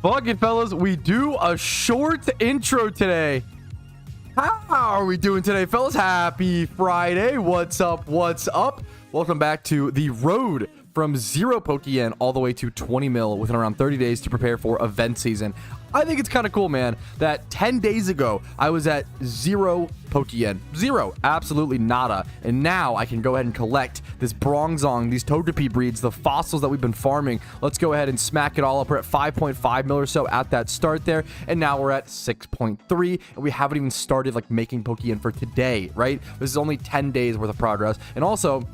Fuck it, fellas. We do a short intro today. How are we doing today, fellas? Happy Friday. What's up? What's up? Welcome back to the road from 0 Pokeyen all the way to 20 mil within around 30 days to prepare for event season. I think it's kind of cool, man, that 10 days ago I was at 0 Pokeyen. 0. Absolutely nada. And now I can go ahead and collect this Bronzong, these Togepi breeds, the fossils that we've been farming. Let's go ahead and smack it all up. We're at 5.5 mil or so at that start there. And now we're at 6.3. And we haven't even started like making Pokeyen for today, right? This is only 10 days worth of progress. And also,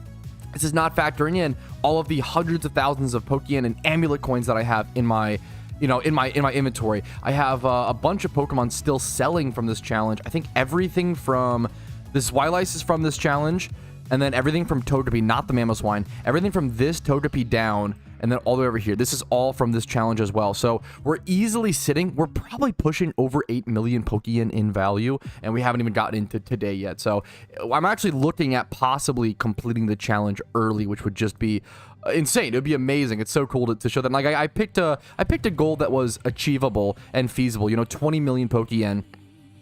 this is not factoring in all of the hundreds of thousands of Pokeyen and amulet coins that I have in my, in my inventory. I have a bunch of Pokemon still selling from this challenge. I think everything from this Zweilice is from this challenge, and then everything from Togepi, not the Mamoswine, everything from this Togepi down, and then all the way over here. This is all from this challenge as well. So we're easily sitting, we're probably pushing over 8 million Pokeyen in value, and we haven't even gotten into today yet. So I'm actually looking at possibly completing the challenge early, which would just be insane. It would be amazing. It's so cool to show that. Like I picked a goal that was achievable and feasible, 20 million Pokeyen.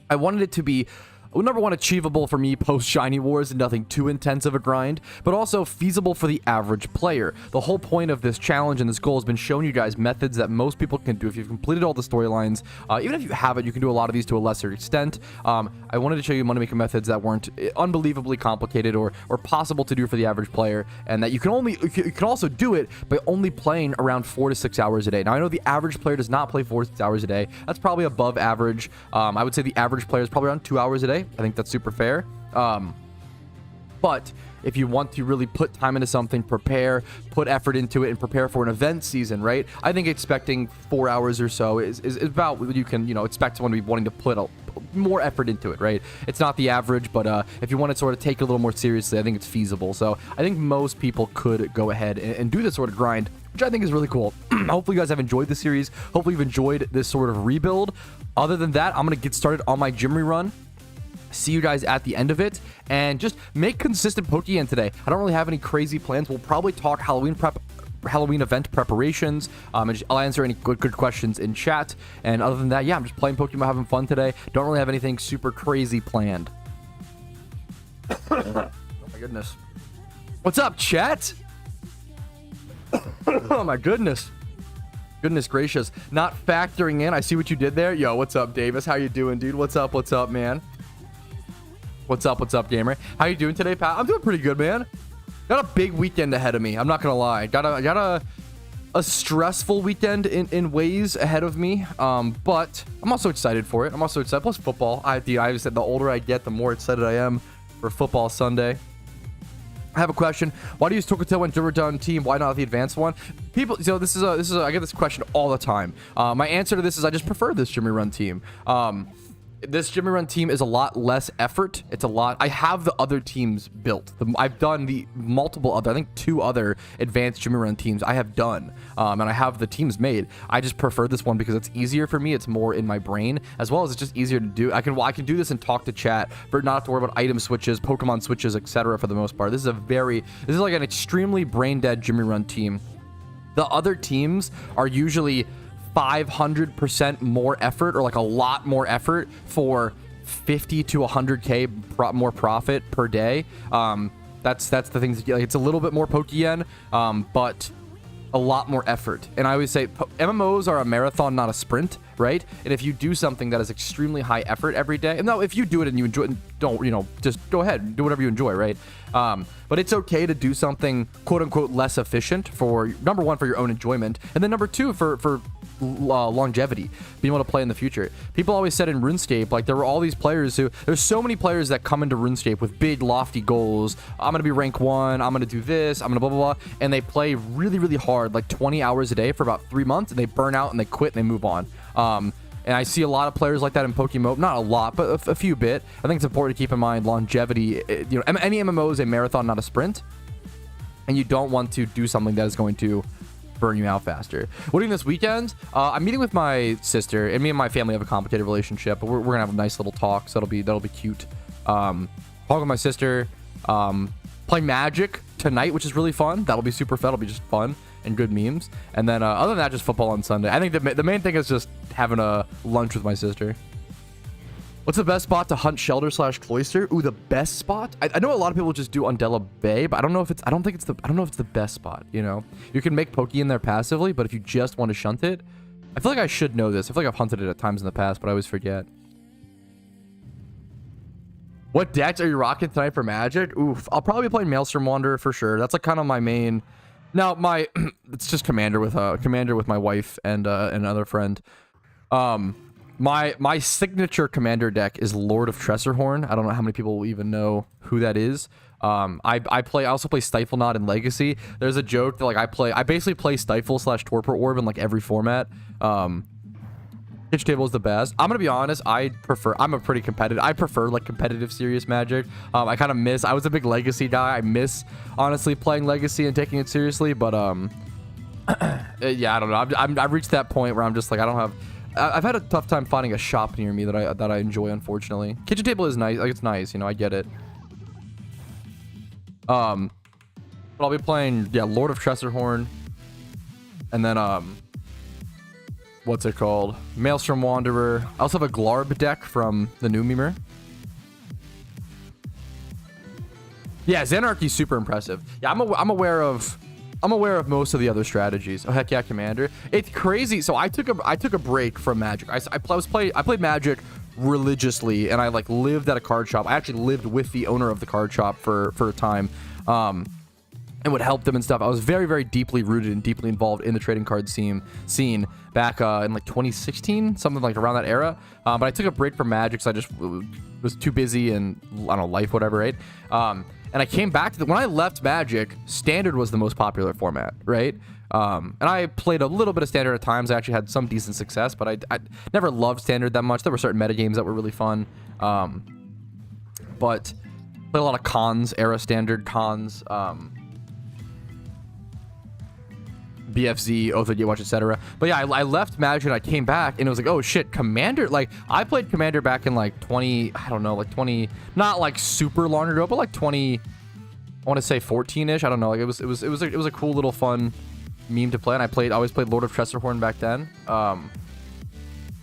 I wanted it to be number one, achievable for me post Shiny Wars and nothing too intense of a grind, but also feasible for the average player. The whole point of this challenge and this goal has been showing you guys methods that most people can do if you've completed all the storylines. Even if you haven't, you can do a lot of these to a lesser extent. I wanted to show you money-making methods that weren't unbelievably complicated or possible to do for the average player, and that you can also do it by only playing around 4 to 6 hours a day. Now, I know the average player does not play 4 to 6 hours a day. That's probably above average. I would say the average player is probably around 2 hours a day. I think that's super fair. But if you want to really put time into something, prepare, put effort into it, and prepare for an event season, right? I think expecting 4 hours or so is about what you can, expect someone to be wanting to put more effort into it, right? It's not the average, but if you want to sort of take it a little more seriously, I think it's feasible. So I think most people could go ahead and do this sort of grind, which I think is really cool. Hopefully you guys have enjoyed the series. Hopefully you've enjoyed this sort of rebuild. Other than that, I'm going to get started on my gym rerun. See you guys at the end of it, and just make consistent Pokeyen today. I don't really have any crazy plans. We'll probably talk Halloween event preparations, and I'll answer any good questions in chat. And other than that, yeah, I'm just playing Pokemon, having fun today. Don't really have anything super crazy planned. Oh my goodness. What's up, chat? Oh my goodness. Goodness gracious. Not factoring in. I see what you did there. Yo, what's up, Davis? How you doing, dude? What's up? What's up, man? What's up, gamer? How you doing today, Pat? I'm doing pretty good, man. Got a big weekend ahead of me. I'm not gonna lie. Got a stressful weekend in ways ahead of me. But I'm also excited for it. I'm also excited. Plus football. I said the older I get, the more excited I am for football Sunday. I have a question. Why do you use Tokuto and Durudon team? Why not the advanced one? People, this is I get this question all the time. My answer to this is I just prefer this Jimmy Run team. This Jimmy Run team is a lot less effort. It's a lot. I have the other teams built. I've done the multiple other, I think 2 other advanced Jimmy Run teams I have done, and I have the teams made. I just prefer this one because it's easier for me. It's more in my brain, as well as it's just easier to do. I can do this and talk to chat for not to worry about item switches, Pokemon switches, etc. For the most part, this is like an extremely brain dead Jimmy Run team. The other teams are usually 500% more effort, or like a lot more effort for 50 to 100k more profit per day. That's the things. Like, it's a little bit more Pokeyen, but a lot more effort. And I always say MMOs are a marathon, not a sprint, right? And if you do something that is extremely high effort every day, and now if you do it and you enjoy it, don't, just go ahead and do whatever you enjoy, right? But it's okay to do something quote unquote less efficient for number one, for your own enjoyment, and then number two, for longevity, being able to play in the future. People always said in RuneScape, like, there were all these players there's so many players that come into RuneScape with big lofty goals. I'm gonna be rank 1, I'm gonna do this, I'm gonna blah blah blah, and they play really, really hard, like 20 hours a day for about 3 months, and they burn out and they quit and they move on. And I see a lot of players like that in PokeMMO. Not a lot, but a few bit. I think it's important to keep in mind longevity. Any MMO is a marathon, not a sprint, and you don't want to do something that is going to burn you out faster. What are you doing this weekend? I'm meeting with my sister, and me and my family have a complicated relationship, but we're gonna have a nice little talk, so that'll be cute. Talk with my sister, play Magic, tonight, which is really fun. That'll be super fun. It'll be just fun and good memes. And then other than that, just football on Sunday. I think the main thing is just having a lunch with my sister. What's the best spot to hunt shelter / cloister? Ooh, the best spot? I know a lot of people just do Undella Bay, but I don't know if it's the best spot, you know? You can make Pokeyen there passively, but if you just want to shunt it, I feel like I should know this. I feel like I've hunted it at times in the past, but I always forget. What decks are you rocking tonight for Magic? Oof, I'll probably be playing Maelstrom Wanderer for sure. That's like kind of my main. Now my it's just Commander with my wife and another friend. My signature Commander deck is Lord of Tressorhorn. I don't know how many people will even know who that is. I also play Stifle Knot in Legacy. There's a joke that like I basically play Stifle / Torpor Orb in like every format. Pitch Table is the best. I'm gonna be honest, I prefer like competitive serious Magic. I kind of miss, I was a big Legacy guy. I miss honestly playing Legacy and taking it seriously, but yeah, I don't know. I've reached that point where I'm just like, I've had a tough time finding a shop near me that I enjoy, unfortunately. Kitchen Table is nice. Like, it's nice, you know, I get it. But I'll be playing, yeah, Lord of Tressorhorn. And then, what's it called? Maelstrom Wanderer. I also have a Glarb deck from the new Memer. Yeah, Xanarchy's super impressive. Yeah, I'm aware of most of the other strategies. Oh heck yeah, Commander! It's crazy. So I took a break from Magic. I played Magic religiously, and I like lived at a card shop. I actually lived with the owner of the card shop for a time, and would help them and stuff. I was very, very deeply rooted and deeply involved in the trading card scene back in like 2016, something like around that era. But I took a break from Magic, so I just was too busy and I don't know, life, whatever, right? And I came back to when I left Magic, Standard was the most popular format, right? And I played a little bit of Standard at times. I actually had some decent success, but I never loved Standard that much. There were certain metagames that were really fun. But played a lot of cons, era Standard cons, BFZ, Oath of Gatewatch, etc. But yeah, I left Magic and I came back and it was like, oh shit, Commander. Like I played Commander back in like 20, I don't know, like 20, not like super long ago, but like 20, I want to say 14-ish. I don't know. Like it was a cool little fun meme to play. And I always played Lord of Tressorhorn back then.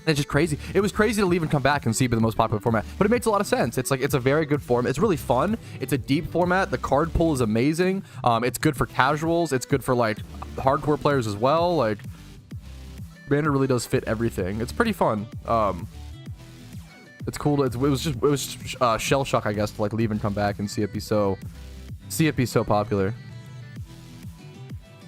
It's just crazy. It was crazy to leave and come back and see it be the most popular format, but it makes a lot of sense. It's like, it's a very good format. It's really fun. It's a deep format. The card pool is amazing. It's good for casuals. It's good for like hardcore players as well. Like Commander really does fit everything. It's pretty fun. It's cool. It was just shell shock, I guess, to like leave and come back and see it be so popular.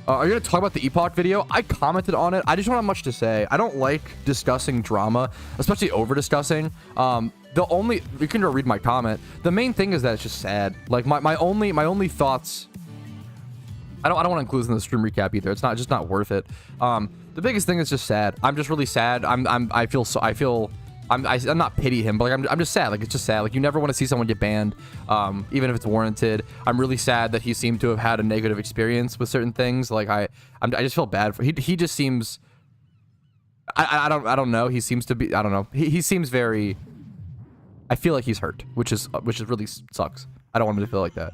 Are you going to talk about the Epoch video? I commented on it. I just don't have much to say. I don't like discussing drama, especially over discussing. You can read my comment. The main thing is that it's just sad. Like my only thoughts. I don't want to include this in the stream recap either. It's just not worth it. The biggest thing is just sad. I'm just really sad. I'm not pity him, but like I'm just sad. Like it's just sad. Like you never want to see someone get banned, even if it's warranted. I'm really sad that he seemed to have had a negative experience with certain things. Like I just feel bad for he just seems. I don't know. He seems to be. I don't know. He seems very. I feel like he's hurt, which is really sucks. I don't want him to feel like that.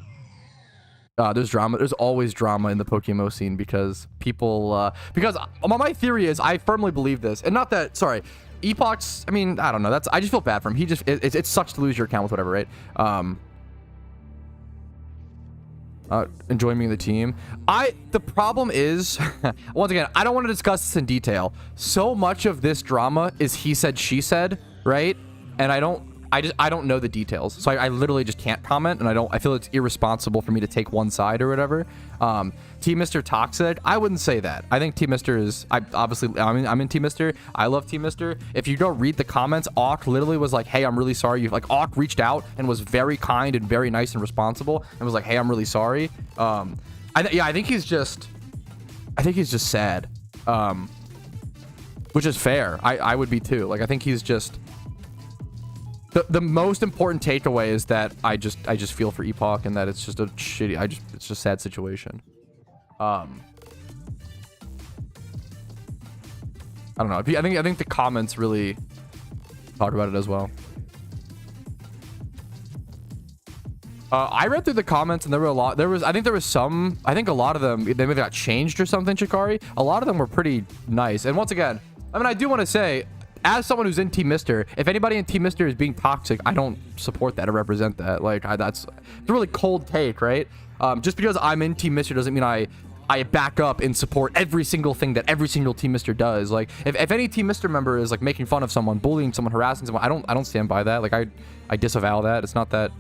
There's drama. There's always drama in the PokeMMO scene because people. Because my theory is I firmly believe this, and not that. Sorry. Epoch's, I mean, I don't know. I just feel bad for him. It sucks to lose your account with whatever, right? Enjoying being the team. The problem is, once again, I don't want to discuss this in detail. So much of this drama is he said, she said, right? And I don't know the details. So I literally just can't comment, and I feel it's irresponsible for me to take one side or whatever. Team Mr. Toxic, I wouldn't say that. I think Team Mr. is, I'm in Team Mr. I love Team Mr. If you go read the comments, Auk literally was like, hey, I'm really sorry. Like Auk reached out and was very kind and very nice and responsible and was like, hey, I'm really sorry. I think he's just sad. Which is fair. I would be too. Like I think he's just the most important takeaway is that I just feel for Epoch and that it's just a shitty, it's just a sad situation. I don't know. I think the comments really talk about it as well. I read through the comments and there were a lot. I think a lot of them, they maybe got changed or something, Shikari. A lot of them were pretty nice. And once again, I mean, I do want to say, as someone who's in Team Mister, if anybody in Team Mister is being toxic, I don't support that or represent that. Like, it's a really cold take, right? Just because I'm in Team Mister doesn't mean I back up and support every single thing that every single Team Mister does. Like, if any Team Mister member is like making fun of someone, bullying someone, harassing someone, I don't stand by that. Like, I disavow that. It's not that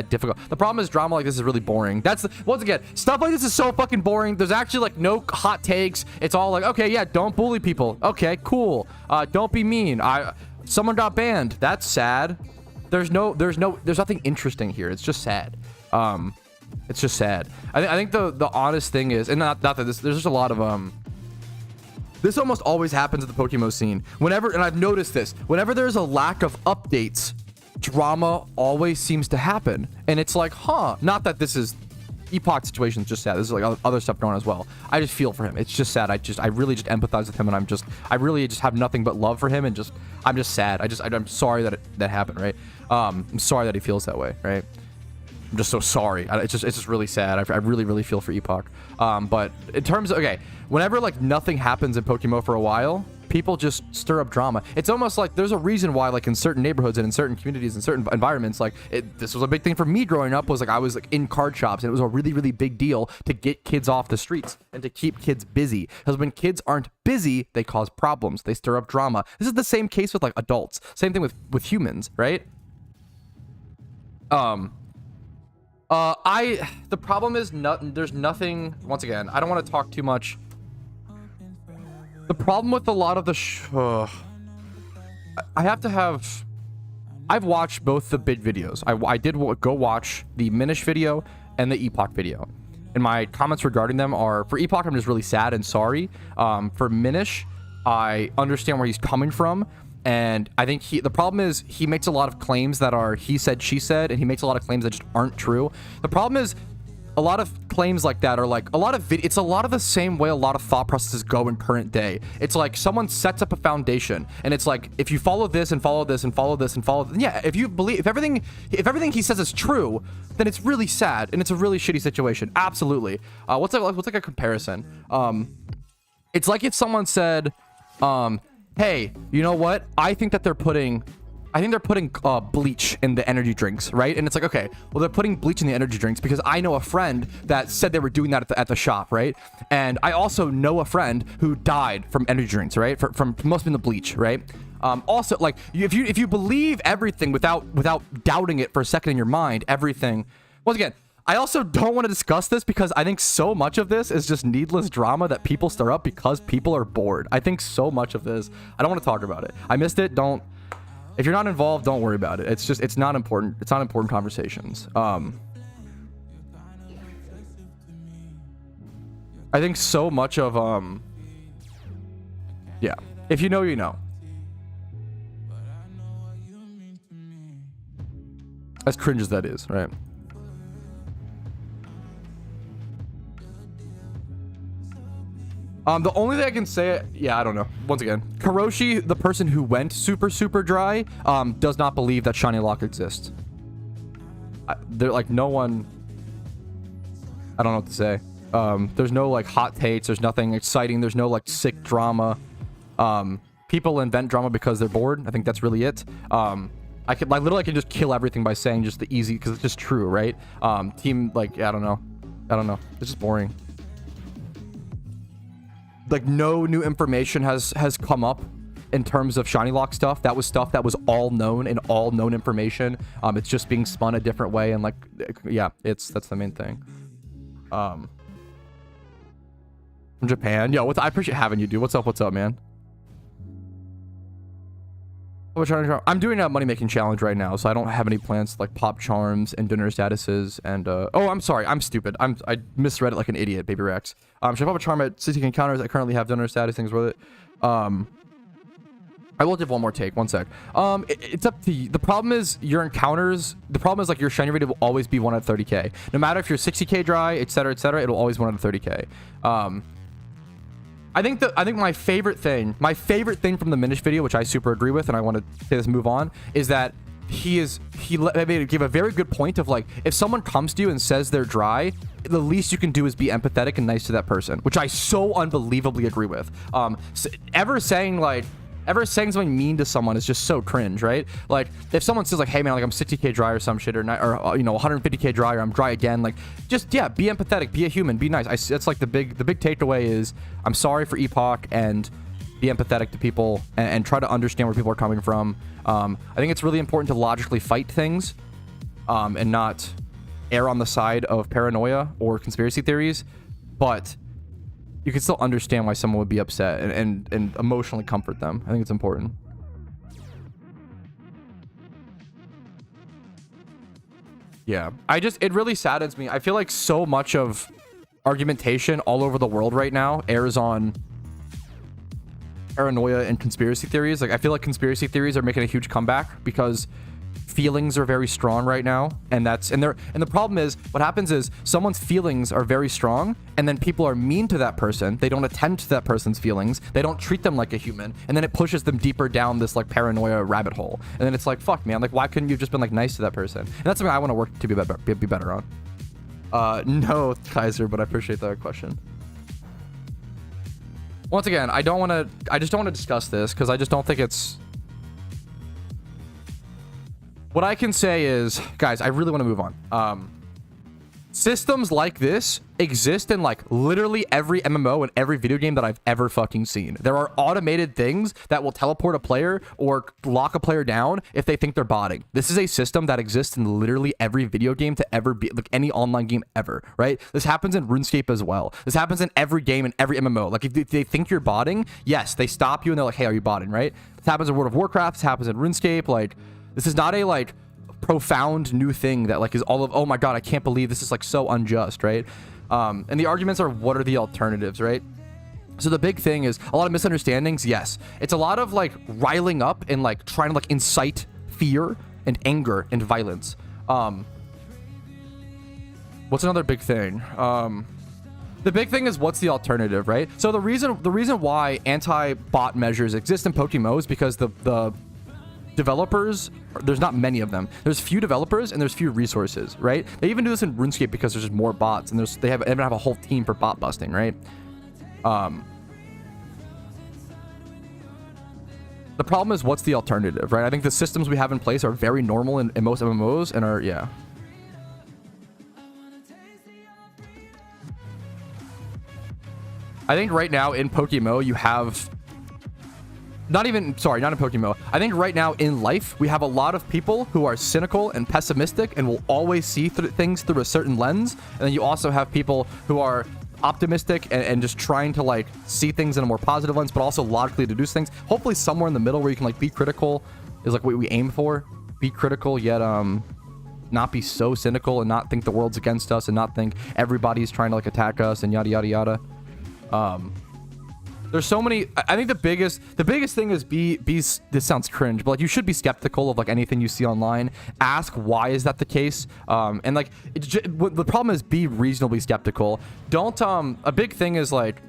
difficult. The problem is drama like this is really boring. Once again, stuff like this is so fucking boring. There's actually like no hot takes. It's all like, okay, yeah, don't bully people. Okay, cool. Don't be mean. Someone got banned. That's sad. There's nothing interesting here. It's just sad. It's just sad. I think the honest thing is, and not that there's just a lot of this almost always happens at the PokeMMO scene. And I've noticed this, whenever there's a lack of updates, drama always seems to happen. And it's like, not that this is Epoch situation is just sad. This is like other stuff going on as well. I just feel for him. It's just sad. I really just empathize with him, and I really just have nothing but love for him, and I'm just sad. I'm sorry that happened, right? I'm sorry that he feels that way, right? I'm just so sorry. It's just really sad. I really feel for Epoch. But in terms of, okay, whenever like nothing happens in PokeMMO for a while, people just stir up drama. It's almost like there's a reason why, like in certain neighborhoods and in certain communities and certain environments, like this was a big thing for me growing up, was like I was like in card shops, and it was a really big deal to get kids off the streets and to keep kids busy, because when kids aren't busy, they cause problems, they stir up drama. This is the same case with like adults, same thing with humans, right? The problem is there's nothing. Once again, I don't want to talk too much. The problem with a lot of the I've watched both the bid videos. I did go watch the Minish video and the Epoch video, and my comments regarding them are, for Epoch, I'm just really sad and sorry. For Minish, I understand where he's coming from, and I think the problem is he makes a lot of claims that are he said, she said, and he makes a lot of claims that just aren't true. The problem is, a lot of claims like that are like it's a lot of the same way a lot of thought processes go in current day. It's like someone sets up a foundation, and it's like, if you follow this and follow this and follow this and follow this, yeah, if everything he says is true, then it's really sad and it's a really shitty situation. Absolutely. What's like a comparison? It's like if someone said, hey, you know what? I think they're putting bleach in the energy drinks, right? And it's like, okay, well, they're putting bleach in the energy drinks because I know a friend that said they were doing that at the shop, right? And I also know a friend who died from energy drinks, right? From must have been the bleach, right? Also, like, if you believe everything without doubting it for a second in your mind, everything. Once again, I also don't want to discuss this because I think so much of this is just needless drama that people stir up because people are bored. I think so much of this, I don't want to talk about it. I missed it. If you're not involved, don't worry about it. It's not important. It's not important conversations. I think so much of, yeah. If you know, you know. As cringe as that is, right? The only thing I can say, yeah, I don't know. Once again, Karoshi, the person who went super dry, does not believe that Shiny Lock exists. They're like, no one, I don't know what to say. There's no like hot takes. There's nothing exciting. There's no like sick drama. People invent drama because they're bored. I think that's really it. I can just kill everything by saying just the easy, because it's just true, right? Team, like, I don't know. It's just boring. Like, no new information has come up in terms of Shiny Lock stuff. That was stuff that was all known and all known information. It's just being spun a different way, and like, yeah, that's the main thing. From Japan, yo, I appreciate having you, dude. What's up, man? I'm doing a money-making challenge right now, so I don't have any plans to like pop charms and donor statuses and oh, I'm sorry, I'm stupid. I misread it like an idiot, Baby Rex. Should I pop a charm at 60 encounters that currently have donor status things with it? I will give one more take. One sec. It's up to you. The problem is your encounters. The problem is like your shiny rate will always be 1 out of 30k. No matter if you're 60k dry, etc., it'll always 1 out of 30k. I think my favorite thing from the Minish video, which I super agree with, and I want to say this, move on, is that gave a very good point of like, if someone comes to you and says they're dry, the least you can do is be empathetic and nice to that person, which I so unbelievably agree with. Ever saying something mean to someone is just so cringe, right? Like, if someone says like, hey man, like I'm 60k dry or some shit, or 150k dry, or I'm dry again, like, just, yeah, be empathetic, be a human, be nice. It's like the big takeaway is, I'm sorry for Epoch, and be empathetic to people, and try to understand where people are coming from. I think it's really important to logically fight things, and not err on the side of paranoia or conspiracy theories, but you can still understand why someone would be upset, and emotionally comfort them. I think it's important. Yeah, it really saddens me. I feel like so much of argumentation all over the world right now airs on paranoia and conspiracy theories. Like, I feel like conspiracy theories are making a huge comeback because feelings are very strong right now, and the problem is, what happens is someone's feelings are very strong, and then people are mean to that person. They don't attend to that person's feelings, they don't treat them like a human, and then it pushes them deeper down this like paranoia rabbit hole. And then it's like, fuck man, like, why couldn't you have just been like nice to that person? And that's something I want to work to be better on. No, Kaiser, but I appreciate that question. Once again, I just don't want to discuss this because I just don't think it's... What I can say is, guys, I really want to move on. Systems like this exist in like literally every MMO and every video game that I've ever fucking seen. There are automated things that will teleport a player or lock a player down if they think they're botting. This is a system that exists in literally every video game to ever be, like any online game ever, right? This happens in RuneScape as well. This happens in every game and every MMO. Like, if they think you're botting, yes, they stop you and they're like, hey, are you botting, right? This happens in World of Warcraft. This happens in RuneScape. Like, this is not a like profound new thing that like is all of, oh my god, I can't believe this is like so unjust, right? And the arguments are, what are the alternatives, right? So the big thing is a lot of misunderstandings. Yes, it's a lot of like riling up and like trying to like incite fear and anger and violence. What's another big thing? The big thing is, what's the alternative, right? So the reason why anti-bot measures exist in PokeMMO is because the developers, there's not many of them. There's few developers and there's few resources, right? They even do this in RuneScape because there's just more bots, and they even have a whole team for bot busting, right? The problem is, what's the alternative, right? I think the systems we have in place are very normal in most MMOs and are, yeah. I think right now in PokeMMO you have... not in PokeMMO. I think right now in life, we have a lot of people who are cynical and pessimistic and will always see things through a certain lens. And then you also have people who are optimistic and just trying to like see things in a more positive lens, but also logically deduce things. Hopefully somewhere in the middle where you can like be critical is like what we aim for. Be critical, yet not be so cynical and not think the world's against us and not think everybody's trying to like attack us and yada, yada, yada. There's so many. I think the biggest thing is be this sounds cringe, but like, you should be skeptical of like anything you see online. Ask why is that the case, and like the problem is, be reasonably skeptical. Don't a big thing is like,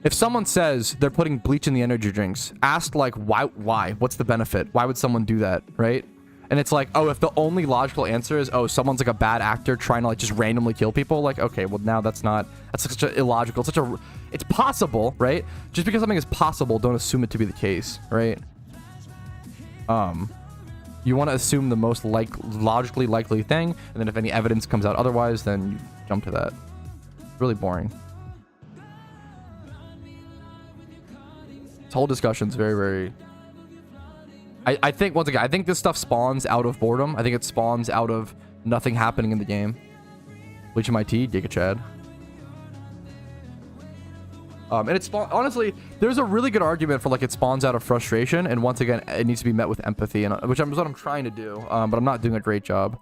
if someone says they're putting bleach in the energy drinks, ask like why? What's the benefit? Why would someone do that, right? And it's like, oh, if the only logical answer is, oh, someone's like a bad actor trying to like just randomly kill people, like, okay, well now that's such a illogical, it's possible, right? Just because something is possible, don't assume it to be the case, right? You want to assume the most logically likely thing, and then if any evidence comes out otherwise, then you jump to that. It's really boring. This whole discussion's very, very... I think, once again, I think this stuff spawns out of boredom. I think it spawns out of nothing happening in the game. Bleaching my tea, Giga Chad. And it's honestly, there's a really good argument for like it spawns out of frustration, and once again, it needs to be met with empathy, and which is what I'm trying to do, but I'm not doing a great job.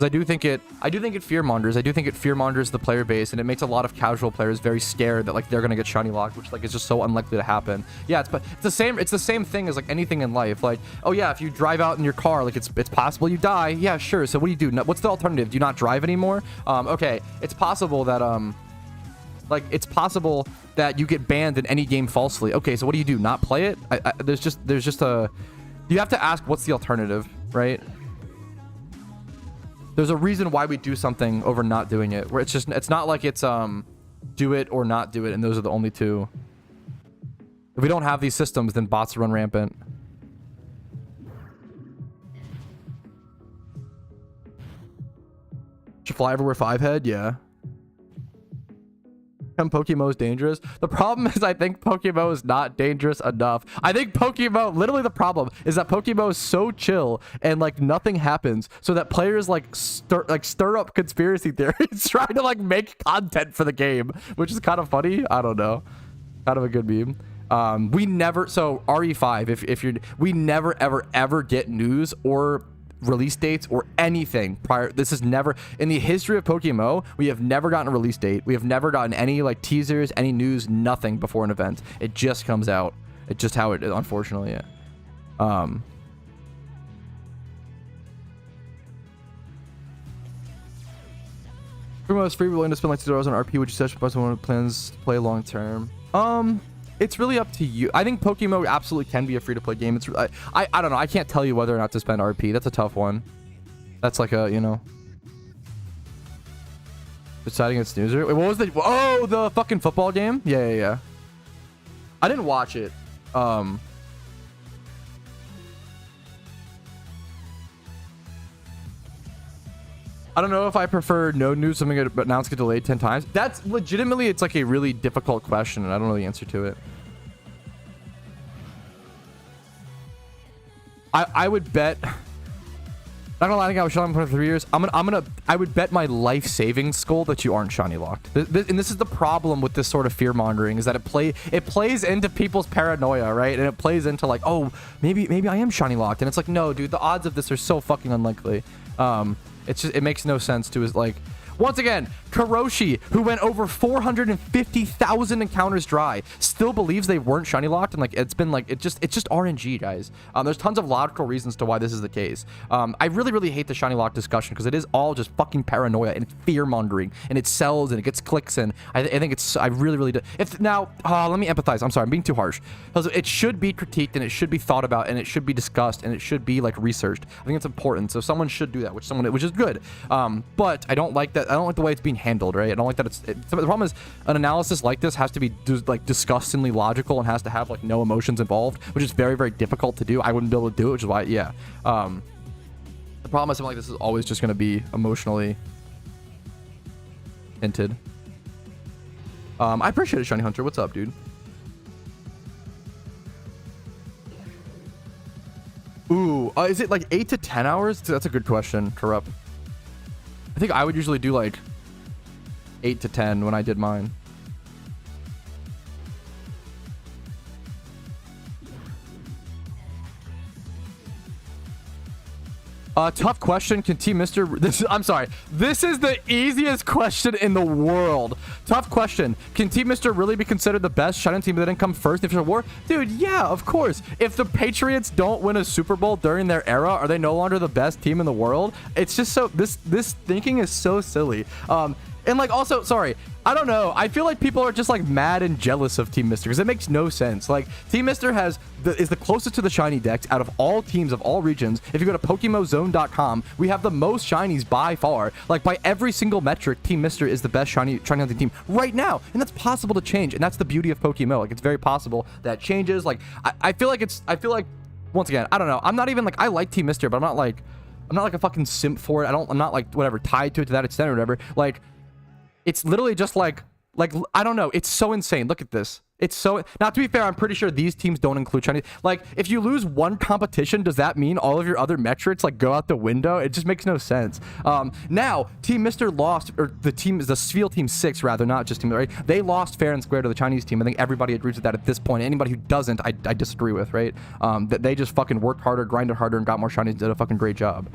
I do think it fearmongers. I do think it fearmongers the player base, and it makes a lot of casual players very scared that like they're gonna get shiny locked, which like is just so unlikely to happen. Yeah, it's the same thing as like anything in life. Like, oh yeah, if you drive out in your car, like it's possible you die. Yeah, sure. So what do you do? What's the alternative? Do you not drive anymore? Okay, it's possible that like it's possible that you get banned in any game falsely. Okay, so what do? Not play it? There's just You have to ask, what's the alternative, right? There's a reason why we do something over not doing it. Where it's not like it's do it or not do it, and those are the only two. If we don't have these systems, then bots run rampant. Should fly everywhere 5-head? Yeah. PokeMMO is dangerous. The problem is I think PokeMMO is not dangerous enough. I think PokeMMO, literally the problem is that PokeMMO is so chill and like nothing happens, so that players like stir up conspiracy theories trying to like make content for the game, which is kind of funny. I don't know. Kind of a good meme. We never, so RE5, if you're, we never ever get news or release dates or anything prior. This is never in the history of PokeMMO. We have never gotten a release date. We have never gotten any like teasers, any news, nothing before an event. It just comes out. It's just how it is, unfortunately. Yeah. PokeMMO is free, willing to spend like $2 on RP. Would you suggest for someone who plans to play long term? It's really up to you. I think PokeMMO absolutely can be a free-to-play game. It's I don't know. I can't tell you whether or not to spend RP. That's a tough one. That's like a, you know. Deciding it's snoozer. Wait, what was the... Oh, the fucking football game? Yeah. I didn't watch it. I don't know if I prefer no news, something announced get delayed 10 times. That's legitimately, it's like a really difficult question, and I don't know the answer to it. I would bet. Not gonna lie, I think I was shiny for 3 years. I would bet my life savings skull that you aren't shiny locked. And this is the problem with this sort of fear mongering, is that it plays into people's paranoia, right? And it plays into like, oh, maybe I am shiny locked, and it's like, no, dude, the odds of this are so fucking unlikely. It's just, it makes no sense to us. Like, once again, Karoshi, who went over 450,000 encounters dry, still believes they weren't shiny locked, and like it's been like it's just RNG, guys. There's tons of logical reasons to why this is the case. I really hate the shiny lock discussion because it is all just fucking paranoia and it's fear mongering, and it sells and it gets clicks, and I think it's, I really do. If now, let me empathize. I'm sorry, I'm being too harsh, because it should be critiqued and it should be thought about and it should be discussed and it should be like researched. I think it's important, so someone should do that, which is good. But I don't like that. I don't like the way it's being handled, right? I don't like that the problem is an analysis like this has to be like disgustingly logical and has to have like no emotions involved, which is very difficult to do. I wouldn't be able to do it, which is why, yeah. The problem is something like this is always just going to be emotionally hinted. I appreciate it, Shiny Hunter. What's up, dude? Ooh, is it like 8 to 10 hours? That's a good question, Corrupt. I think I would usually do like 8 to 10 when I did mine. Tough question. Can Team Mr. I'm sorry. This is the easiest question in the world. Tough question. Can Team Mr. really be considered the best Shining team that didn't come first if there's a war? Dude, yeah, of course. If the Patriots don't win a Super Bowl during their era, are they no longer the best team in the world? It's just so, this thinking is so silly. And like, also, sorry, I don't know. I feel like people are just like mad and jealous of Team Mr. because it makes no sense. Like, Team Mr. is the closest to the shiny decks out of all teams of all regions. If you go to PokeMMOZone.com, we have the most shinies by far. Like, by every single metric, Team Mr. is the best shiny hunting team right now, and that's possible to change. And that's the beauty of PokeMMO. Like, it's very possible that changes. Like, I feel like once again, I don't know. I'm not even like, I like Team Mr., but I'm not like a fucking simp for it. I'm not like whatever tied to it to that extent or whatever. Like, it's literally just like I don't know. It's so insane. Look at this. It's so, now to be fair, I'm pretty sure these teams don't include Chinese. Like, if you lose one competition, does that mean all of your other metrics like go out the window? It just makes no sense. Now Team Mr. lost, or the Sveal Team 6 rather, not just Team, right? They lost fair and square to the Chinese team. I think everybody agrees with that at this point. Anybody who doesn't, I disagree with, right? That they just fucking worked harder, grinded harder, and got more shinies, did a fucking great job.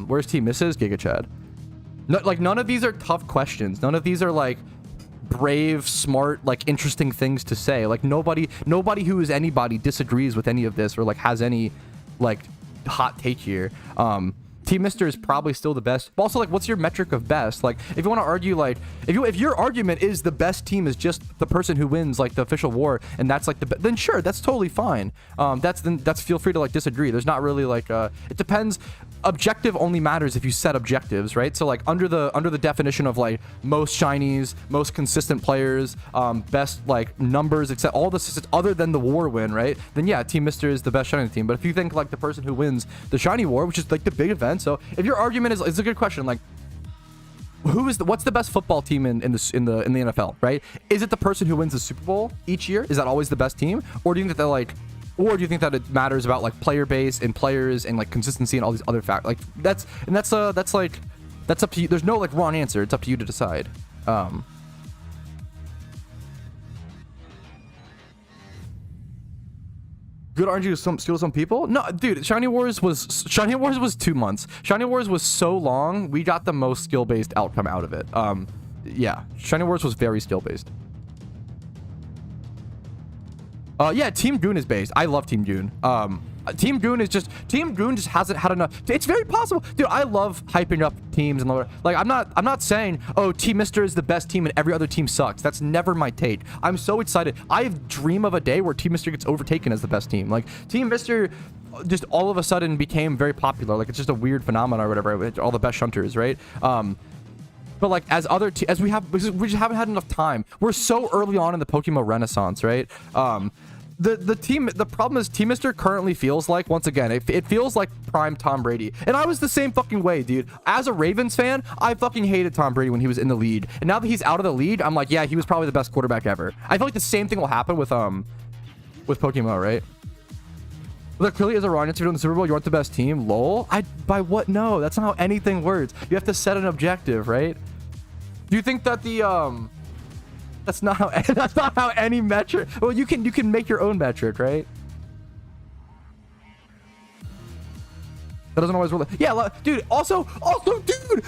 Where's Team Mrs. Giga Chad? No, like, none of these are tough questions. None of these are like brave, smart, like interesting things to say. Like, nobody who is anybody disagrees with any of this or like has any like hot take here. Team Team Mister is probably still the best. But also, like, what's your metric of best? Like, if you want to argue, like, if your argument is the best team is just the person who wins, like, the official war, and that's like then sure, that's totally fine. That's feel free to like disagree. There's not really like it depends. Objective only matters if you set objectives, right? So like under the definition of like most shinies, most consistent players, best like numbers, except all this other than the war win, right? Then yeah, Team Mister is the best shiny team. But if you think like the person who wins the shiny war, which is like the big event, so if your argument is, it's a good question, like what's the best football team in the NFL, right? Is it the person who wins the Super Bowl each year? Is that always the best team, or do you think that they're like? Or do you think that it matters about like player base and players and like consistency and all these other factors? Like that's up to you. There's no like wrong answer. It's up to you to decide. Good RNG to steal some people? No, dude. Shiny Wars was 2 months. Shiny Wars was so long. We got the most skill based outcome out of it. Yeah, Shiny Wars was very skill based. Yeah, Team Goon is based. I love Team Goon. Team Goon just hasn't had enough. It's very possible, dude. I love hyping up teams and like I'm not saying, oh, Team Mister is the best team and every other team sucks. That's never my take. I'm so excited. I dream of a day where Team Mister gets overtaken as the best team. Like Team Mister just all of a sudden became very popular. Like it's just a weird phenomenon or whatever. All the best shunters, right? But like as we just haven't had enough time. We're so early on in the Pokemon Renaissance, right? The problem is Team Mister currently feels like, once again, it feels like prime Tom Brady. And I was the same fucking way, dude. As a Ravens fan, I fucking hated Tom Brady when he was in the league. And now that he's out of the league, I'm like, yeah, he was probably the best quarterback ever. I feel like the same thing will happen with Pokemon, right? There clearly is a wrong answer to in the Super Bowl. You aren't the best team. Lol. By what? No, that's not how anything works. You have to set an objective, right? Do you think that the that's not how any metric. Well, you can make your own metric, right? That doesn't always work. Yeah, dude. Also, dude,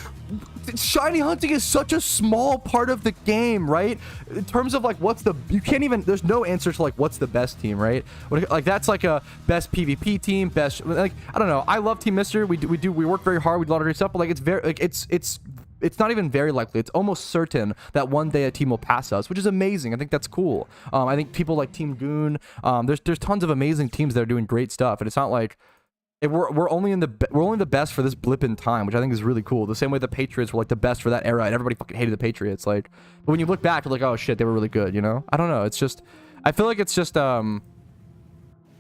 shiny hunting is such a small part of the game, right? In terms of like you can't even. There's no answer to like what's the best team, right? Like that's like a best PvP team, best. Like I don't know. I love Team Mister. We work very hard. We do a lot of great stuff, but like it's very like it's not even very likely. It's almost certain that one day a team will pass us, which is amazing. I think that's cool. I think people like Team Goon. There's tons of amazing teams that are doing great stuff, and it's not like we're only the best for this blip in time, which I think is really cool. The same way the Patriots were like the best for that era, and everybody fucking hated the Patriots. Like, but when you look back, you're like, oh shit, they were really good. You know? I don't know. It's just, I feel like it's just a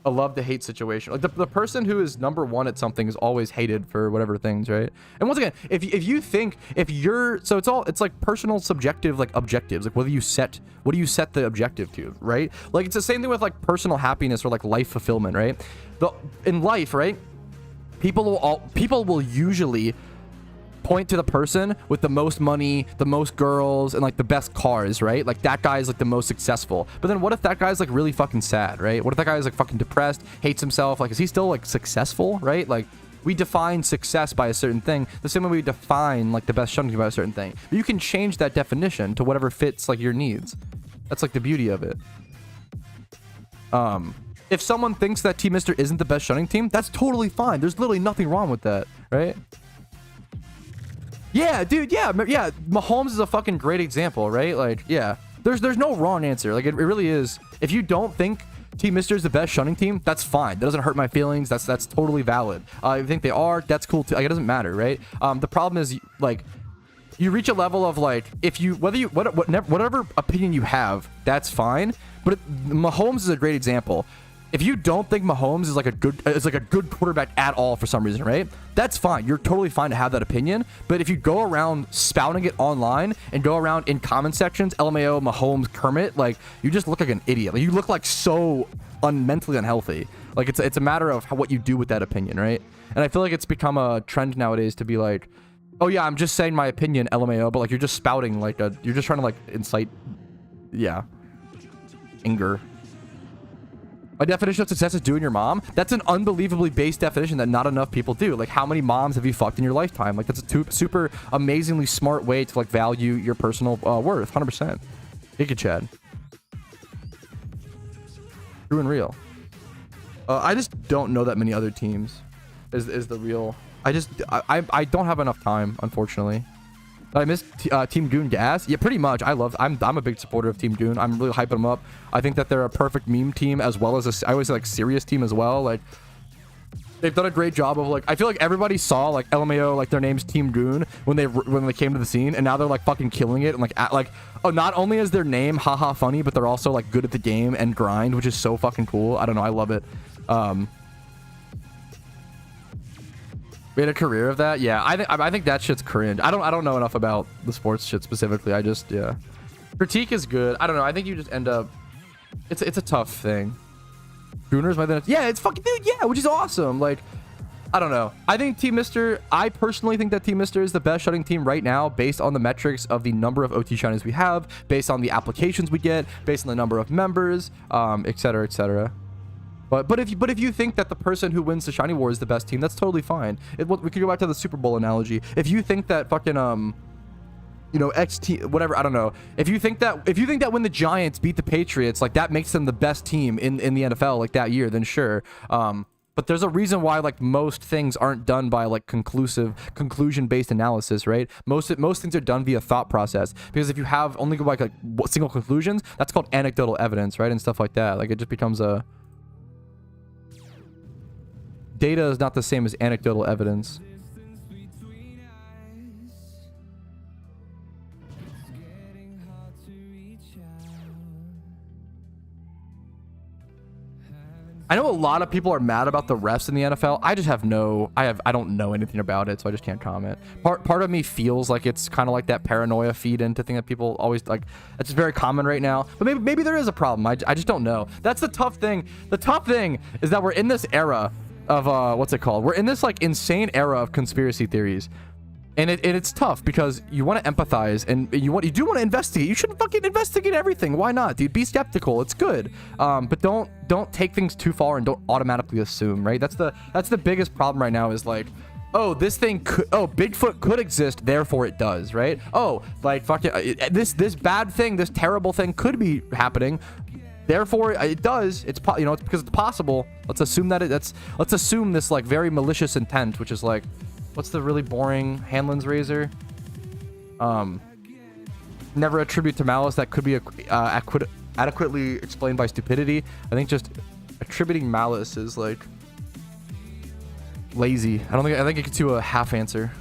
love to hate situation. Like the person who is number one at something is always hated for whatever things, right? And once again, if you're it's like personal subjective like objectives, like what do you set the objective to, right? Like it's the same thing with like personal happiness or like life fulfillment, right? In life, right? People will usually point to the person with the most money, the most girls, and like the best cars, right? Like that guy is like the most successful. But then what if that guy's like really fucking sad, right? What if that guy is like fucking depressed, hates himself? Like, is he still like successful, right? Like we define success by a certain thing the same way we define like the best shunting by a certain thing. But you can change that definition to whatever fits like your needs. That's like the beauty of it. If someone thinks that Team Mister isn't the best shunting team, that's totally fine. There's literally nothing wrong with that, right? Yeah, dude, yeah. Mahomes is a fucking great example, right? Like, yeah. There's no wrong answer. Like, it really is. If you don't think Team Mister is the best shunning team, that's fine. That doesn't hurt my feelings. That's totally valid. If you think they are, that's cool too. Like, it doesn't matter, right? The problem is, like, you reach a level of like, whatever opinion you have, that's fine. But Mahomes is a great example. If you don't think Mahomes is like a good quarterback at all for some reason, right? That's fine. You're totally fine to have that opinion. But if you go around spouting it online and go around in comment sections, LMAO, Mahomes, Kermit, like you just look like an idiot. Like you look like so mentally unhealthy. Like it's a matter of what you do with that opinion, right? And I feel like it's become a trend nowadays to be like, oh yeah, I'm just saying my opinion, LMAO, but like you're just spouting like you're just trying to like incite, yeah, anger. My definition of success is doing your mom. That's an unbelievably base definition that not enough people do. Like, how many moms have you fucked in your lifetime? Like, that's a super amazingly smart way to like value your personal worth. 100%. Giga Chad. True and real. I just don't know that many other teams. Is the real. I don't have enough time, unfortunately. Did I miss Team Goon gas? Yeah, pretty much. I'm a big supporter of Team Goon. I'm really hyping them up. I think that they're a perfect meme team as well as I always say like serious team as well. Like they've done a great job of like, I feel like everybody saw like LMAO, like their name's Team Goon when they came to the scene, and now they're like fucking killing it, and like oh, not only is their name haha funny, but they're also like good at the game and grind, which is so fucking cool. I don't know, I love it. We had a career of that. Yeah, I think that shit's cringe. I don't know enough about the sports shit specifically. I just, yeah, critique is good. I don't know. I think you just end up, it's a tough thing. Gooners, yeah, it's fucking dude. Yeah, which is awesome. Like, I don't know. I think Team Mister. I personally think that Team Mister is the best shutting team right now, based on the metrics of the number of OT shinies we have, based on the applications we get, based on the number of members, etc., etc. But if you think that the person who wins the shiny war is the best team, that's totally fine. We could go back to the Super Bowl analogy. If you think that fucking you know, X team, whatever, I don't know. If you think that when the Giants beat the Patriots, like that makes them the best team in the NFL like that year, then sure. But there's a reason why like most things aren't done by like conclusion-based analysis, right? Most things are done via thought process, because if you have only like single conclusions, that's called anecdotal evidence, right? And stuff like that. Like it just becomes a data is not the same as anecdotal evidence. I know a lot of people are mad about the refs in the NFL. I just have I don't know anything about it, so I just can't comment. Part of me feels like it's kind of like that paranoia feed into thing that people always like. It's very common right now, but maybe there is a problem. I just don't know. That's the tough thing. The tough thing is that we're in this era of what's it called? We're in this like insane era of conspiracy theories. And it's tough because you want to empathize and you do want to investigate. You shouldn't fucking investigate everything. Why not, dude? Be skeptical. It's good. But don't take things too far and don't automatically assume, right? That's the biggest problem right now is like, oh, this thing could, oh, Bigfoot could exist, therefore it does, right? Oh, like fucking this bad thing, this terrible thing could be happening. Therefore, it does. It's you know, it's because it's possible. Let's assume that let's assume this like very malicious intent, which is like, what's the really boring Hanlon's razor? Never attribute to malice that could be adequately explained by stupidity. I think just attributing malice is like lazy. I think it gets you a half answer.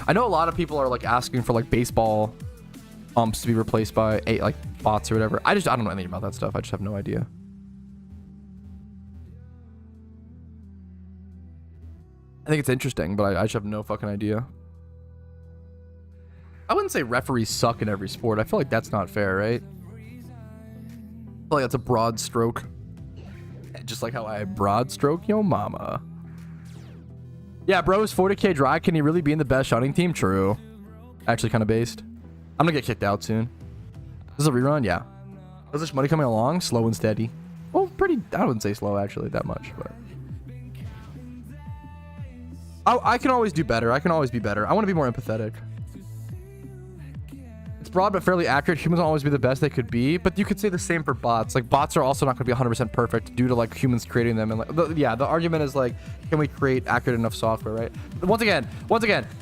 I know a lot of people are like asking for like baseball umps to be replaced by like bots or whatever. I don't know anything about that stuff. I just have no idea. I think it's interesting, but I just have no fucking idea. I wouldn't say referees suck in every sport. I feel like that's not fair, right? I feel like that's a broad stroke. Just like how I broad stroke yo mama. Yeah, bro is 40k dry. Can he really be in the best shotting team? True. Actually kind of based. I'm gonna get kicked out soon. This is a rerun? Yeah. Is this money coming along? Slow and steady. Well, pretty, I wouldn't say slow actually that much, but I can always do better. I can always be better. I want to be more empathetic. It's broad but fairly accurate. Humans won't always be the best they could be, but you could say the same for bots. Like bots are also not going to be 100% perfect due to like humans creating them. And like, yeah, the argument is like, can we create accurate enough software, right? Once again,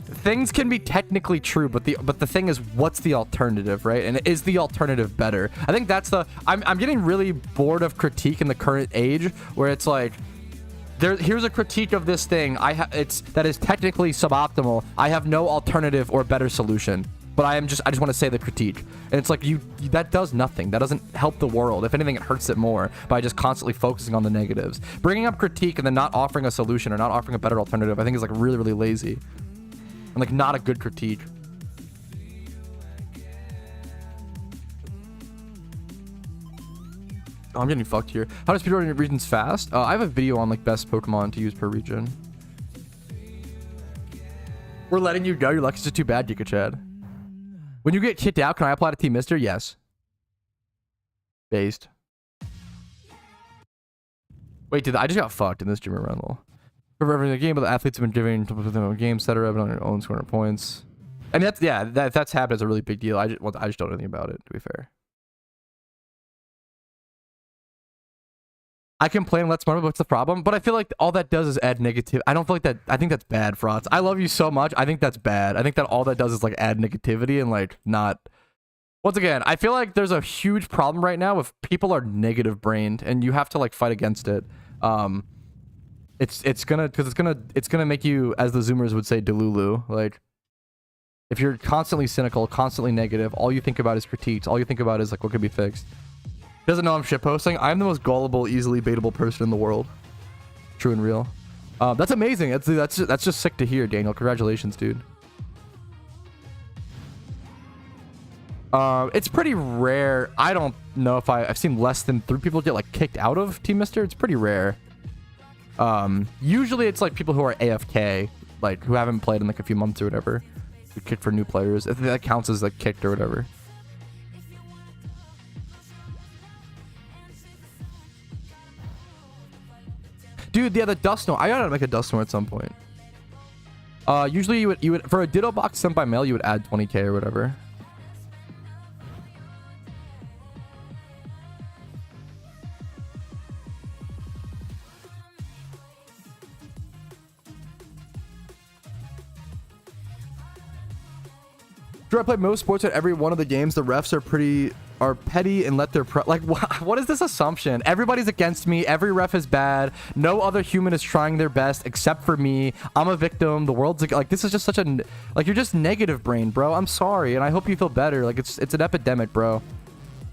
things can be technically true, but the thing is, what's the alternative, right? And is the alternative better? I think that's the. I'm getting really bored of critique in the current age, where it's like, here's a critique of this thing. That is technically suboptimal. I have no alternative or better solution. But I just want to say the critique. And it's like that does nothing. That doesn't help the world. If anything, it hurts it more by just constantly focusing on the negatives. Bringing up critique and then not offering a solution or not offering a better alternative, I think is like really, really lazy. And like not a good critique. Oh, I'm getting fucked here. How does speedrunning regions fast? I have a video on like best Pokemon to use per region. We're letting you go. Your luck is just too bad, Giga Chad. When you get kicked out, can I apply to Team Mister? Yes. Based. Wait, I just got fucked in this gym rental. For every the game, but the athletes have been giving game setter on their own scoring points. I mean, that's happened. It's a really big deal. I just don't know anything about it, to be fair. I complain, let's smart, what's the problem? But I feel like all that does is add negative. I don't feel like that. I think that's bad, Frauds. I love you so much. I think that's bad. I think that all that does is like add negativity and like not. Once again, I feel like there's a huge problem right now if people are negative brained and you have to like fight against it. It's gonna make you, as the Zoomers would say, delulu. Like, if you're constantly cynical, constantly negative, all you think about is critiques. All you think about is like what could be fixed. Doesn't know I'm shitposting. I'm the most gullible, easily baitable person in the world. True and real. That's amazing. That's just sick to hear, Daniel. Congratulations, dude. It's pretty rare. I don't know if I've seen less than 3 people get like kicked out of Team Mister. It's pretty rare. Usually it's like people who are AFK, like who haven't played in like a few months or whatever. We kick for new players. If that counts as like kicked or whatever. Dude, yeah, the dust snow. I gotta make a dust snow at some point. Usually you would for a ditto box sent by mail, you would add 20k or whatever. I play most sports at every one of the games. The refs are petty and let their like what is this assumption? Everybody's against me. Every ref is bad. No other human is trying their best except for me. I'm a victim. The world's like this is just such a like you're just negative brain, bro. I'm sorry, and I hope you feel better. Like it's an epidemic, bro.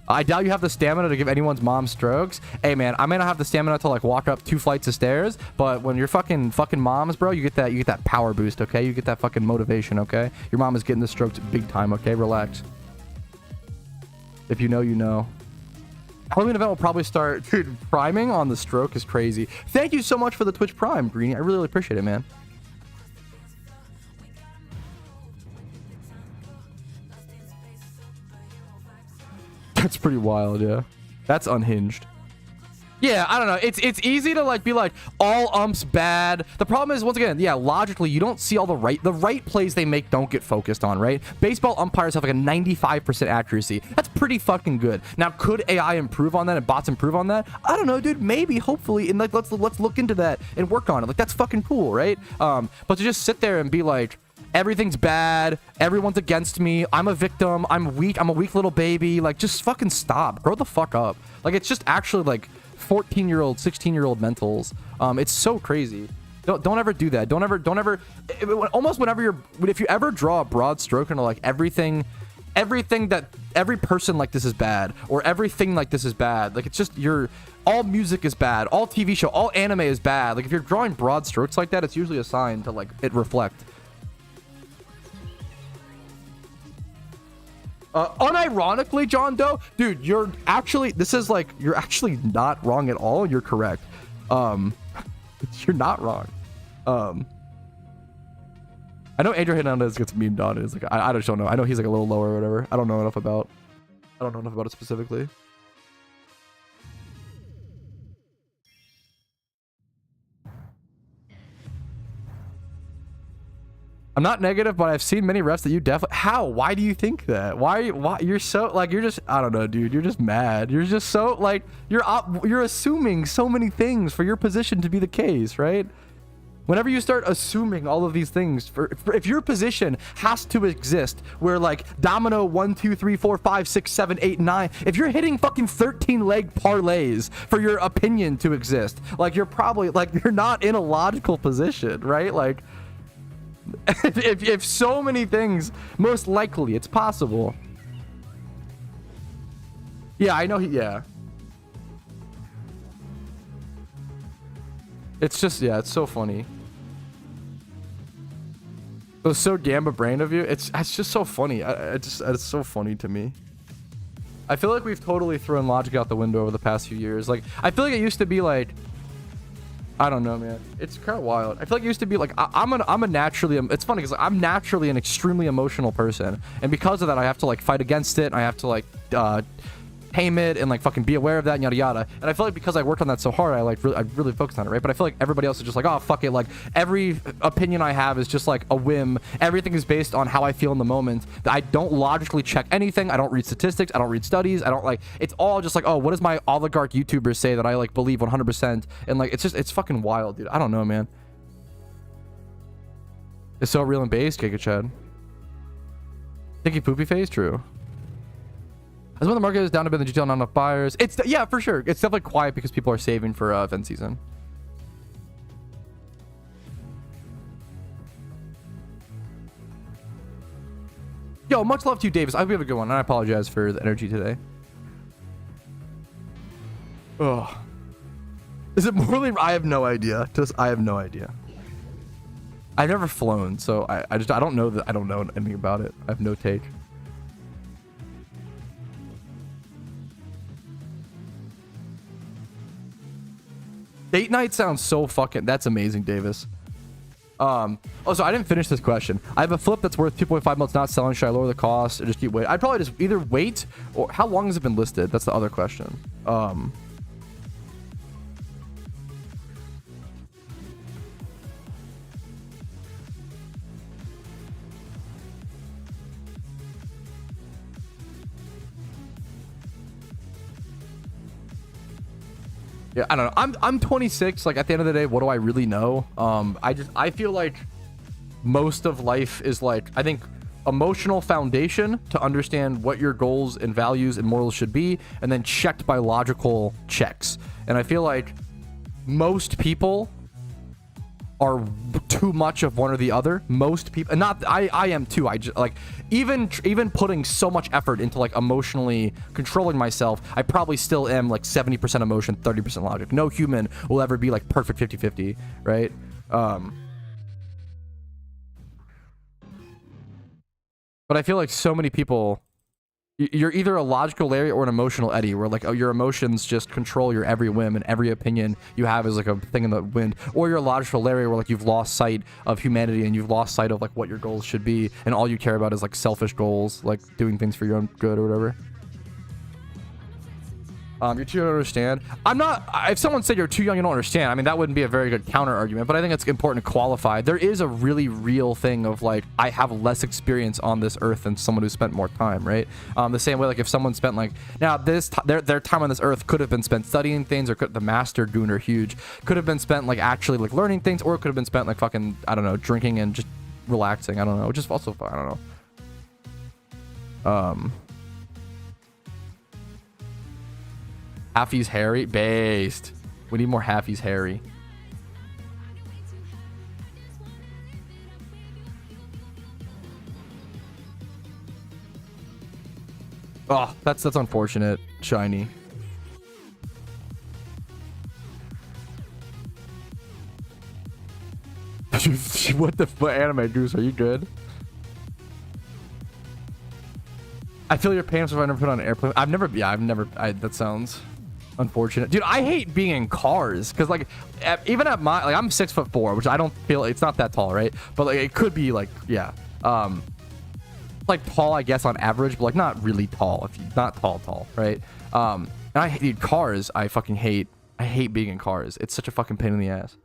I doubt you have the stamina to give anyone's mom strokes. Hey man, I may not have the stamina to like walk up 2 flights of stairs, but when you're fucking moms, bro, you get that power boost, okay? You get that fucking motivation, okay? Your mom is getting the strokes big time, okay? Relax. If you know, you know. Halloween event will probably start. Dude, priming on the stroke is crazy. Thank you so much for the Twitch Prime, Greenie. I really appreciate it, man. That's pretty wild, yeah. That's unhinged. Yeah, I don't know. It's easy to like be like all umps bad. The problem is, once again, yeah, logically you don't see all the right plays they make don't get focused on, right? Baseball umpires have like a 95% accuracy. That's pretty fucking good. Now, could AI improve on that and bots improve on that? I don't know, dude. Maybe, hopefully, and like let's look into that and work on it. Like that's fucking cool, right? But to just sit there and be like, everything's bad, everyone's against me, I'm a victim, I'm weak, I'm a weak little baby, like just fucking stop, grow the fuck up. Like it's just actually like 14-year-old, 16-year-old mentals. It's so crazy. Don't ever do that. Don't ever almost whenever if you ever draw a broad stroke into like everything that every person like this is bad, or everything like this is bad, like it's just all music is bad, all TV show, all anime is bad. Like if you're drawing broad strokes like that, it's usually a sign to like it reflect. Unironically, John Doe, dude, you're actually not wrong at all. You're correct. You're not wrong. I know Andrew Hernandez gets memed on it. It's like I just don't know. I know he's like a little lower or whatever. I don't know enough about it specifically. I'm not negative, but I've seen many refs that you definitely. How? Why do you think that? Why? You're so like you're just. I don't know, dude. You're just mad. You're just so like you're assuming so many things for your position to be the case, right? Whenever you start assuming all of these things, if your position has to exist, where like domino 1, 2, 3, 4, 5, 6, 7, 8, 9, if you're hitting fucking 13-leg parlays for your opinion to exist, like you're probably like you're not in a logical position, right? Like. If so many things, most likely it's possible. Yeah, I know yeah. It's just, yeah, it's so funny. It was so Gamba brain of you. It's just so funny. It's so funny to me. I feel like we've totally thrown logic out the window over the past few years. Like, I feel like it used to be like, I don't know, man. It's kind of wild. I feel like it used to be like I'm a naturally. It's funny because like, I'm naturally an extremely emotional person, and because of that, I have to like fight against it. I have to like tame it and like fucking be aware of that and yada yada. And I feel like because I worked on that so hard, I really focused on it, right? But I feel like everybody else is just like, oh fuck it, like every opinion I have is just like a whim. Everything is based on how I feel in the moment. I don't logically check anything. I don't read statistics. I don't read studies. I don't like, it's all just like, oh, what does my oligarch YouTubers say that I like believe 100%? And like, it's fucking wild, dude. I don't know, man. It's so real and based, Kika Chad. Sticky poopy face, true. As when the market is down a bit in the GTL, not enough buyers. It's, yeah, for sure. It's definitely quiet because people are saving for event season. Yo, much love to you, Davis. I hope you have a good one, and I apologize for the energy today. Oh, is it morally? I have no idea. I have no idea. I've never flown, so I don't know that. I don't know anything about it. I have no take. Date night sounds so fucking. That's amazing, Davis. Oh, so I didn't finish this question. I have a flip that's worth 2.5 mil. It's not selling. Should I lower the cost or just keep waiting? I'd probably just either wait or how long has it been listed? That's the other question. Yeah, I don't know. I'm 26. Like at the end of the day, what do I really know? I feel like most of life is like, I think, emotional foundation to understand what your goals and values and morals should be, and then checked by logical checks. And I feel like most people are too much of one or the other. Most people, and not I am too. I just like even putting so much effort into like emotionally controlling myself, I probably still am like 70% emotion, 30% logic. No human will ever be like perfect 50-50, right? But I feel like so many people, you're either a logical Larry or an emotional Eddie, where like, oh, your emotions just control your every whim and every opinion you have is like a thing in the wind. Or you're a logical Larry, where like you've lost sight of humanity and you've lost sight of like what your goals should be, and all you care about is like selfish goals, like doing things for your own good or whatever. You're too young to understand. I'm not. If someone said you're too young, you don't understand, I mean, that wouldn't be a very good counter argument, but I think it's important to qualify. There is a really real thing of like, I have less experience on this earth than someone who spent more time, right? The same way, like if someone spent like, now this their time on this earth could have been spent studying things, or the master Gooner huge could have been spent like actually like learning things, or it could have been spent like fucking, I don't know, drinking and just relaxing. I don't know, which is also fun. I don't know. Halfies Harry based. We need more Halfies Harry. Oh, that's unfortunate. Shiny. What the fuck, anime Goose? Are you good? I feel your pain if I never put on an airplane. That sounds unfortunate, dude. I hate being in cars because like even at my, like I'm 6'4", which I don't feel, it's not that tall, right? But like it could be like, yeah, like tall, I guess, on average, but like not really tall, if you not tall, right? And I hate cars. I fucking hate. I hate being in cars. It's such a fucking pain in the ass.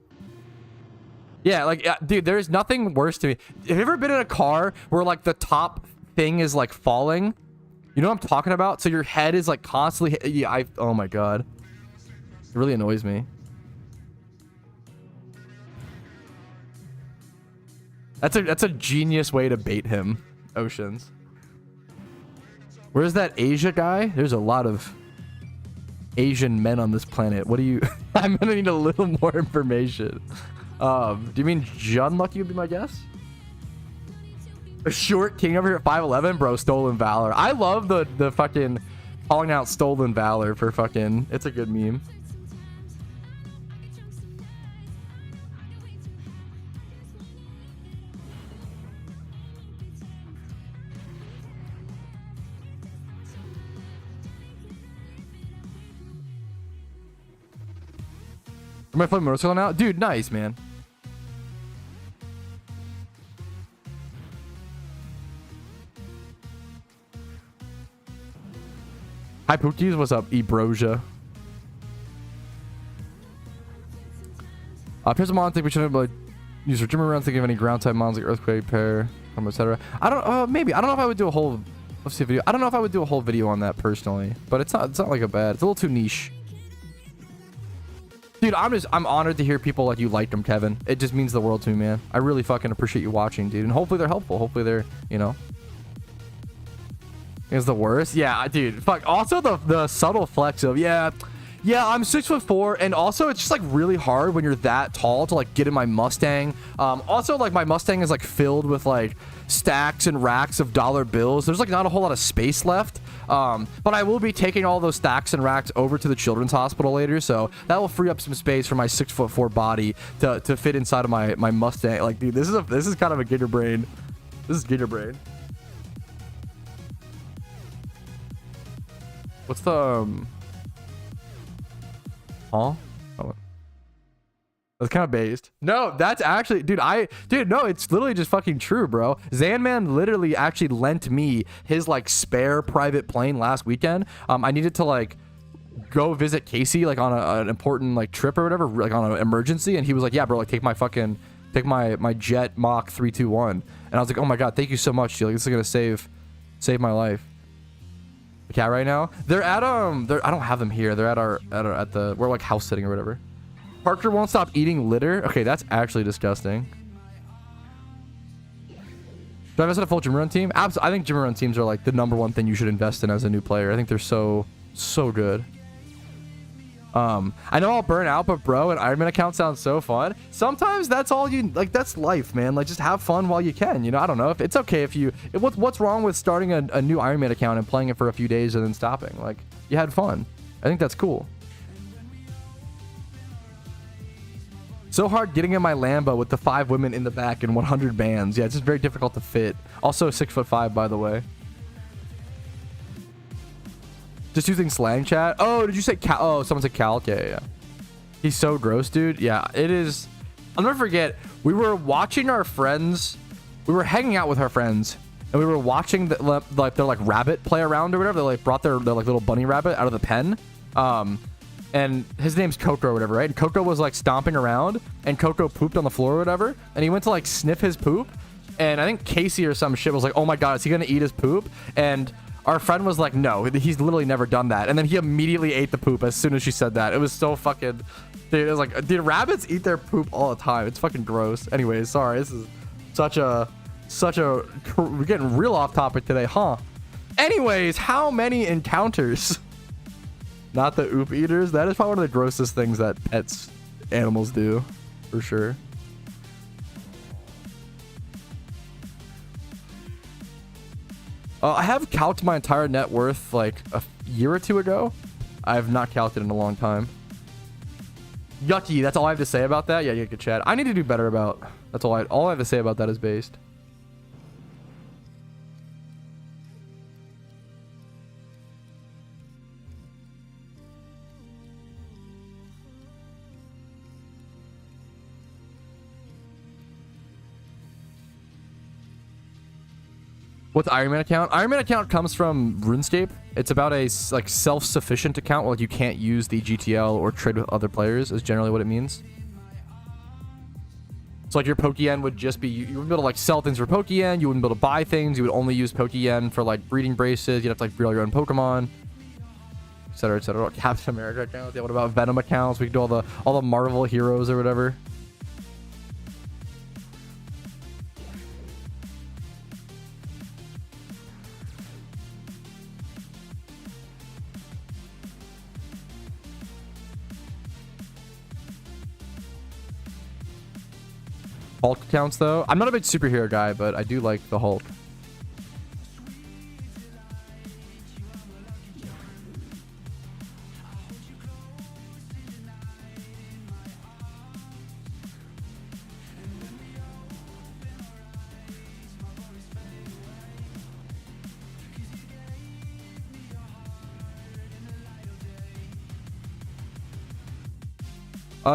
Yeah, like dude, there's nothing worse to me. Have you ever been in a car where like the top thing is like falling? You know what I'm talking about? So your head is like constantly, yeah, oh my god. It really annoys me. That's a genius way to bait him, Oceans. Where's that Asia guy? There's a lot of Asian men on this planet. What do you, I'm gonna need a little more information. Do you mean John Lucky would be my guess? A short king over here at 5'11", bro. Stolen valor. I love the fucking calling out stolen valor for fucking. It's a good meme. Am I playing motorcycle now, dude? Nice, man. Hi, Pookies. What's up, Ebrosia? Here's a mon. I think we should have like use our gym around. Think of any ground type mons like earthquake, pair, etc. I don't. Maybe I don't know if I would do a whole. Let's see a video. I don't know if I would do a whole video on that personally, but it's not. It's not like a bad. It's a little too niche. Dude, I'm honored to hear people like you like them, Kevin. It just means the world to me, man. I really fucking appreciate you watching, dude. And hopefully they're helpful. Hopefully they're, you know. Is the worst? Yeah, dude. Fuck. Also the subtle flex of yeah, I'm 6'4", and also it's just like really hard when you're that tall to like get in my Mustang. Also like my Mustang is like filled with like stacks and racks of dollar bills. There's like not a whole lot of space left. But I will be taking all those stacks and racks over to the children's hospital later, so that will free up some space for my 6'4" body to fit inside of my Mustang. Like, dude, this is kind of a gator brain. This is gator brain. What's the huh? Oh. That's kind of based. No, that's actually, dude, no, it's literally just fucking true, bro. Zanman literally actually lent me his like spare private plane last weekend. I needed to like go visit Casey like on an important like trip or whatever, like on an emergency, and he was like, yeah, bro, like take my jet Mach 321, and I was like, oh my god, thank you so much, dude. Like, this is gonna save my life. The cat right now, they're at I don't have them here. They're at the we're like house sitting or whatever. Parker won't stop eating litter. Okay, that's actually disgusting. Do I invest in a full gym run team? Absolutely. I think gym run teams are like the #1 thing you should invest in as a new player. I think they're so good. I know I'll burn out, but bro, an Ironman account sounds so fun. Sometimes that's all you like. That's life, man. Like, just have fun while you can. You know, I don't know if it's okay if you. What's wrong with starting a new Ironman account and playing it for a few days and then stopping? Like, you had fun. I think that's cool. So hard getting in my Lambo with the 5 women in the back and 100 bands. Yeah, it's just very difficult to fit. Also 6'5", by the way. Just using slang chat. Oh, did you say cal? Oh, someone said calc. Yeah. He's so gross, dude. Yeah, it is. I'll never forget. We were watching our friends. We were hanging out with our friends, and we were watching their like rabbit play around or whatever. They like brought their like little bunny rabbit out of the pen. And his name's Coco or whatever, right? And Coco was like stomping around, and Coco pooped on the floor or whatever, and he went to like sniff his poop, and I think Casey or some shit was like, oh my god, is he gonna eat his poop? And our friend was like, no, he's literally never done that. And then he immediately ate the poop as soon as she said that. It was so fucking, dude, it was like, dude, rabbits eat their poop all the time. It's fucking gross. Anyways, sorry, this is such a we're getting real off topic today, huh? Anyways, how many encounters? Not the oop eaters. That is probably one of the grossest things that animals do, for sure. I have calced my entire net worth like a year or two ago. I have not calced it in a long time. Yucky. That's all I have to say about that. Yeah, you could chat. I need to do better about. That's all I have to say about that is based. What's Ironman account? Ironman account comes from RuneScape. It's about a like self-sufficient account where like, you can't use the GTL or trade with other players is generally what it means. So like your Pokeyen would just be, you wouldn't be able to like sell things for Pokeyen. You wouldn't be able to buy things. You would only use Pokeyen for like breeding braces. You'd have to like breed all your own Pokemon, etc., etc. Captain America accounts. Yeah, what about Venom accounts? We could do all the Marvel heroes or whatever. Hulk accounts though. I'm not a big superhero guy, but I do like the Hulk.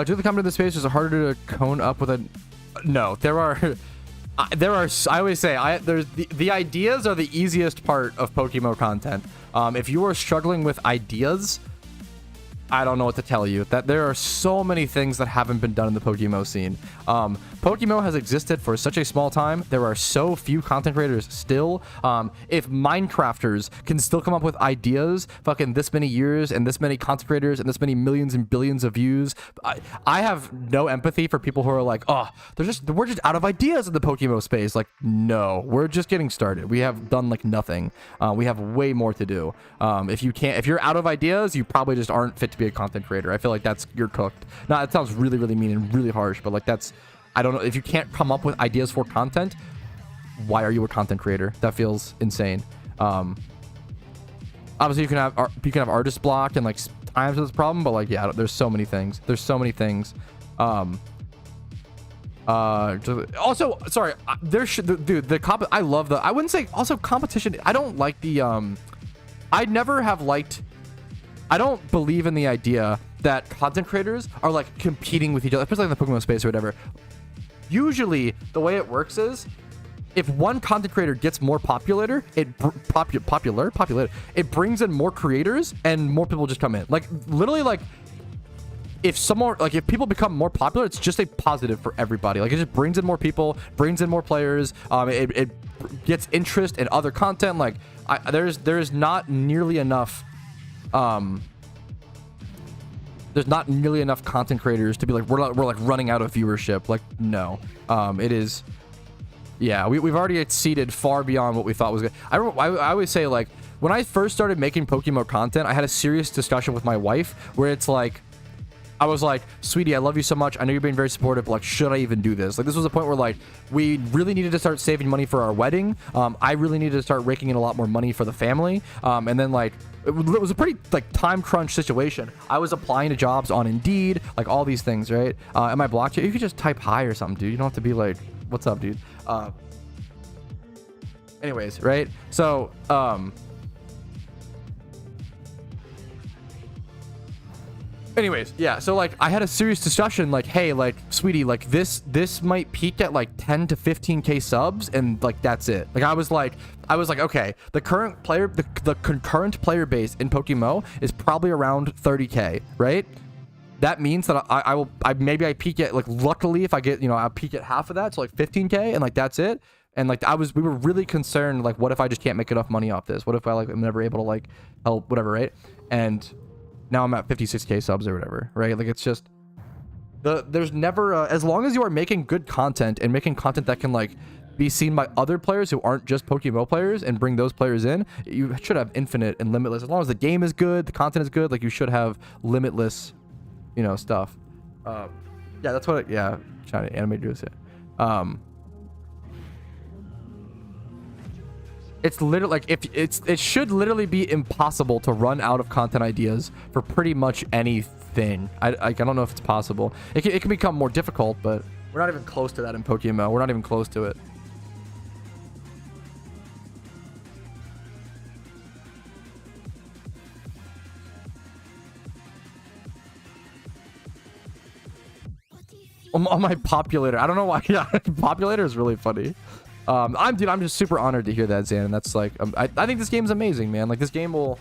Do the comment in the space is it harder to cone up with a... No, there are I always say there's the ideas are the easiest part of PokeMMO content. If you are struggling with ideas, I don't know what to tell you. That there are so many things that haven't been done in the PokeMMO scene. PokeMMO has existed for such a small time. There are so few content creators still. If Minecrafters can still come up with ideas, fucking this many years and this many content creators and this many millions and billions of views, I have no empathy for people who are like, oh, we're just out of ideas in the PokeMMO space. Like, no, we're just getting started. We have done like nothing. We have way more to do. If you're out of ideas, you probably just aren't fit to be a content creator. I feel like you're cooked. Now, that sounds really, really mean and really harsh, but like I don't know, if you can't come up with ideas for content, why are you a content creator? That feels insane. Obviously you can have artist block and like times of this problem, but like, yeah, there's so many things. Also, sorry, dude, I love I wouldn't say also competition. I don't like I don't believe in the idea that content creators are like competing with each other, especially in the Pokemon space or whatever. Usually the way it works is if one content creator gets more popular, it brings in more creators and more people just come in. Like literally, like if people become more popular, it's just a positive for everybody. Like it just brings in more people, brings in more players. It gets interest in other content. Like there's not nearly enough there's not nearly enough content creators to be like we're like running out of viewership. Like no, it is. Yeah, we've already exceeded far beyond what we thought was good. I always say, like, when I first started making PokeMMO content, I had a serious discussion with my wife where it's like, I was like, sweetie, I love you so much. I know you're being very supportive, but like, should I even do this? Like, this was a point where like, we really needed to start saving money for our wedding. I really needed to start raking in a lot more money for the family. And then like, it was a pretty like time crunch situation. I was applying to jobs on Indeed, like all these things, right? Am I blocked? You could just type hi or something, dude. You don't have to be like, what's up, dude? Anyways, right? So, anyways, yeah, so like I had a serious discussion like, hey, like, sweetie, like this might peak at like 10 to 15k subs and like that's it. Like I was like okay, the current player the concurrent player base in PokeMMO is probably around 30k, right? That means that maybe I peak at like, luckily if I get, I'll peak at half of that, so like 15k, and like that's it. And like we were really concerned, like, what if I just can't make enough money off this? What if I like am never able to like help whatever, right? And now I'm at 56k subs or whatever, right? Like it's just there's never as long as you are making good content and making content that can like be seen by other players who aren't just PokeMMO players and bring those players in, you should have infinite and limitless. As long as the game is good, the content is good, like you should have limitless, stuff. Yeah, that's what trying to animate this. It's literally like it should literally be impossible to run out of content ideas for pretty much anything. I don't know if it's possible. It can become more difficult, but we're not even close to that in PokeMMO. We're not even close to it. On my populator, I don't know why. Yeah, populator is really funny. I'm just super honored to hear that, Zan. And that's like, I think this game's amazing, man. Like this game will,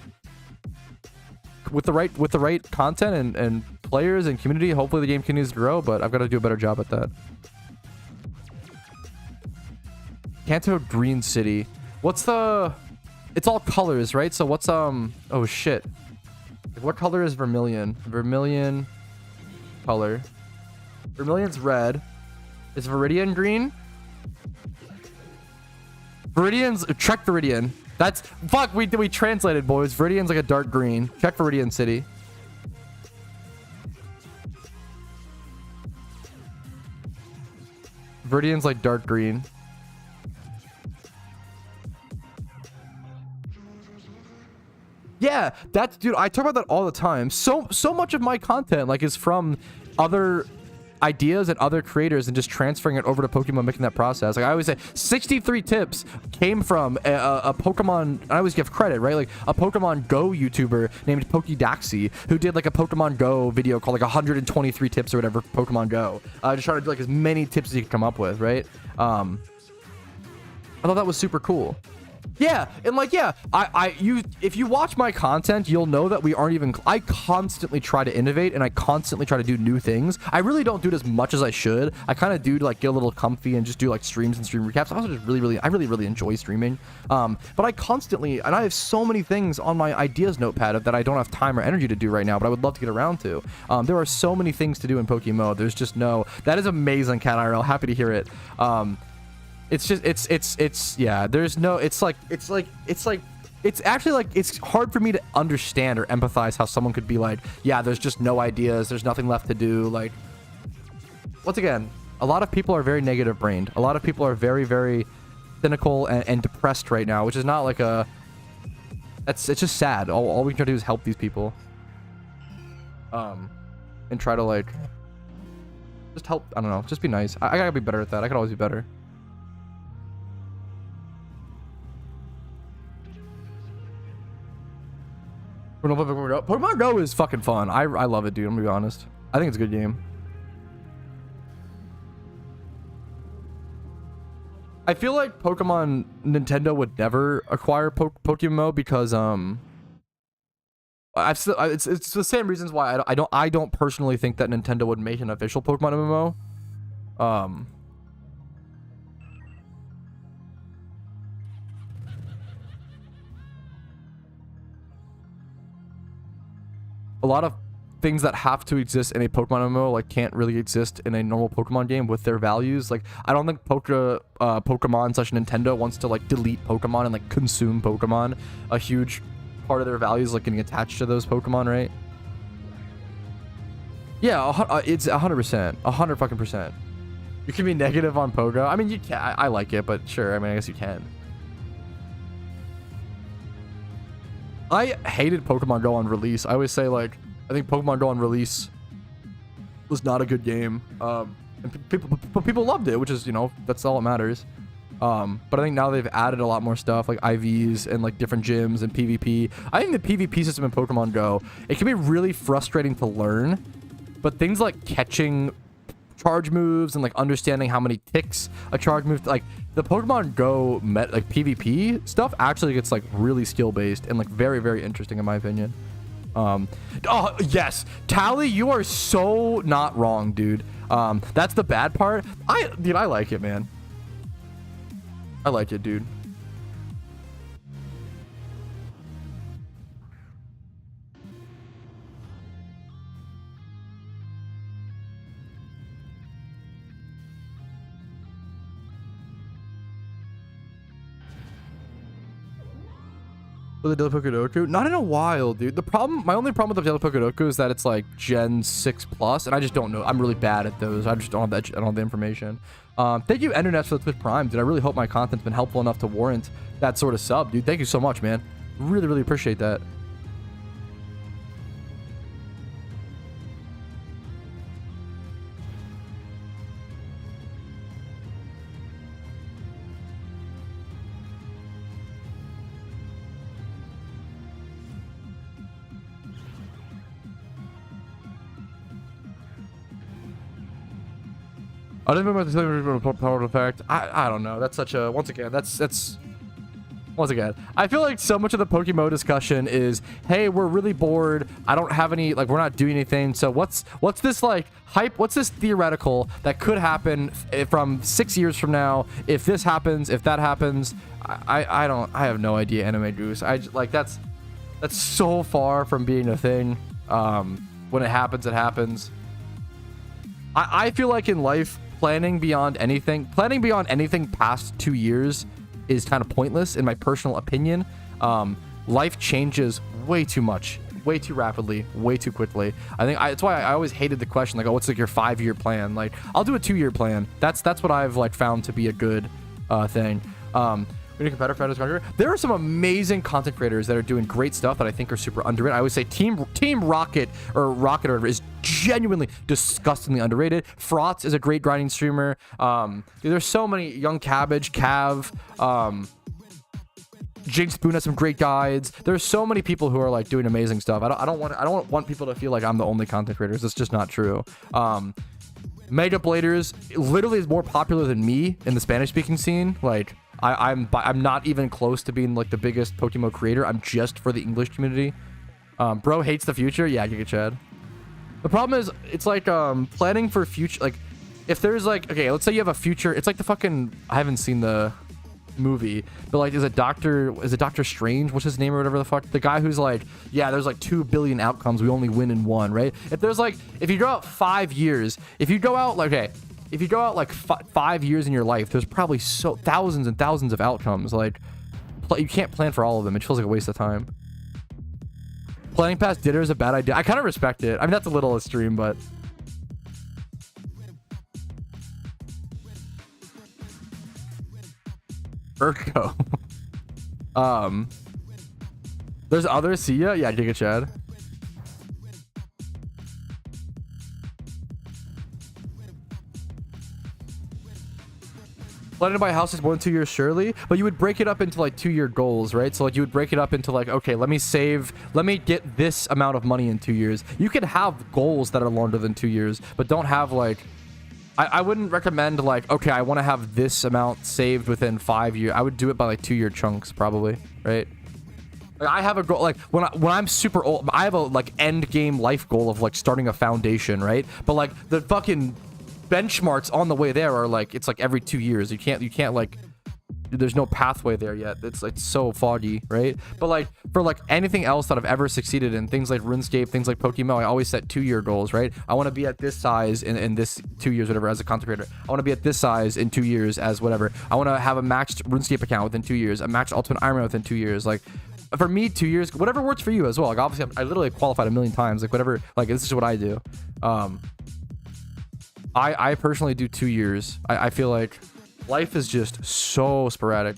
with the right content and players and community, hopefully the game continues to grow. But I've got to do a better job at that. Kanto Green City. What's the? It's all colors, right? So what's oh shit. What color is Vermilion? Vermilion color. Vermilion's red. Is Viridian green? Viridian's check Viridian. That's fuck. We translated, boys. Viridian's like a dark green. Check Viridian City. Viridian's like dark green. Yeah, that's dude. I talk about that all the time. So much of my content like is from other ideas and other creators and just transferring it over to Pokemon, making that process. Like I always say, 63 tips came from a Pokemon. I always give credit, right? Like a Pokemon Go YouTuber named Pokedaxi who did like a Pokemon Go video called like 123 tips or whatever for Pokemon Go. Just trying to do like as many tips as you could come up with, right? I thought that was super cool. Yeah, and like, yeah, if you watch my content, you'll know that we aren't even, I constantly try to innovate and I constantly try to do new things. I really don't do it as much as I should. I kind of do to like get a little comfy and just do like streams and stream recaps. I also just I really enjoy streaming. But I constantly, and I have so many things on my ideas notepad that I don't have time or energy to do right now, but I would love to get around to. There are so many things to do in PokeMMO. There's just no, that is amazing, Cat IRL. Happy to hear it. It's just, it's, yeah, there's no, it's actually like, it's hard for me to understand or empathize how someone could be like, yeah, there's just no ideas. There's nothing left to do. Like, once again, a lot of people are very negative brained. A lot of people are very, very cynical and depressed right now, which is not like it's just sad. All we can try to do is help these people. And try to like, just help, I don't know, just be nice. I gotta be better at that. I could always be better. Pokemon Go is fucking fun. I love it, dude. I'm gonna be honest. I think it's a good game. I feel like Nintendo would never acquire PokeMMO because it's the same reasons why I don't personally think that Nintendo would make an official Pokemon MMO. A lot of things that have to exist in a Pokemon MMO like can't really exist in a normal Pokemon game with their values. Like, I don't think Pokemon slash Nintendo wants to like delete Pokemon and like consume Pokemon. A huge part of their values like getting attached to those Pokemon, right? Yeah, it's 100%, 100 fucking %. You can be negative on Pogo. I mean, you can. I like it, but sure. I mean, I guess you can. I hated Pokemon Go on release. I always say, like, I think Pokemon Go on release was not a good game. And people loved it, which is, you know, that's all that matters. But I think now they've added a lot more stuff, like IVs and, like, different gyms and PvP. I think the PvP system in Pokemon Go, it can be really frustrating to learn. But things like catching charge moves and, like, understanding how many ticks a charge move, like, the Pokemon Go like PvP stuff actually gets like really skill based and like very, very interesting in my opinion. Oh yes, Tally, you are so not wrong, dude. That's the bad part. Dude, I like it, man. I like it, dude. With the Daily Pokedoku? Not in a while, dude. My only problem with the Daily Pokedoku is that it's like Gen 6+, and I just don't know. I'm really bad at those. I just don't have that. I don't have the information. Thank you, Endernet, for the Twitch Prime, dude. I really hope my content's been helpful enough to warrant that sort of sub, dude. Thank you so much, man. Really, really appreciate that. I didn't remember the power effect. I don't know. That's such a, once again, once again, I feel like so much of the PokeMMO discussion is, hey, we're really bored. I don't have any, like, we're not doing anything. So what's this like hype? What's this theoretical that could happen from 6 years from now? If this happens, if that happens, I have no idea, Anime Goose. Like, that's so far from being a thing. When it happens, it happens. I feel like in life, planning beyond anything past 2 years is kind of pointless in my personal opinion. Life changes way too much, way too rapidly, way too quickly. I think that's why I always hated the question, like, oh, what's like your 5-year plan? Like, I'll do a 2-year plan. That's what I've like found to be a good thing. When you compare fighters, there are some amazing content creators that are doing great stuff that I think are super underrated. I would say Team Rocket or Rocket or whatever is genuinely disgustingly underrated. Frotz is a great grinding streamer. There's so many. Young Cabbage, Cav, Jinx Spoon has some great guides. There's so many people who are like doing amazing stuff. I don't want people to feel like I'm the only content creators. That's just not true. Mega Bladers literally is more popular than me in the Spanish speaking scene. Like, I'm not even close to being like the biggest PokeMMO creator. I'm just for the English community. Bro hates the future. Yeah, Giga Chad. The problem is, it's like planning for future. Like, if there's like, okay, let's say you have a future. It's like the fucking. I haven't seen the movie, but like, is it Doctor Strange? What's his name or whatever the fuck? The guy who's like, yeah, there's like 2 billion outcomes. We only win in one, right? If there's like, if you go out 5 years, if you go out like, okay, if you go out like 5 years in your life, there's probably thousands and thousands of outcomes. Like, you can't plan for all of them. It feels like a waste of time. Planning past dinner is a bad idea. I kind of respect it. I mean, that's a little extreme, but Urko. There's others. See ya. Yeah, Giga Chad. Planning to buy houses 1 to 2 years surely, but you would break it up into like 2-year goals, right? So like you would break it up into like, okay, let me get this amount of money in 2 years. You can have goals that are longer than 2 years, but don't have like, I wouldn't recommend like, okay, I want to have this amount saved within 5 years. I would do it by like 2-year chunks probably, right? Like I have a goal, like when I'm super old, I have a like end game life goal of like starting a foundation, right? But like the fucking benchmarks on the way there are like, it's like every 2 years. You can't like, there's no pathway there yet. It's like so foggy, right? But like for like anything else that I've ever succeeded in, things like RuneScape, things like PokeMMO, I always set 2-year goals, right? I want to be at this size in this 2 years, whatever, as a content creator. I want to be at this size in 2 years as whatever. I want to have a maxed RuneScape account within 2 years, a maxed Ultimate Iron Man within 2 years. Like for me, 2 years, whatever works for you as well. Like obviously I literally qualified a million times, like whatever, like this is what I do. I personally do 2 years. I feel like life is just so sporadic.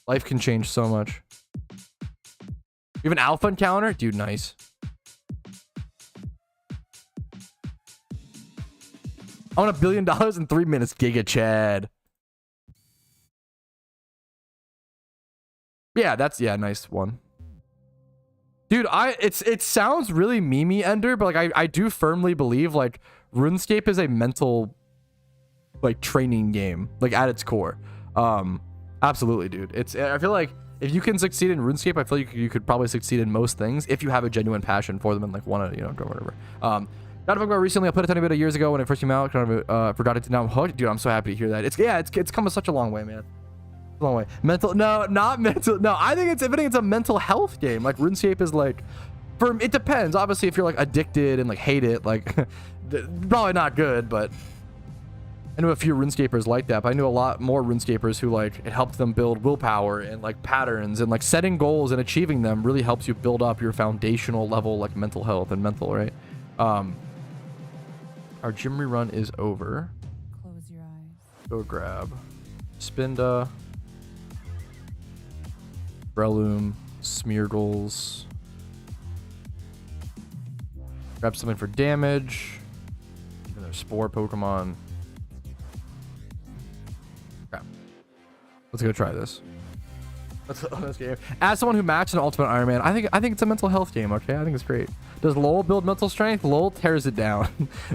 Life can change so much. You have an alpha encounter? Dude, nice. I want $1 billion in 3 minutes, Giga Chad. Yeah, yeah, nice one. Dude, it sounds really memey, Ender, but like I do firmly believe like RuneScape is a mental like training game, like at its core. Absolutely, dude. I feel like if you can succeed in RuneScape, I feel like you could probably succeed in most things if you have a genuine passion for them and like want to, you know, go whatever. Got to about recently. I played a tiny bit of years ago when it first came out. Kind of forgot it. Now I'm hooked, dude. I'm so happy to hear that. It's come such a long way, man. Long way. Mental, no, not mental. No, I think it's a mental health game. Like RuneScape is like, it depends. Obviously, if you're like addicted and like hate it, like probably not good. But I know a few RuneScapers like that. But I knew a lot more RuneScapers who like it helped them build willpower and like patterns and like setting goals and achieving them really helps you build up your foundational level like mental health and mental, right? Our gym rerun is over. Close your eyes. Go grab Spinda, Breloom, Smeargles. Grab something for damage. And there's Spore Pokemon. Crap. Let's go try this. Let's game. As someone who matched an Ultimate Iron Man, I think it's a mental health game, okay? I think it's great. Does LoL build mental strength? LoL tears it down.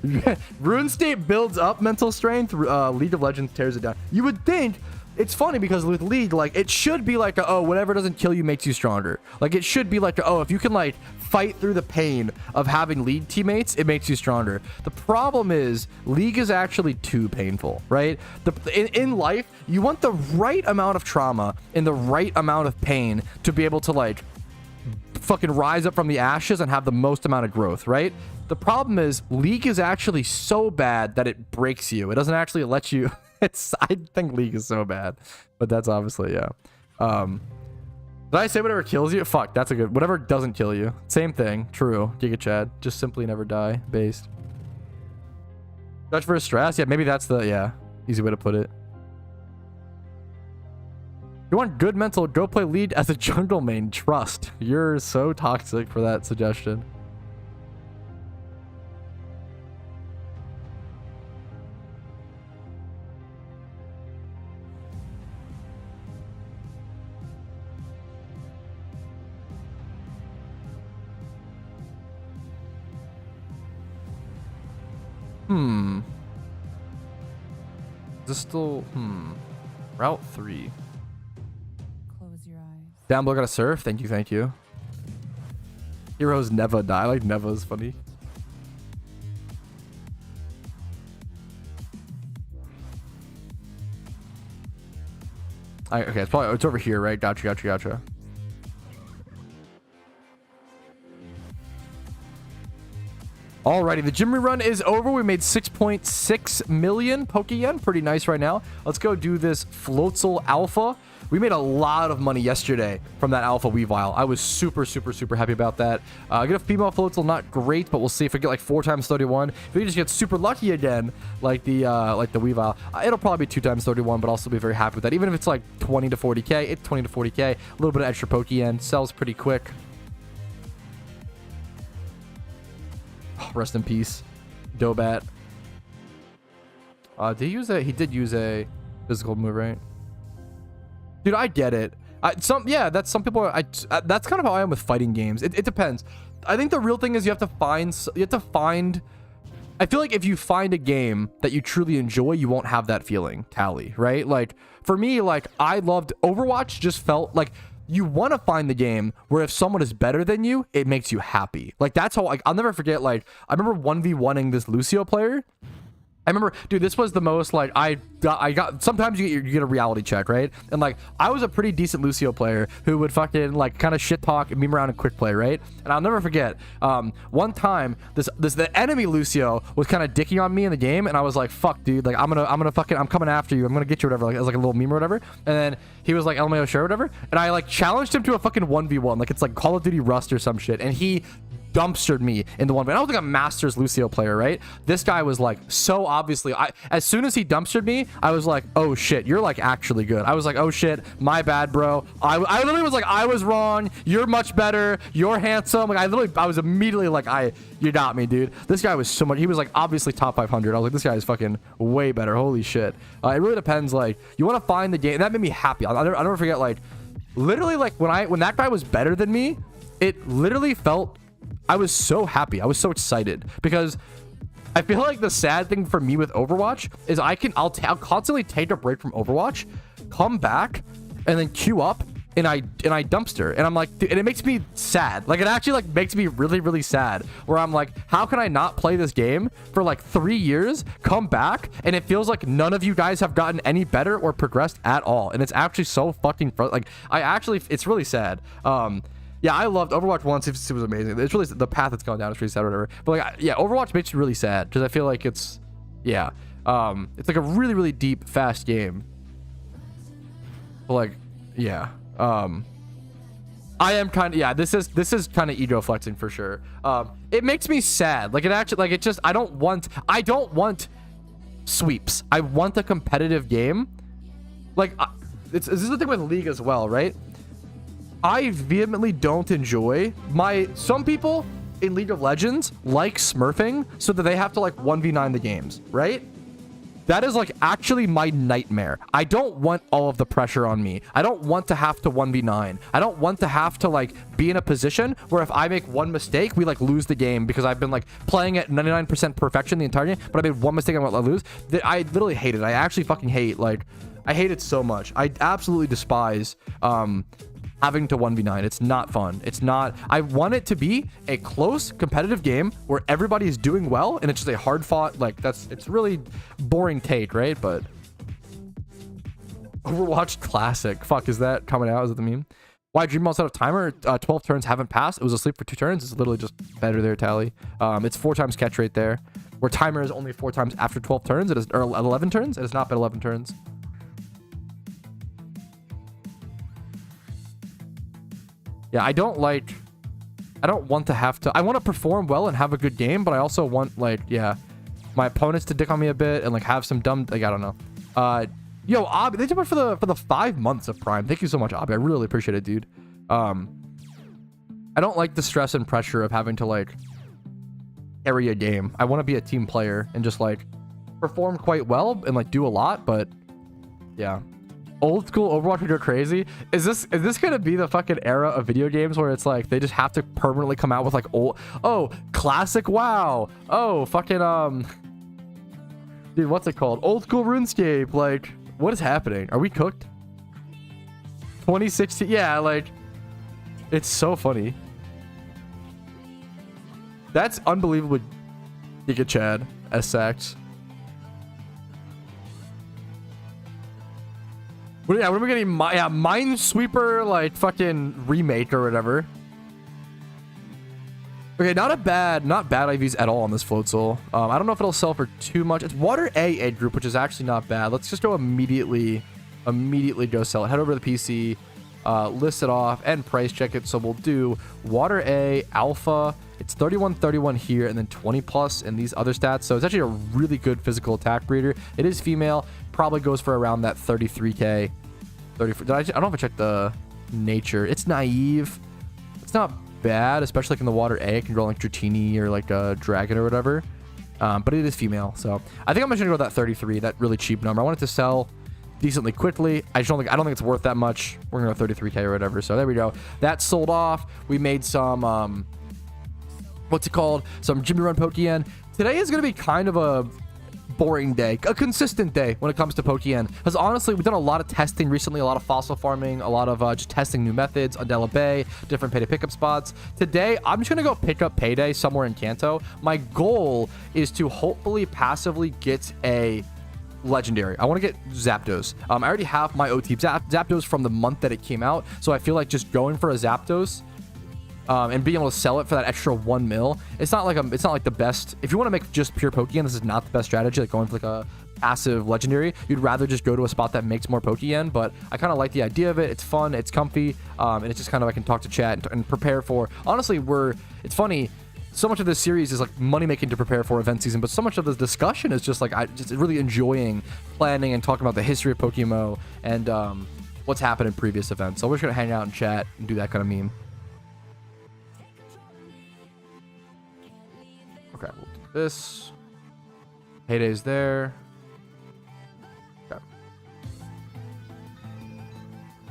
RuneScape builds up mental strength. League of Legends tears it down. You would think. It's funny because with League, like, it should be like, oh, whatever doesn't kill you makes you stronger. Like, it should be like, oh, if you can, like, fight through the pain of having League teammates, it makes you stronger. The problem is, League is actually too painful, right? In life, you want the right amount of trauma and the right amount of pain to be able to, like, fucking rise up from the ashes and have the most amount of growth, right? The problem is, League is actually so bad that it breaks you. It doesn't actually let you... I think League is so bad, but that's obviously, yeah. Did I say whatever kills you? Fuck, that's a good, whatever doesn't kill you. Same thing, true. Giga Chad, just simply never die, based. Judge for stress? Yeah, maybe that's the, yeah, easy way to put it. You want good mental, go play lead as a jungle main, trust. You're so toxic for that suggestion. Is this still, Route 3. Close your eyes. Down below, got a surf. Thank you, thank you. Heroes never die. I like never is funny. Okay, it's over here, right? Gotcha. Alrighty, the gym rerun is over. We made 6.6 million Pokeyen. Pretty nice right now. Let's go do this Floatzel Alpha. We made a lot of money yesterday from that Alpha Weavile. I was super happy about that. Get a female Floatzel, not great, but we'll see if we get like 4 times 31. If we just get super lucky again, like the Weavile, it'll probably be 2 times 31, but I'll still be very happy with that. Even if it's like 20 to 40k, it's 20 to 40k. A little bit of extra Pokeyen. Sells pretty quick. Rest in peace, Dobat. He did use a physical move, right? Dude, I get it. That's some people. That's kind of how I am with fighting games. It depends. I think the real thing is you have to find. I feel like if you find a game that you truly enjoy, you won't have that feeling, Tally, right? Like for me, like I loved Overwatch. Just felt like you want to find the game where if someone is better than you, it makes you happy. Like that's how, like, I'll never forget, like, I remember 1v1ing this Lucio player. I remember, dude, this was the most, like, I got, sometimes you get a reality check, right? And, like, I was a pretty decent Lucio player who would fucking, like, kind of shit talk and meme around and quick play, right? And I'll never forget, one time, the enemy Lucio was kind of dicking on me in the game, and I was like, fuck, dude, like, I'm coming after you, I'm gonna get you, whatever, like, as, like, a little meme or whatever. And then he was like, LMAO, sure, whatever. And I, like, challenged him to a fucking 1v1, like, it's like Call of Duty Rust or some shit, and he dumpstered me in the 1v1. I don't think I'm a Masters Lucio player, right? This guy was like so obviously, as soon as he dumpstered me, I was like, oh shit, you're like actually good. I was like, oh shit, my bad, bro. I literally was like, I was wrong. You're much better. You're handsome. Like I was immediately like, you got me, dude. This guy was so much. He was like obviously top 500. I was like, this guy is fucking way better. Holy shit. It really depends. Like you want to find the game. And that made me happy. I'll never forget. Like literally, like when that guy was better than me, it literally felt. I was so happy. I was so excited because I feel like the sad thing for me with Overwatch is I'll constantly take a break from Overwatch, come back, and then queue up and I dumpster. And I'm like, dude, and it makes me sad. Like it actually like makes me really sad where I'm like, how can I not play this game for like 3 years, come back, and it feels like none of you guys have gotten any better or progressed at all. And it's actually so fucking like it's really sad. Yeah, I loved Overwatch 1. It was amazing. It's really the path it's gone down is pretty sad or whatever. But like, yeah, Overwatch makes me really sad because I feel like it's like a really deep, fast game. But like, yeah, I am kind of This is kind of ego flexing for sure. It makes me sad. Like it actually, like it just I don't want sweeps. I want a competitive game. Like this is the thing with League as well, right? I vehemently don't enjoy some people in League of Legends like smurfing so that they have to like 1v9 the games, right? That is like actually my nightmare. I don't want all of the pressure on me. I don't want to have to 1v9. I don't want to have to like be in a position where if I make one mistake, we like lose the game because I've been like playing at 99% perfection the entire game, but I made one mistake and I lose. I literally hate it. I actually fucking hate, like, I hate it so much. I absolutely despise, having to 1v9. It's not fun. It's not. I want it to be a close competitive game where everybody is doing well and it's just a hard fought, like it's really boring take, right? But Overwatch Classic, fuck, is that coming out? Is it the meme? Why Dreamballs out of timer? 12 turns haven't passed. It was asleep for 2 turns. It's literally just better there, Tally. It's 4 times catch rate there, where timer is only 4 times after 12 turns. It is, or 11 turns. It has not been 11 turns. Yeah, I don't want to have to. I want to perform well and have a good game, but I also want, like, yeah, my opponents to dick on me a bit and like have some dumb, like, I don't know. Yo, Abi, thank you for the 5 months of Prime. Thank you so much, Abi. I really appreciate it, dude. I don't like the stress and pressure of having to like carry a game. I want to be a team player and just like perform quite well and like do a lot, but yeah. Old school Overwatch would go crazy. Is this gonna be the fucking era of video games where it's like they just have to permanently come out with like classic WoW, fucking Dude, what's it called? Old school RuneScape. Like, what is happening? Are we cooked? 2016. Yeah, like, it's so funny. That's unbelievable. Giga Chad as Sax. Yeah, when are we getting Minesweeper, like, fucking remake or whatever. Okay, not bad IVs at all on this float soul. I don't know if it'll sell for too much. It's Water A age group, which is actually not bad. Let's just go immediately go sell it. Head over to the PC, list it off, and price check it. So we'll do Water A Alpha. It's 31 here, and then 20 plus in these other stats. So it's actually a really good physical attack breeder. It is female. Probably goes for around that 33k. 34. I don't know if I checked the nature. It's naive. It's not bad, especially like in the Water A. It can grow like Dratini or like a dragon or whatever. But it is female, so I think I'm just gonna go with that 33, that really cheap number. I want it to sell decently quickly. I don't think it's worth that much. We're gonna go 33k or whatever. So there we go. That sold off. We made some what's it called? Some Jimmy Run Pokeyen. Today is gonna be kind of a boring day, a consistent day when it comes to Pokeyen, because honestly we've done a lot of testing recently, a lot of fossil farming, a lot of just testing new methods on Della Bay, different pay to pickup spots. Today I'm just gonna go pick up Payday somewhere in Kanto. My goal is to hopefully passively get a legendary. I want to get Zapdos. I already have my OT Zapdos from the month that it came out, so I feel like just going for a Zapdos and being able to sell it for that extra 1 mil, it's not like the best. If you want to make just pure Pokeyen, this is not the best strategy, like going for like a passive legendary. You'd rather just go to a spot that makes more Pokeyen, but I kind of like the idea of it. It's fun, it's comfy, and it's just kind of, I can talk to chat and prepare for. Honestly, it's funny, so much of this series is like money making to prepare for event season, but so much of this discussion is just like just really enjoying planning and talking about the history of PokeMMO and what's happened in previous events. So we're just gonna hang out and chat and do that kind of meme. Okay, we'll do this. Payday's there. Okay.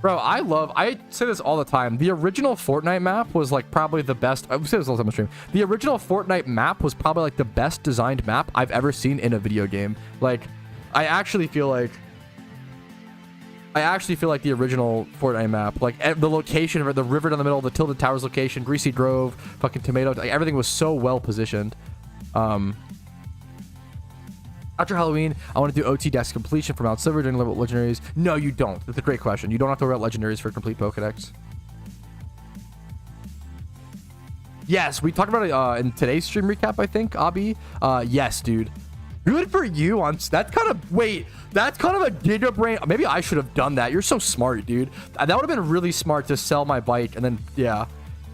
Bro, I say this all the time. The original Fortnite map was like probably the best. I say this all the time on stream. The original Fortnite map was probably like the best designed map I've ever seen in a video game. Like, I actually feel like the original Fortnite map, like the location of the river down the middle, the Tilted Towers location, Greasy Grove, fucking Tomato, like everything was so well positioned. After Halloween, I want to do OT desk completion for Mount Silver during level legendaries. No, you don't. That's a great question. You don't have to worry about legendaries for complete Pokedex. Yes, we talked about it in today's stream recap, I think, Abi. Yes, dude. Good for you on that's kind of a giga brain. Maybe I should have done that. You're so smart, dude. That would have been really smart to sell my bike and then, yeah,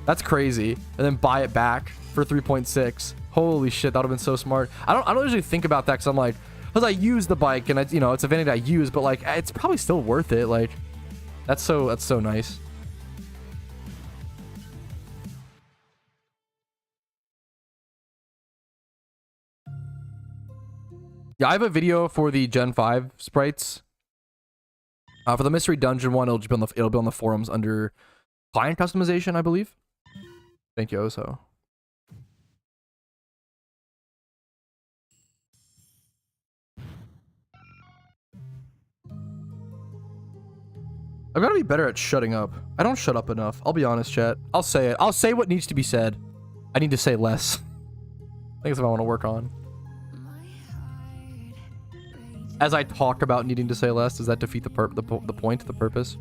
that's crazy. And then buy it back for 3.6. Holy shit, that would have been so smart. I don't usually think about that because I'm like, because I use the bike and it's a vanity I use, but like it's probably still worth it. Like that's so nice. Yeah, I have a video for the Gen 5 sprites. For the mystery dungeon one, it'll be on the forums under client customization, I believe. Thank you, Oso. I've got to be better at shutting up. I don't shut up enough. I'll be honest, chat. I'll say it. I'll say what needs to be said. I need to say less. I think that's what I want to work on. As I talk about needing to say less, does that defeat the point, the purpose?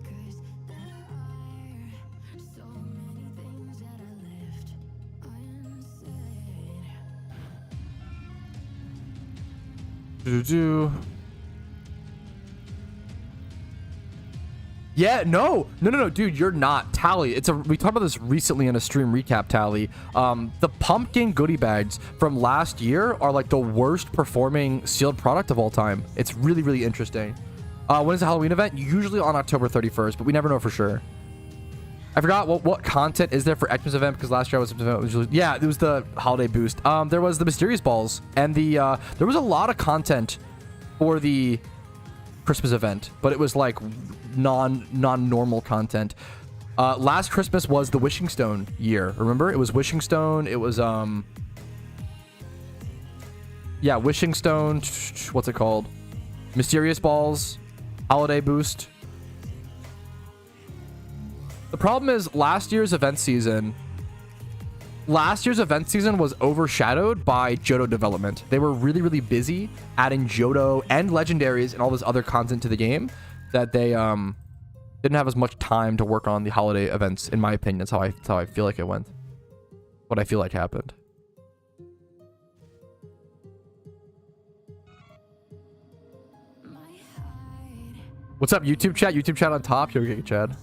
Yeah, no, dude, you're not. Tally, we talked about this recently in a stream recap, Tally. The pumpkin goodie bags from last year are like the worst performing sealed product of all time. It's really, really interesting. When is the Halloween event? Usually on October 31st, but we never know for sure. I forgot what content is there for Xmas event, because last year yeah, it was the holiday boost. There was the mysterious balls, and there was a lot of content for the Christmas event, but it was like non-normal content. Last Christmas was the Wishing Stone year. Remember? It was Wishing Stone. It was Yeah, Wishing Stone. What's it called? Mysterious Balls. Holiday Boost. The problem is last year's event season was overshadowed by Johto development. They were really, really busy adding Johto and legendaries and all this other content to the game that they didn't have as much time to work on the holiday events, in my opinion. That's how I feel like it went. What I feel like happened. What's up, YouTube chat? YouTube chat on top. Yo, okay, Chad.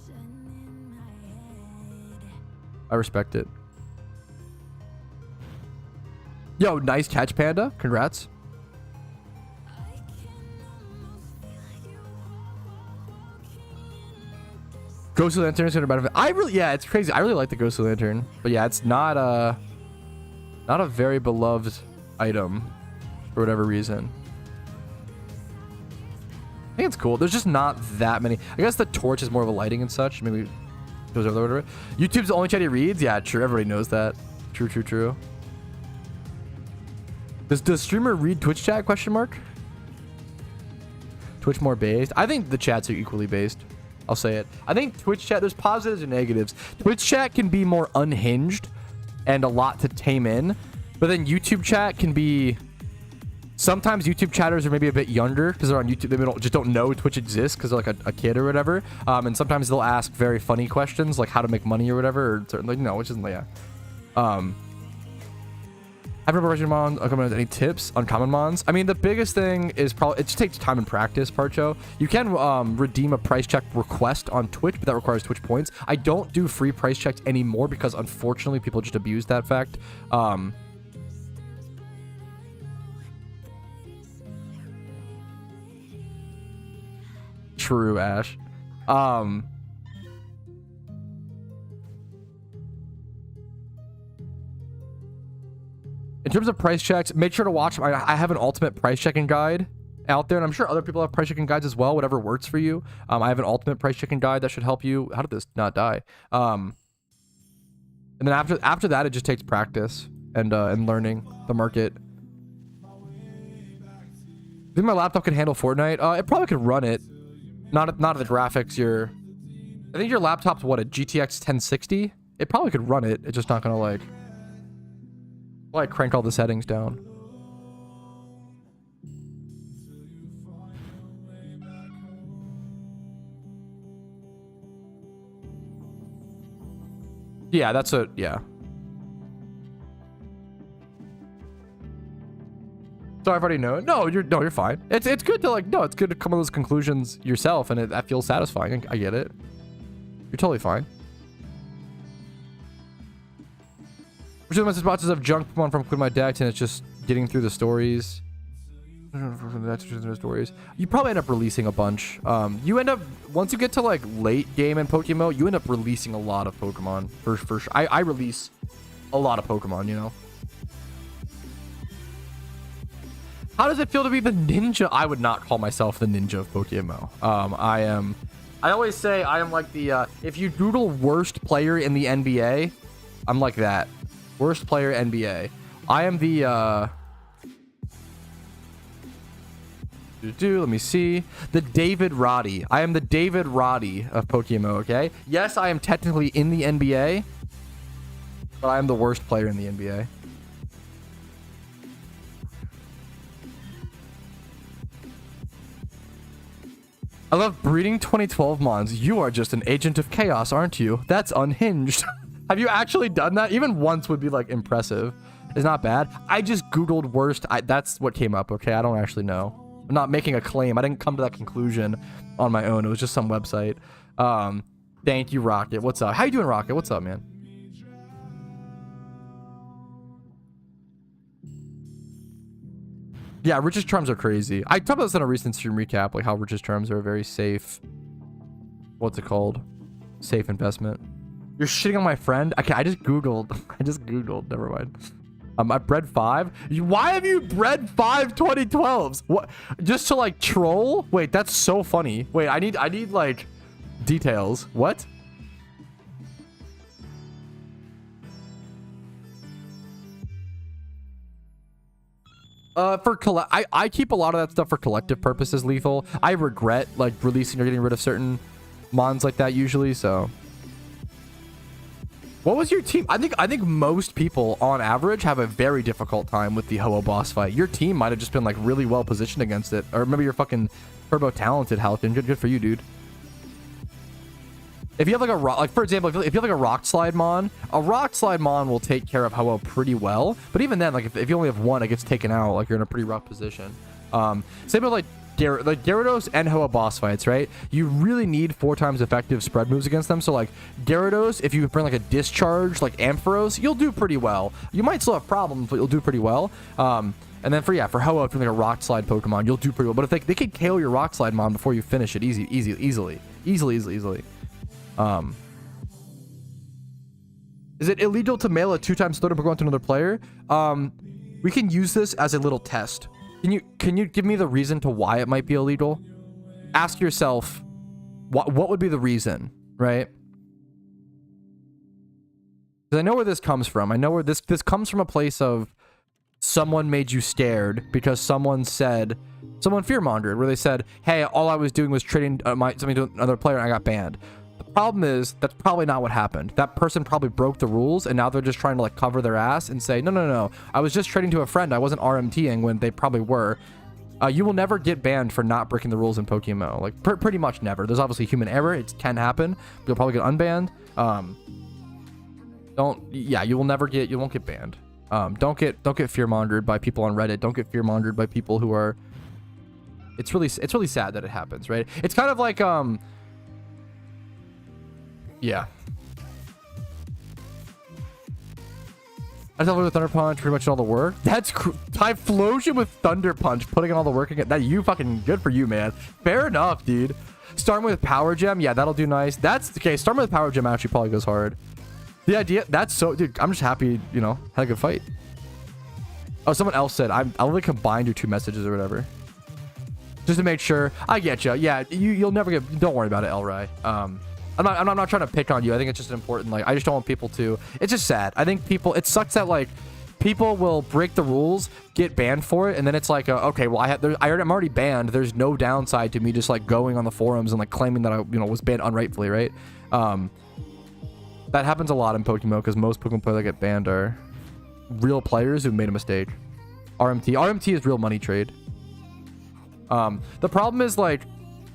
I respect it. Yo, nice catch, Panda. Congrats. Ghostly Lantern is gonna benefit. Yeah, it's crazy. I really like the Ghostly Lantern, but yeah, it's not a very beloved item for whatever reason. I think it's cool. There's just not that many. I guess the torch is more of a lighting and such. Maybe it goes over there. YouTube's the only chat he reads. Yeah, true. Everybody knows that. True, true, true. Does streamer read Twitch chat? Question mark. Twitch more based. I think the chats are equally based. I'll say it. I think Twitch chat, there's positives and negatives. Twitch chat can be more unhinged and a lot to tame in, but then YouTube chat can be... Sometimes YouTube chatters are maybe a bit younger because they're on YouTube. They just don't know Twitch exists because they're like a kid or whatever. And sometimes they'll ask very funny questions like how to make money or whatever. Or certainly, no, which isn't, yeah. I've never any tips on common mons. I mean, the biggest thing is probably, it just takes time and practice, Parcho. You can redeem a price check request on Twitch, but that requires Twitch points. I don't do free price checks anymore because unfortunately people just abuse that fact. True, Ash. In terms of price checks, make sure to watch. I have an ultimate price checking guide out there, and I'm sure other people have price checking guides as well, whatever works for you. I have an ultimate price checking guide that should help you. How did this not die? And then after that, it just takes practice and learning the market. I think my laptop can handle Fortnite. It probably could run it. Not at the graphics. I think your laptop's what, a GTX 1060? It probably could run it. It's just not gonna like crank all the settings down. Yeah, yeah. So I've already known. No, you're fine. It's good to it's good to come to those conclusions yourself, and that feels satisfying. I get it. You're totally fine. Which of the message boxes of junk Pokemon from including my deck, and it's just getting through the stories. You probably end up releasing a bunch. You end up, once you get to like late game in PokeMMO, you end up releasing a lot of Pokemon. For sure. I release a lot of Pokemon, you know. How does it feel to be the ninja? I would not call myself the ninja of PokeMMO. I always say I am like the, if you Google worst player in the NBA, I'm like that. Worst player NBA. I am the, let me see. The David Roddy. I am the David Roddy of PokeMMO, okay? Yes, I am technically in the NBA, but I am the worst player in the NBA. I love breeding 2012 mons. You are just an agent of chaos, aren't you? That's unhinged. Have you actually done that? Even once would be like impressive. It's not bad. I just Googled worst. That's what came up, okay? I don't actually know. I'm not making a claim. I didn't come to that conclusion on my own. It was just some website. Thank you, Rocket. What's up? How you doing, Rocket? What's up, man? Yeah, Rich's Charms are crazy. I talked about this in a recent stream recap, like how Rich's Charms are a very safe, what's it called? Safe investment. You're shitting on my friend? Okay, I just Googled. Never mind. I bred 5. Why have you bred 5 2012s? What? Just to like troll? Wait, that's so funny. Wait, I need like details. What? I keep a lot of that stuff for collective purposes, Lethal. I regret like releasing or getting rid of certain mons like that usually. So what was your team? I think most people on average have a very difficult time with the Ho-Oh boss fight. Your team might have just been like really well positioned against it, or maybe you're fucking turbo talented, Halcyon. Good for you, dude. If you have like a rock, like for example, if you have like a rock slide mon will take care of Ho-Oh pretty well. But even then, like if you only have one, it gets taken out. Like you're in a pretty rough position. Same with like Gyarados and Ho-Oh boss fights, right? You really need 4 times effective spread moves against them. So like Gyarados, if you bring like a discharge like Ampharos, you'll do pretty well. You might still have problems, but you'll do pretty well. And then for Ho-Oh, if you're like a rock slide Pokemon, you'll do pretty well. But if they can KO your rock slide mon before you finish it easily. Is it illegal to mail a 2-time stolen Pokemon to another player? We can use this as a little test. Can you give me the reason to why it might be illegal? Ask yourself, what would be the reason, right? Because I know where this comes from. I know where this comes from, a place of someone made you scared because someone fear-mongered, where they said, hey, all I was doing was trading something to another player and I got banned. The problem is that's probably not what happened. That person probably broke the rules and now they're just trying to like cover their ass and say, no, I was just trading to a friend. I wasn't RMTing when they probably were. You will never get banned for not breaking the rules in PokeMMO. Like pretty much never. There's obviously human error. It can happen. But you'll probably get unbanned. You won't get banned. Don't get fear-mongered by people on Reddit. Don't get fear-mongered by people who are. It's really sad that it happens, right? It's kind of like yeah. I just with Thunder Punch pretty much all the work. That's Typhlosion with Thunder Punch, putting in all the work again. That you fucking good for you, man. Fair enough, dude. Starting with Power Gem, yeah, that'll do nice. That's okay. Starting with Power Gem actually probably goes hard. The idea, that's so, dude. I'm just happy, had a good fight. Oh, someone else said I only combined your 2 messages or whatever, just to make sure. I get you. Yeah, you'll never get. Don't worry about it, Elrai. I'm not trying to pick on you. I think it's just important. Like, I just don't want people to. It's just sad. I think it sucks that like people will break the rules, get banned for it, and then it's like, okay, well I'm already banned. There's no downside to me just like going on the forums and like claiming that I was banned unrightfully, right? That happens a lot in Pokemon because most Pokemon players that get banned are real players who made a mistake. RMT is real money trade. The problem is like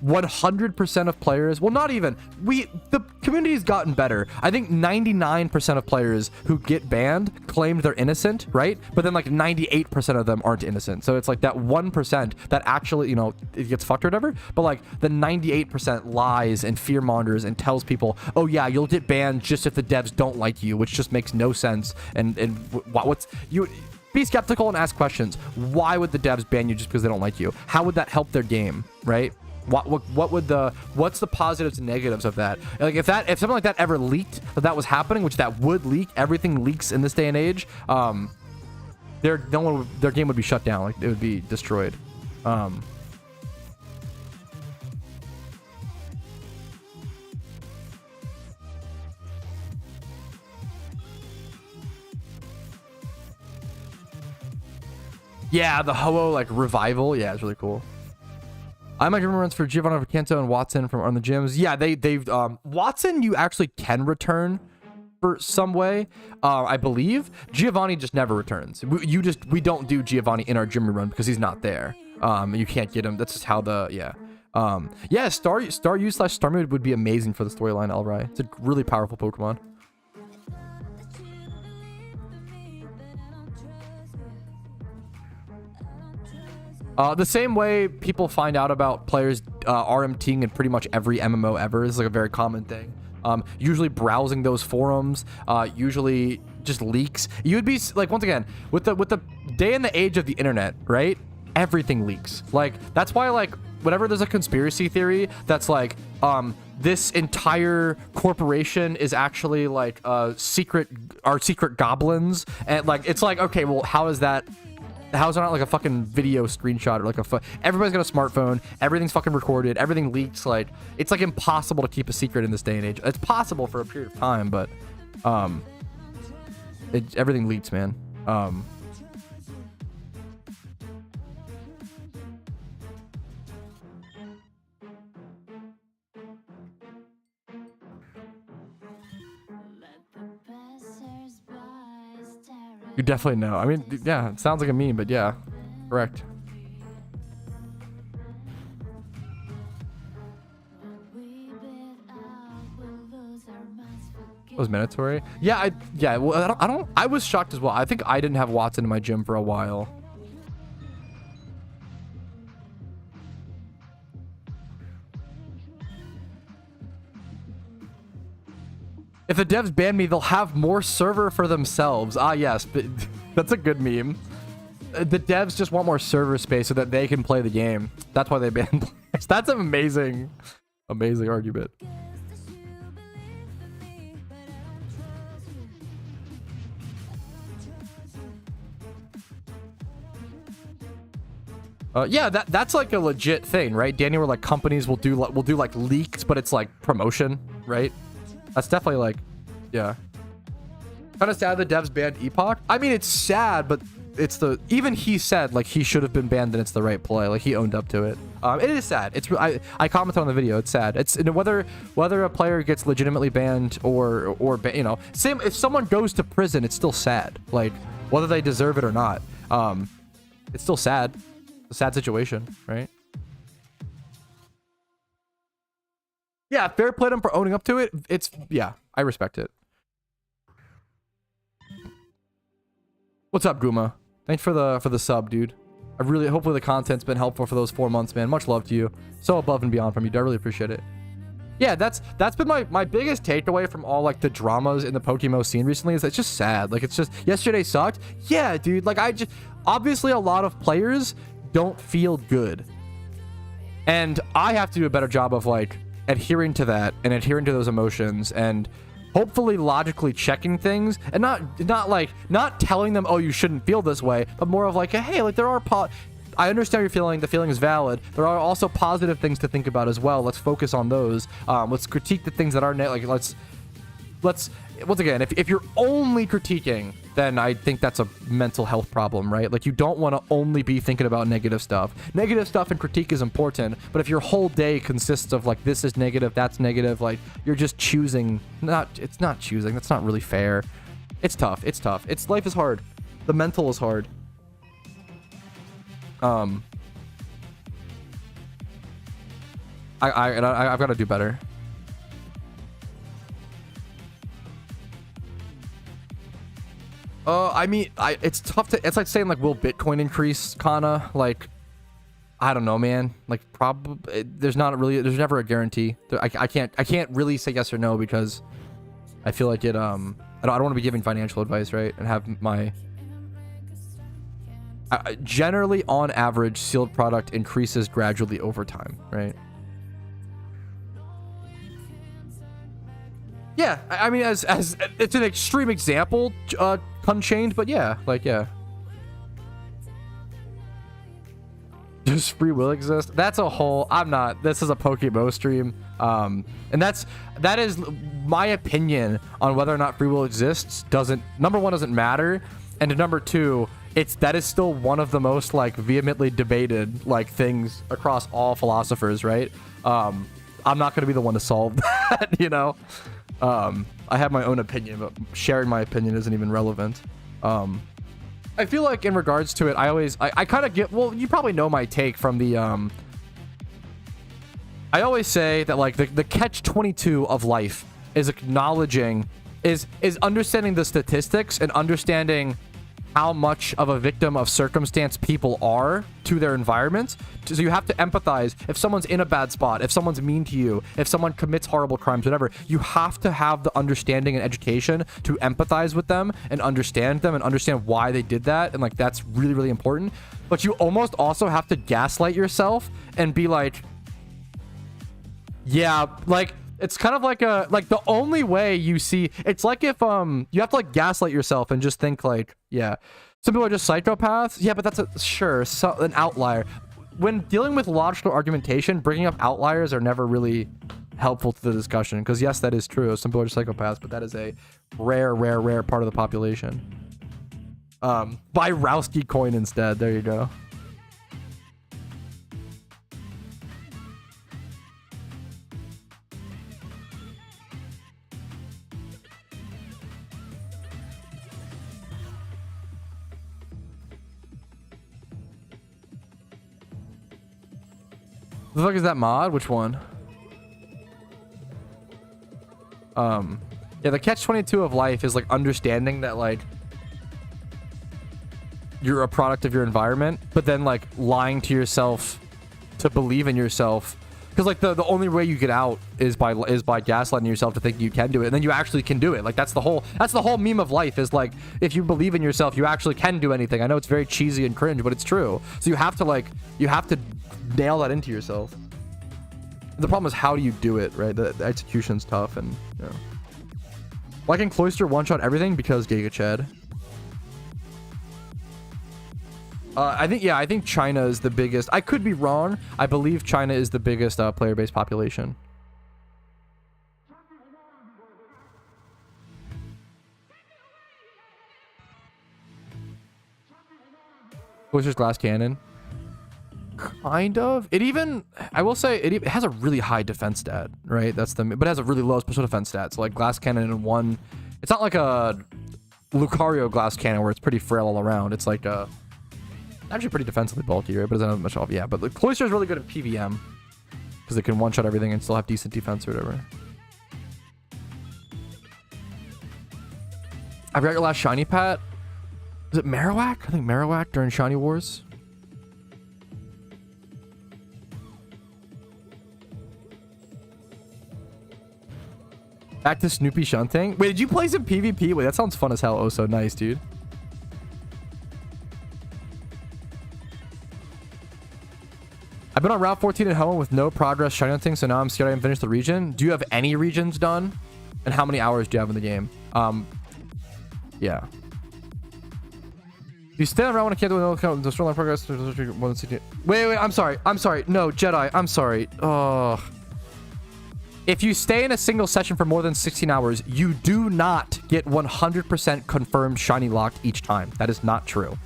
100% of players, well, not even, the community's gotten better. I think 99% of players who get banned claimed they're innocent, right? But then like 98% of them aren't innocent. So it's like that 1% that actually, it gets fucked or whatever. But like the 98% lies and fearmongers and tells people, oh yeah, you'll get banned just if the devs don't like you, which just makes no sense. And be skeptical and ask questions. Why would the devs ban you just because they don't like you? How would that help their game, right? What's the positives and negatives of that? Like if something like that ever leaked, that was happening, which that would leak. Everything leaks in this day and age. Their game would be shut down. Like it would be destroyed. Yeah, the Ho-Oh like revival. Yeah, it's really cool. I might remember runs for Giovanni Canto and Watson from On the Gyms. Yeah, they've Watson you actually can return for some way. I believe Giovanni just never returns. We don't do Giovanni in our gym run because he's not there. You can't get him. That's just how Star U/Starmie would be amazing for the storyline, Elrai. It's a really powerful Pokemon. The same way people find out about players RMTing in pretty much every MMO ever is like a very common thing. Usually browsing those forums, usually just leaks. You would be like, once again, with the day and the age of the internet, right? Everything leaks. Like that's why like whenever there's a conspiracy theory that's like this entire corporation is actually like our secret goblins, and like it's like, okay, well how's it not like a fucking video screenshot or like everybody's got a smartphone, everything's fucking recorded, everything leaks. Like it's like impossible to keep a secret in this day and age. It's possible for a period of time, but everything leaks, man. You definitely know. I mean, yeah, it sounds like a meme, but yeah, correct. Was mandatory? Yeah, yeah. Well, I don't. I was shocked as well. I think I didn't have Watson in my gym for a while. If the devs ban me, they'll have more server for themselves. Ah, yes, but that's a good meme. The devs just want more server space so that they can play the game. That's why they ban players. That's an amazing argument. Yeah, that's like a legit thing, right, Danny? Where like companies will do like leaks, but it's like promotion, right? That's definitely like, yeah. Kind of sad the devs banned Epoch. I mean, it's sad, but it's even he said like he should have been banned and it's the right play. Like he owned up to it. It is sad. It's I commented on the video. It's sad. It's whether a player gets legitimately banned or you know, same if someone goes to prison, it's still sad. Like whether they deserve it or not. It's still sad. A sad situation, right? Yeah, fair play to him for owning up to it. It's yeah, I respect it. What's up, Guma? Thanks for the sub, dude. I really hopefully the content's been helpful for those 4 months, man. Much love to you. So above and beyond from you. I really appreciate it. Yeah, that's been my biggest takeaway from all like the dramas in the PokeMMO scene recently is it's just sad. Like it's just yesterday sucked. Yeah, dude. Like I just obviously a lot of players don't feel good, and I have to do a better job of like adhering to that and adhering to those emotions and hopefully logically checking things and not telling them, oh, you shouldn't feel this way, but more of like, hey, like there are I understand your feeling. The feeling is valid. There are also positive things to think about as well. Let's focus on those. Let's critique the things that are like let's once again, if you're only critiquing, then I think that's a mental health problem, right? Like you don't want to only be thinking about negative stuff. Negative stuff and critique is important, but if your whole day consists of like this is negative, that's negative, like you're just choosing it's not choosing. That's not really fair. It's tough. Life is hard. The mental is hard. I've got to do better. I mean, it's tough to. It's like saying like, will Bitcoin increase? Kinda like, I don't know, man. Like, probably there's never a guarantee. I can't really say yes or no because I feel like it. I don't want to be giving financial advice, right? And have my. Generally, on average, sealed product increases gradually over time, right? Yeah, I mean, as it's an extreme example, Unchained, but yeah, like yeah. Does free will exist? That's a whole. This is a PokeMMO stream, and that is my opinion on whether or not free will exists. Number one, doesn't matter, and number two, that is still one of the most like vehemently debated like things across all philosophers, right? I'm not going to be the one to solve that, you know. I have my own opinion, but sharing my opinion isn't even relevant. I feel like in regards to it, I kind of get, well, you probably know my take from the, I always say that like the catch-22 of life is acknowledging, is understanding the statistics and understanding how much of a victim of circumstance people are to their environment. So you have to empathize. If someone's in a bad spot, if someone's mean to you, if someone commits horrible crimes, whatever, you have to have the understanding and education to empathize with them and understand why they did that. And like, that's really, really important. But you almost also have to gaslight yourself and be like, yeah, like, it's kind of like the only way you see, it's like if you have to like gaslight yourself and just think like, yeah, some people are just psychopaths. Yeah, but that's an outlier. When dealing with logical argumentation, bringing up outliers are never really helpful to the discussion, because yes, that is true. Some people are psychopaths, but that is a rare part of the population. Buy Rowski coin instead. There you go. The fuck is that mod? Which one? Yeah, the catch-22 of life is like understanding that like you're a product of your environment, but then like lying to yourself to believe in yourself. Because like the only way you get out is by gaslighting yourself to think you can do it, and then you actually can do it. Like that's the whole meme of life, is like if you believe in yourself, you actually can do anything. I know it's very cheesy and cringe, but it's true. So you have to nail that into yourself. The problem is, how do you do it, right? The execution's tough, and you know. Why can Cloister one-shot everything? Because Giga Chad. I think China is the biggest. I could be wrong. I believe China is the biggest player-based population. Cloister's glass cannon. Kind of. It even, I will say, it has a really high defense stat, right? But it has a really low special defense stat. So like glass cannon in one, it's not like a Lucario glass cannon where it's pretty frail all around. It's like actually pretty defensively bulky, right? But it doesn't have much off. Yeah, but the Cloister is really good at PVM because it can one-shot everything and still have decent defense or whatever. I forgot your last shiny, Pat. Is it Marowak? I think Marowak during Shiny Wars. Back to Snoopy shunting. Wait, did you play some PvP? Wait, that sounds fun as hell. Oh, so nice, dude. I've been on Route 14 at home with no progress shiny hunting, so now I'm scared I haven't finished the region. Do you have any regions done? And how many hours do you have in the game? Yeah. You stay around when I can't do the storyline progress. Wait, I'm sorry. No, Jedi, I'm sorry. Oh. If you stay in a single session for more than 16 hours, you do not get 100% confirmed shiny locked each time. That is not true.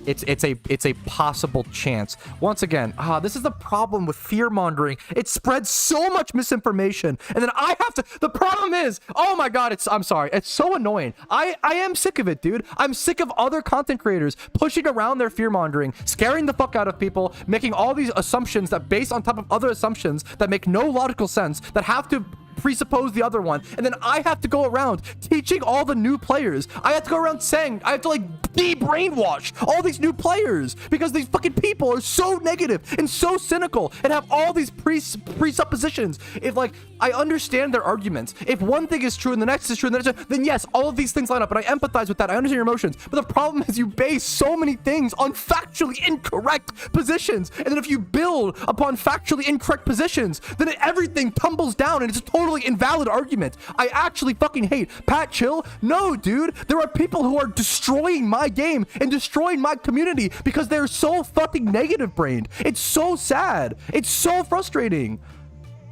It's a possible chance. Once again, this is the problem with fear mongering. It spreads so much misinformation, and then I have to. The problem is, oh my god, I'm sorry, it's so annoying. I am sick of it, dude. I'm sick of other content creators pushing around their fear mongering, scaring the fuck out of people, making all these assumptions that based on top of other assumptions that make no logical sense, that have to presuppose the other one, and then I have to go around teaching all the new players. I have to go around saying I have to like de-brainwash all these new players because these fucking people are so negative and so cynical and have all these presuppositions. If like I understand their arguments, if one thing is true and the next is true and the next, then yes, all of these things line up, and I empathize with that. I understand your emotions, but the problem is you base so many things on factually incorrect positions, and then if you build upon factually incorrect positions, then everything tumbles down and it's a totally invalid argument. I actually fucking hate Pat Chill. No, dude, there are people who are destroying my game and destroying my community because they're so fucking negative brained. It's so sad. It's so frustrating.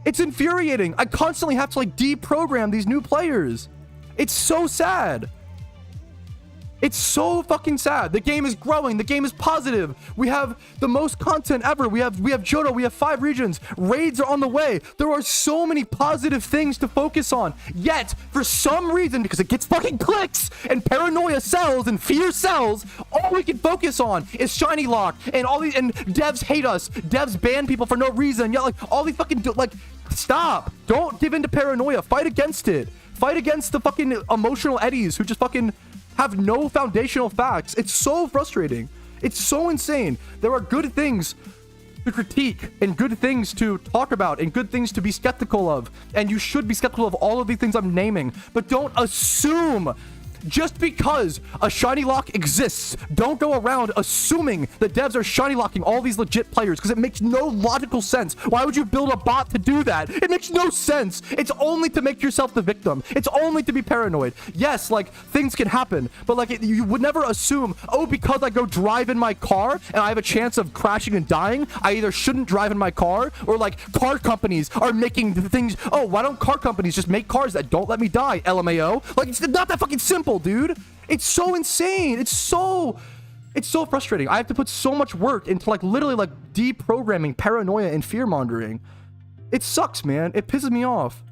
It's infuriating. I constantly have to like deprogram these new players. It's so sad. It's so fucking sad. The game is growing. The game is positive. We have the most content ever. We have Johto. We have 5 regions. Raids are on the way. There are so many positive things to focus on. Yet, for some reason, because it gets fucking clicks and paranoia sells and fear sells, all we can focus on is shiny lock and all these, and devs hate us. Devs ban people for no reason. Yeah, like all these fucking like, stop. Don't give in to paranoia. Fight against it. Fight against the fucking emotional eddies who just fucking have no foundational facts. It's so frustrating. It's so insane. There are good things to critique and good things to talk about and good things to be skeptical of, and you should be skeptical of all of these things I'm naming, but don't assume. Just because a shiny lock exists, don't go around assuming that devs are shiny locking all these legit players, because it makes no logical sense. Why would you build a bot to do that? It makes no sense. It's only to make yourself the victim. It's only to be paranoid. Yes, like things can happen, but like you would never assume, oh, because I go drive in my car and I have a chance of crashing and dying, I either shouldn't drive in my car, or like car companies are making things, oh, why don't car companies just make cars that don't let me die, LMAO? Like, it's not that fucking simple, dude. It's so insane. It's so frustrating. I have to put so much work into like literally like deprogramming paranoia and fear mongering. It sucks, man. It pisses me off.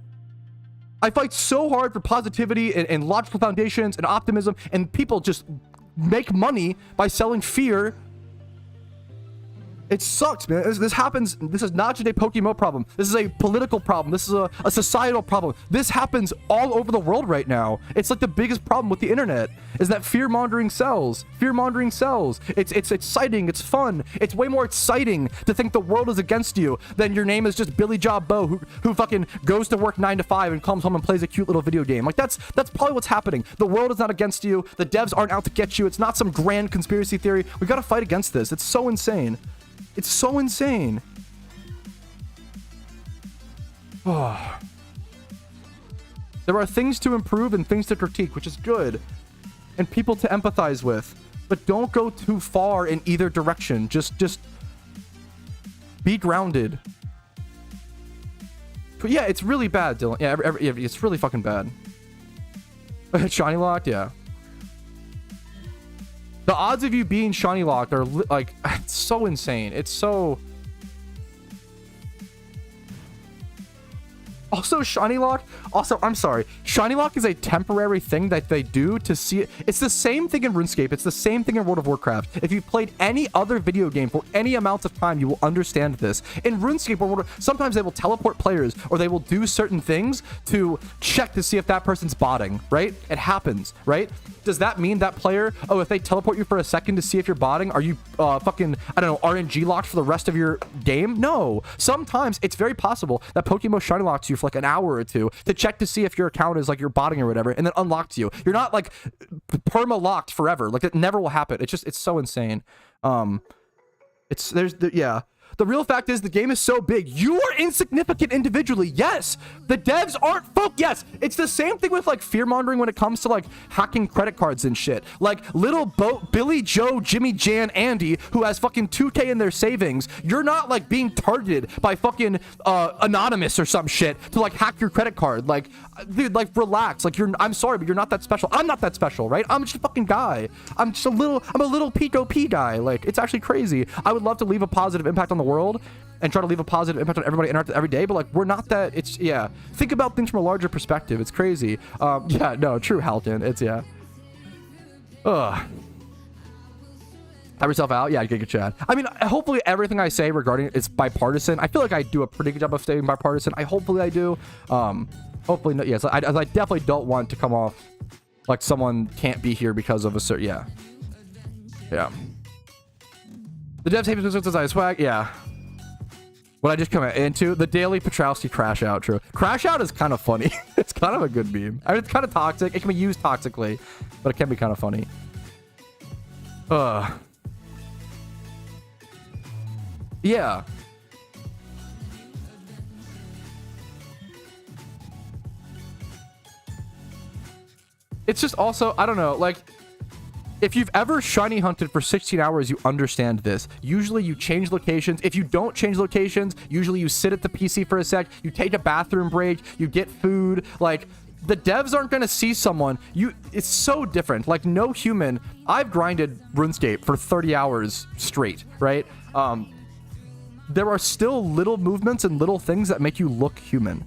I fight so hard for positivity and logical foundations and optimism, and people just make money by selling fear It sucks, man. This happens. This is not just a PokeMMO problem. This is a political problem. This is a societal problem. This happens all over the world right now. It's like the biggest problem with the internet is that fear-mongering sells. Fear-mongering sells. It's exciting. It's fun. It's way more exciting to think the world is against you than your name is just Billy Job Bo who fucking goes to work 9 to 5 and comes home and plays a cute little video game. Like that's probably what's happening. The world is not against you. The devs aren't out to get you. It's not some grand conspiracy theory. We got to fight against this. It's so insane. It's so insane. Oh. There are things to improve and things to critique, which is good, and people to empathize with, but don't go too far in either direction. Just be grounded. But yeah, it's really bad, Dylan. Yeah, it's really fucking bad. Shiny locked, yeah. The odds of you being shiny locked are like, it's so insane. It's so... Also, shiny lock. Also, I'm sorry. Shiny lock is a temporary thing that they do to see it. It's the same thing in RuneScape. It's the same thing in World of Warcraft. If you've played any other video game for any amount of time, you will understand this. In RuneScape, sometimes they will teleport players or they will do certain things to check to see if that person's botting, right? It happens, right? Does that mean that player, oh, if they teleport you for a second to see if you're botting, are you fucking, I don't know, RNG locked for the rest of your game? No. Sometimes it's very possible that PokeMMO shiny locks you for like an hour or two to check to see if your account is like you're botting or whatever, and then unlocks you. You're not like perma locked forever. Like it never will happen. It's so insane. Yeah. The real fact is the game is so big. You are insignificant individually. Yes. The devs aren't folk. Yes. It's the same thing with like fear mongering when it comes to like hacking credit cards and shit. Like little Billy Joe, Jimmy Jan, Andy, who has fucking 2K in their savings. You're not like being targeted by fucking Anonymous or some shit to like hack your credit card. Like, dude, like relax. Like I'm sorry, but you're not that special. I'm not that special, right? I'm just a fucking guy. I'm a little Pico P guy. Like it's actually crazy. I would love to leave a positive impact on the world and try to leave a positive impact on everybody interacting every day, but like we're not that. It's yeah, think about things from a larger perspective. It's crazy. Yeah, no, true, Halton. It's yeah. Have yourself out. Yeah, get chat. I mean, hopefully everything I say regarding it's bipartisan. I feel like I do a pretty good job of staying bipartisan. Hopefully I do. Hopefully no. Yes, I definitely don't want to come off like someone can't be here because of a certain. Yeah. The devs hate design swag. Yeah. What I just come into the daily Patrouski crash out. True. Crash out is kind of funny. It's kind of a good meme. I mean, it's kind of toxic. It can be used toxically, but it can be kind of funny. Yeah. It's just also, I don't know, like, if you've ever shiny hunted for 16 hours, you understand this. Usually you change locations. If you don't change locations, usually you sit at the PC for a sec, you take a bathroom break, you get food. Like, the devs aren't going to see someone. It's so different. Like, no human. I've grinded RuneScape for 30 hours straight, right? There are still little movements and little things that make you look human.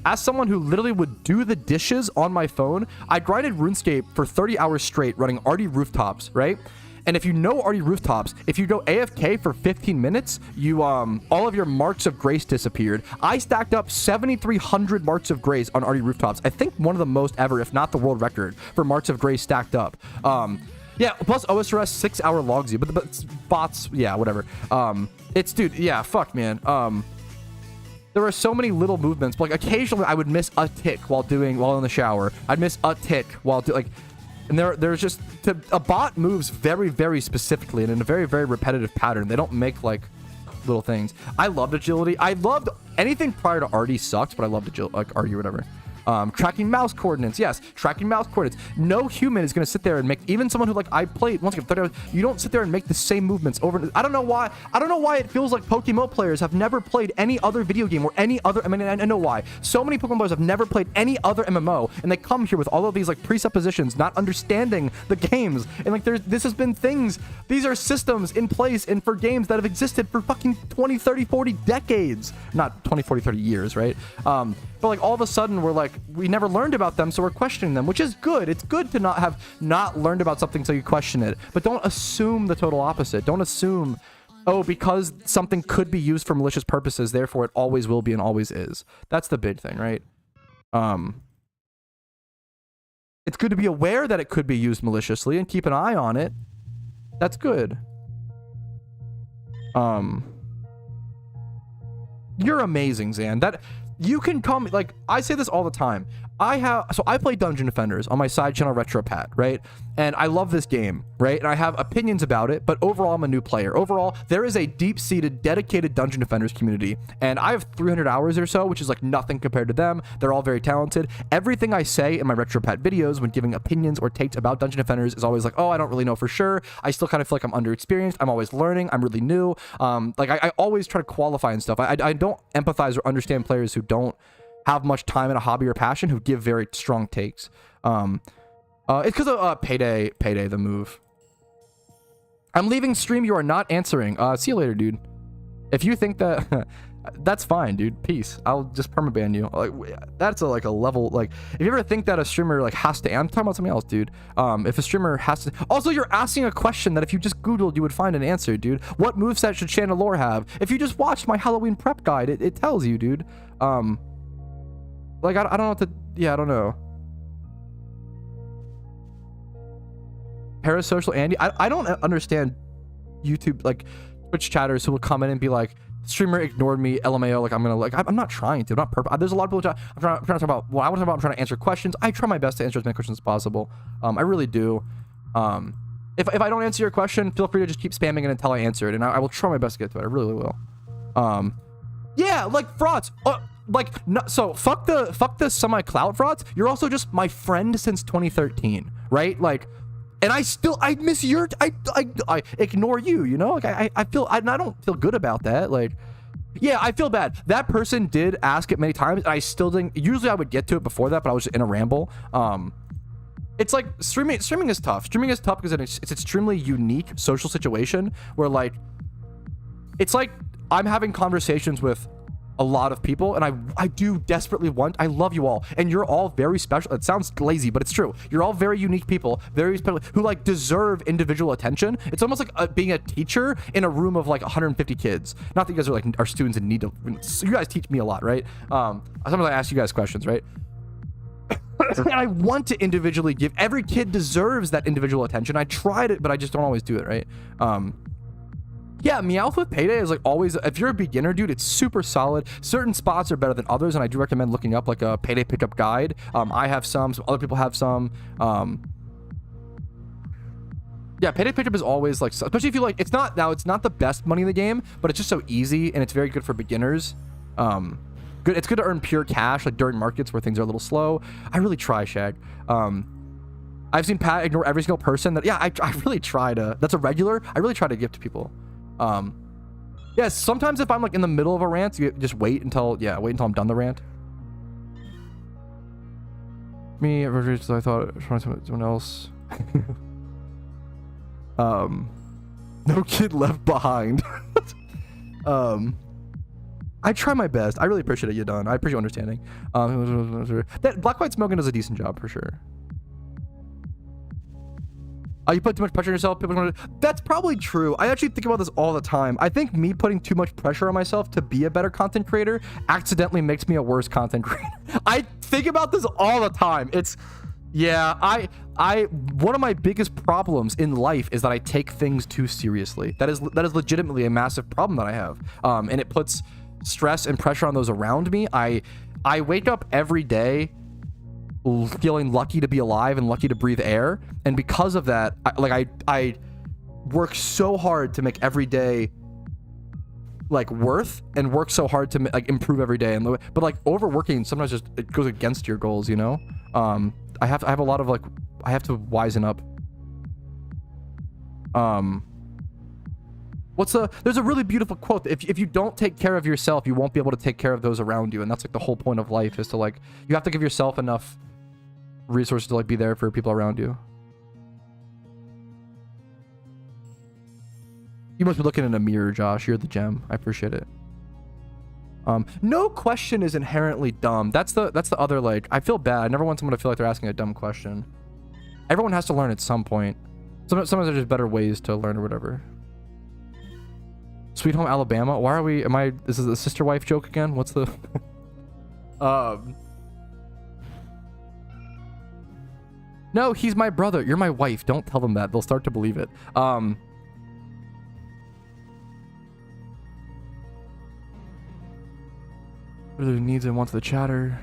As someone who literally would do the dishes on my phone, I grinded RuneScape for 30 hours straight running Arty Rooftops, right? And if you know Arty Rooftops, if you go AFK for 15 minutes, you all of your marks of grace disappeared. I stacked up 7,300 marks of grace on Arty Rooftops. I think one of the most ever, if not the world record, for marks of grace stacked up. Yeah, plus OSRS 6-hour logs you, but bots, yeah, whatever. It's, dude, yeah, fuck, man. There are so many little movements, but like occasionally I would miss a tick while in the shower. I'd miss a tick while and there's just a bot moves very, very specifically and in a very, very repetitive pattern. They don't make like little things. I loved agility. I loved anything prior to Arty sucked, but I loved agility, like Arty or whatever. Tracking mouse coordinates. Yes, tracking mouse coordinates. No human is going to sit there and make, even someone who like I played once again 30 hours, you don't sit there and make the same movements over. I don't know why it feels like PokeMMO players have never played any other video game or any other. I mean, I know why. So many PokeMMO players have never played any other MMO, and they come here with all of these like presuppositions, not understanding the games. And like this has been things. These are systems in place and for games that have existed for fucking 20, 30, 40 decades. Not 20, 40, 30 years, right? But like all of a sudden we're like, we never learned about them, so we're questioning them, which is good. It's good to not learned about something so you question it. But don't assume the total opposite. Don't assume oh, because something could be used for malicious purposes, therefore it always will be and always is. That's the big thing, right? It's good to be aware that it could be used maliciously and keep an eye on it. That's good. You're amazing, Zan. That you can call me, like, I say this all the time. I play Dungeon Defenders on my side channel RetroPat, right? And I love this game, right? And I have opinions about it, but overall I'm a new player. Overall, there is a deep-seated, dedicated Dungeon Defenders community, and I have 300 hours or so, which is like nothing compared to them. They're all very talented. Everything I say in my RetroPat videos when giving opinions or takes about Dungeon Defenders is always like, oh, I don't really know for sure. I still kind of feel like I'm underexperienced. I'm always learning. I'm really new. Like I always try to qualify and stuff. I don't empathize or understand players who don't have much time in a hobby or passion who give very strong takes. It's because of payday the move. I'm leaving stream. You are not answering. See you later, dude. If you think that that's fine, dude. Peace. I'll just permaban you. Like, that's like a level. Like, if you ever think that a streamer like has to, I'm talking about something else, dude. If a streamer has to, also you're asking a question that if you just Googled, you would find an answer, dude. What moveset should Chandelure have? If you just watched my Halloween prep guide, it tells you, dude. Like, I don't know what to, yeah, I don't know. Parasocial Andy, I don't understand YouTube, like, Twitch chatters who will come in and be like, streamer ignored me, LMAO, like, I'm gonna, like, I'm not trying to, I'm not purpose. There's a lot of people, I'm trying to talk about what I want to talk about, I'm trying to answer questions. I try my best to answer as many questions as possible. I really do. If I don't answer your question, feel free to just keep spamming it until I answer it, and I will try my best to get to it. I really will. Yeah, like, frauds. Like, no, so fuck the semi-clout frauds. You're also just my friend since 2013, right? Like, and I miss your, I ignore you, you know? Like, I don't feel good about that. Like, yeah, I feel bad. That person did ask it many times, and I still didn't. Usually I would get to it before that, but I was just in a ramble. It's like streaming is tough. Streaming is tough because it's extremely unique social situation where, like, it's like I'm having conversations with a lot of people, and I do desperately want, I love you all, and you're all very special. It sounds lazy, but it's true. You're all very unique people, very special, who like deserve individual attention. It's almost like being a teacher in a room of like 150 kids. Not that you guys are like are students in need of, you guys teach me a lot, right? Sometimes I ask you guys questions, right? And I want to individually give, every kid deserves that individual attention. I tried it, but I just don't always do it, right? Yeah, Meowth with Payday is like always, if you're a beginner, dude, it's super solid. Certain spots are better than others, and I do recommend looking up like a Payday pickup guide. I have some other people have some. Yeah, Payday pickup is always like, especially if you like, it's not the best money in the game, but it's just so easy, and it's very good for beginners. It's good to earn pure cash like during markets where things are a little slow. I really try, Shag. I've seen Pat ignore every single person that, yeah, I really try to, that's a regular, I really try to give to people. Yeah, sometimes if I'm like in the middle of a rant, you just wait until I'm done the rant. Me, I thought trying someone else. No kid left behind. I try my best. I really appreciate it, you done. I appreciate your understanding. That Black White Smoking does a decent job for sure. You put too much pressure on yourself. That's probably true. I actually think about this all the time. I think me putting too much pressure on myself to be a better content creator accidentally makes me a worse content creator. I think about this all the time. It's, yeah, one of my biggest problems in life is that I take things too seriously. That is legitimately a massive problem that I have. And it puts stress and pressure on those around me. I wake up every day feeling lucky to be alive and lucky to breathe air, and because of that, I work so hard to make every day like worth, and work so hard to like improve every day, but like overworking sometimes just it goes against your goals, you know. I have a lot of like, I have to wisen up. There's a really beautiful quote. If you don't take care of yourself, you won't be able to take care of those around you, and that's like the whole point of life, is to like, you have to give yourself enough resources to like be there for people around you. You must be looking in a mirror, Josh. You're the gem. I appreciate it. No question is inherently dumb. That's the other, like, I feel bad. I never want someone to feel like they're asking a dumb question. Everyone has to learn at some point. Sometimes there's just better ways to learn or whatever. Sweet Home Alabama. Why are we? This is a sister wife joke again? What's the? No, he's my brother. You're my wife. Don't tell them that. They'll start to believe it. What are the needs and wants of the chatter?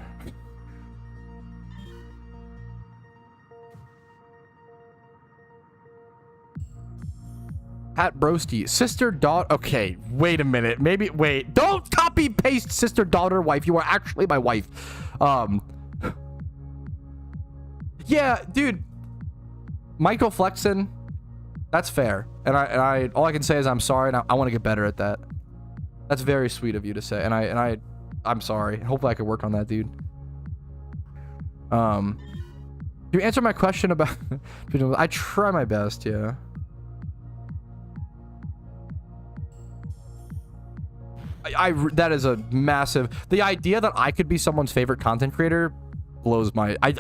Pat Broski, sister, daughter. Okay, wait a minute. Maybe, wait. Don't copy paste sister, daughter, wife. You are actually my wife. Yeah, dude. Michael Flexen, that's fair. And I all I can say is I'm sorry, and I want to get better at that. That's very sweet of you to say. And I'm sorry. Hopefully I could work on that, dude. You answer my question about I try my best, yeah. That is a massive, the idea that I could be someone's favorite content creator blows my, I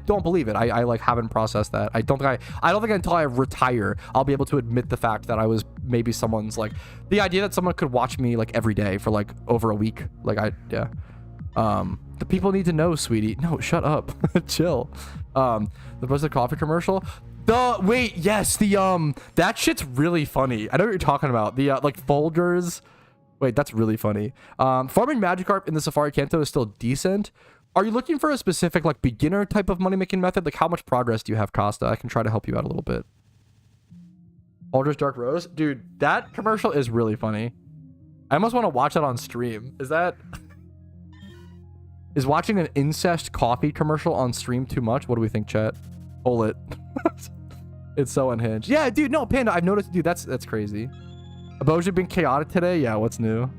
don't believe it. I like haven't processed that. I don't think until I retire I'll be able to admit the fact that I was maybe someone's, like, the idea that someone could watch me like every day for like over a week, like yeah. The people need to know, sweetie. No, shut up. Chill. The Buzzed Coffee commercial. Wait, yes, that shit's really funny. I know what you're talking about. The like Folgers. Wait, that's really funny. Farming Magikarp in the Safari Kanto is still decent. Are you looking for a specific like beginner type of money making method? Like, how much progress do you have, Costa? I can try to help you out a little bit. Aldrich Dark Rose, dude, that commercial is really funny. I almost want to watch that on stream. Is watching an incest coffee commercial on stream too much? What do we think, chat? Pull it. It's so unhinged. Yeah, dude, no, Panda, I've noticed, dude, that's crazy. Aboja been chaotic today? Yeah, what's new?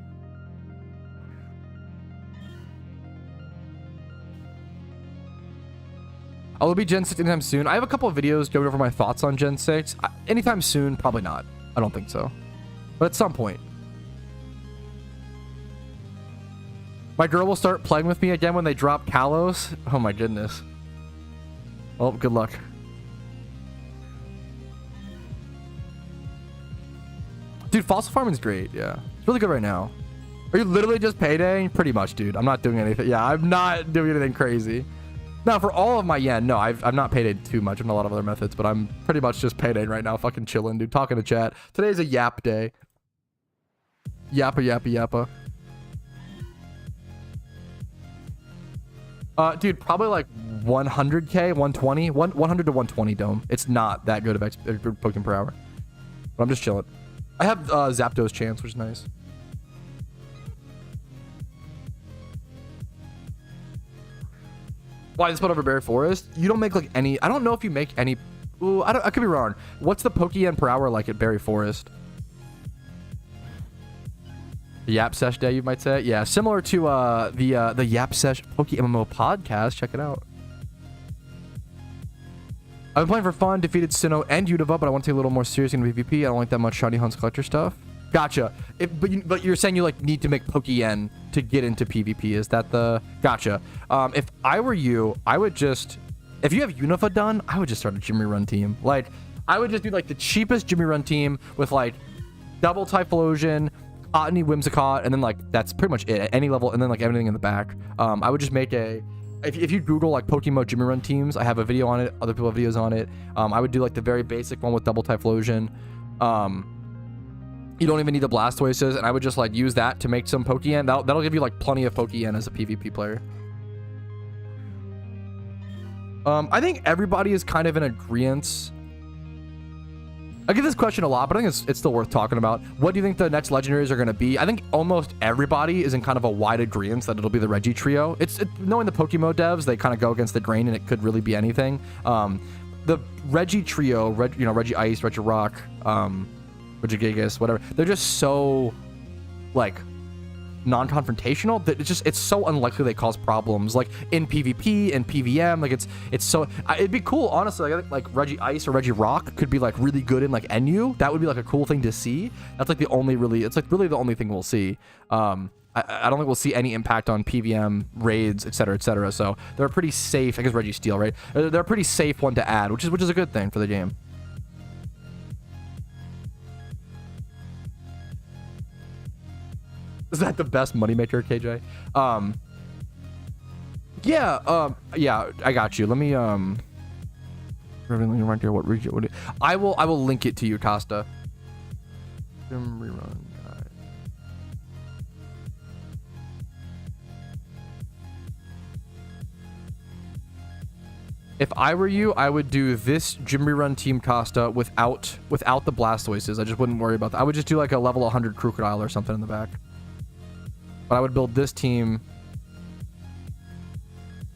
I will be Gen 6 anytime soon. I have a couple of videos going over my thoughts on Gen 6. Anytime soon, probably not. I don't think so. But at some point. My girl will start playing with me again when they drop Kalos. Oh my goodness. Well, good luck. Dude, Fossil Farming's great, yeah. It's really good right now. Are you literally just paydaying? Pretty much, dude. I'm not doing anything. Yeah, I'm not doing anything crazy. Now, for all of my yen, no, I'm not paydaying too much. I'm in a lot of other methods, but I'm pretty much just paydaying right now. Fucking chilling, dude. Talking to chat. Today's a yap day. Yappa, yappa, yappa. Dude, probably like 100k, 120, 100 to 120 dome. It's not that good of Pokemon per hour. But I'm just chilling. I have Zapdos chance, which is nice. Why this spot over Berry Forest? You don't make like any. I don't know if you make any. Ooh, I could be wrong. What's the Pokeyen per hour like at Berry Forest? The Yap Sesh Day, you might say. Yeah, similar to the Yap Sesh PokeMMO podcast. Check it out. I've been playing for fun, defeated Sinnoh and Unova, but I want to take a little more seriously in PvP. I don't like that much Shiny Hunts collector stuff. Gotcha. But you're saying you like need to make Pokeyen to get into PvP. Is that the... Gotcha. If I were you, I would just... If you have Unova done, I would just start a Jimmy Run team. Like, I would just do like the cheapest Jimmy Run team with like double Typhlosion, Otany, Whimsicott, and then like that's pretty much it at any level, and then like everything in the back. I would just make a... If you Google like PokeMMO Jimmy Run teams, I have a video on it. Other people have videos on it. I would do like the very basic one with double Typhlosion. You don't even need the Blastoises, and I would just like use that to make some Pokeyen. That'll give you like plenty of Pokeyen as a PvP player. I think everybody is kind of in agreement. I get this question a lot, but I think it's still worth talking about. What do you think the next legendaries are going to be? I think almost everybody is in kind of a wide agreement that it'll be the Reggie trio. It's knowing the PokeMMO devs, they kind of go against the grain, and it could really be anything. The Reggie trio, Reggie Ice, Reggie Rock, Regigigas, whatever. They're just so like non-confrontational that it's so unlikely they cause problems like in PvP and PVM. Like it's so it'd be cool, honestly. I think like Reggie Ice or Reggie Rock could be like really good in like NU. That would be like a cool thing to see. That's like the only really the only thing we'll see. I don't think we'll see any impact on PVM raids, etc., etc. So they're a pretty safe. I guess Reggie Steel, right? They're a pretty safe one to add, which is a good thing for the game. Is that the best moneymaker, KJ? Yeah, I got you. Let me what region? I will link it to you, Costa. Rerun guide. If I were you, I would do this gym rerun team Costa without the Blastoises. I just wouldn't worry about that. I would just do like a level 100 Crocodile or something in the back. But I would build this team.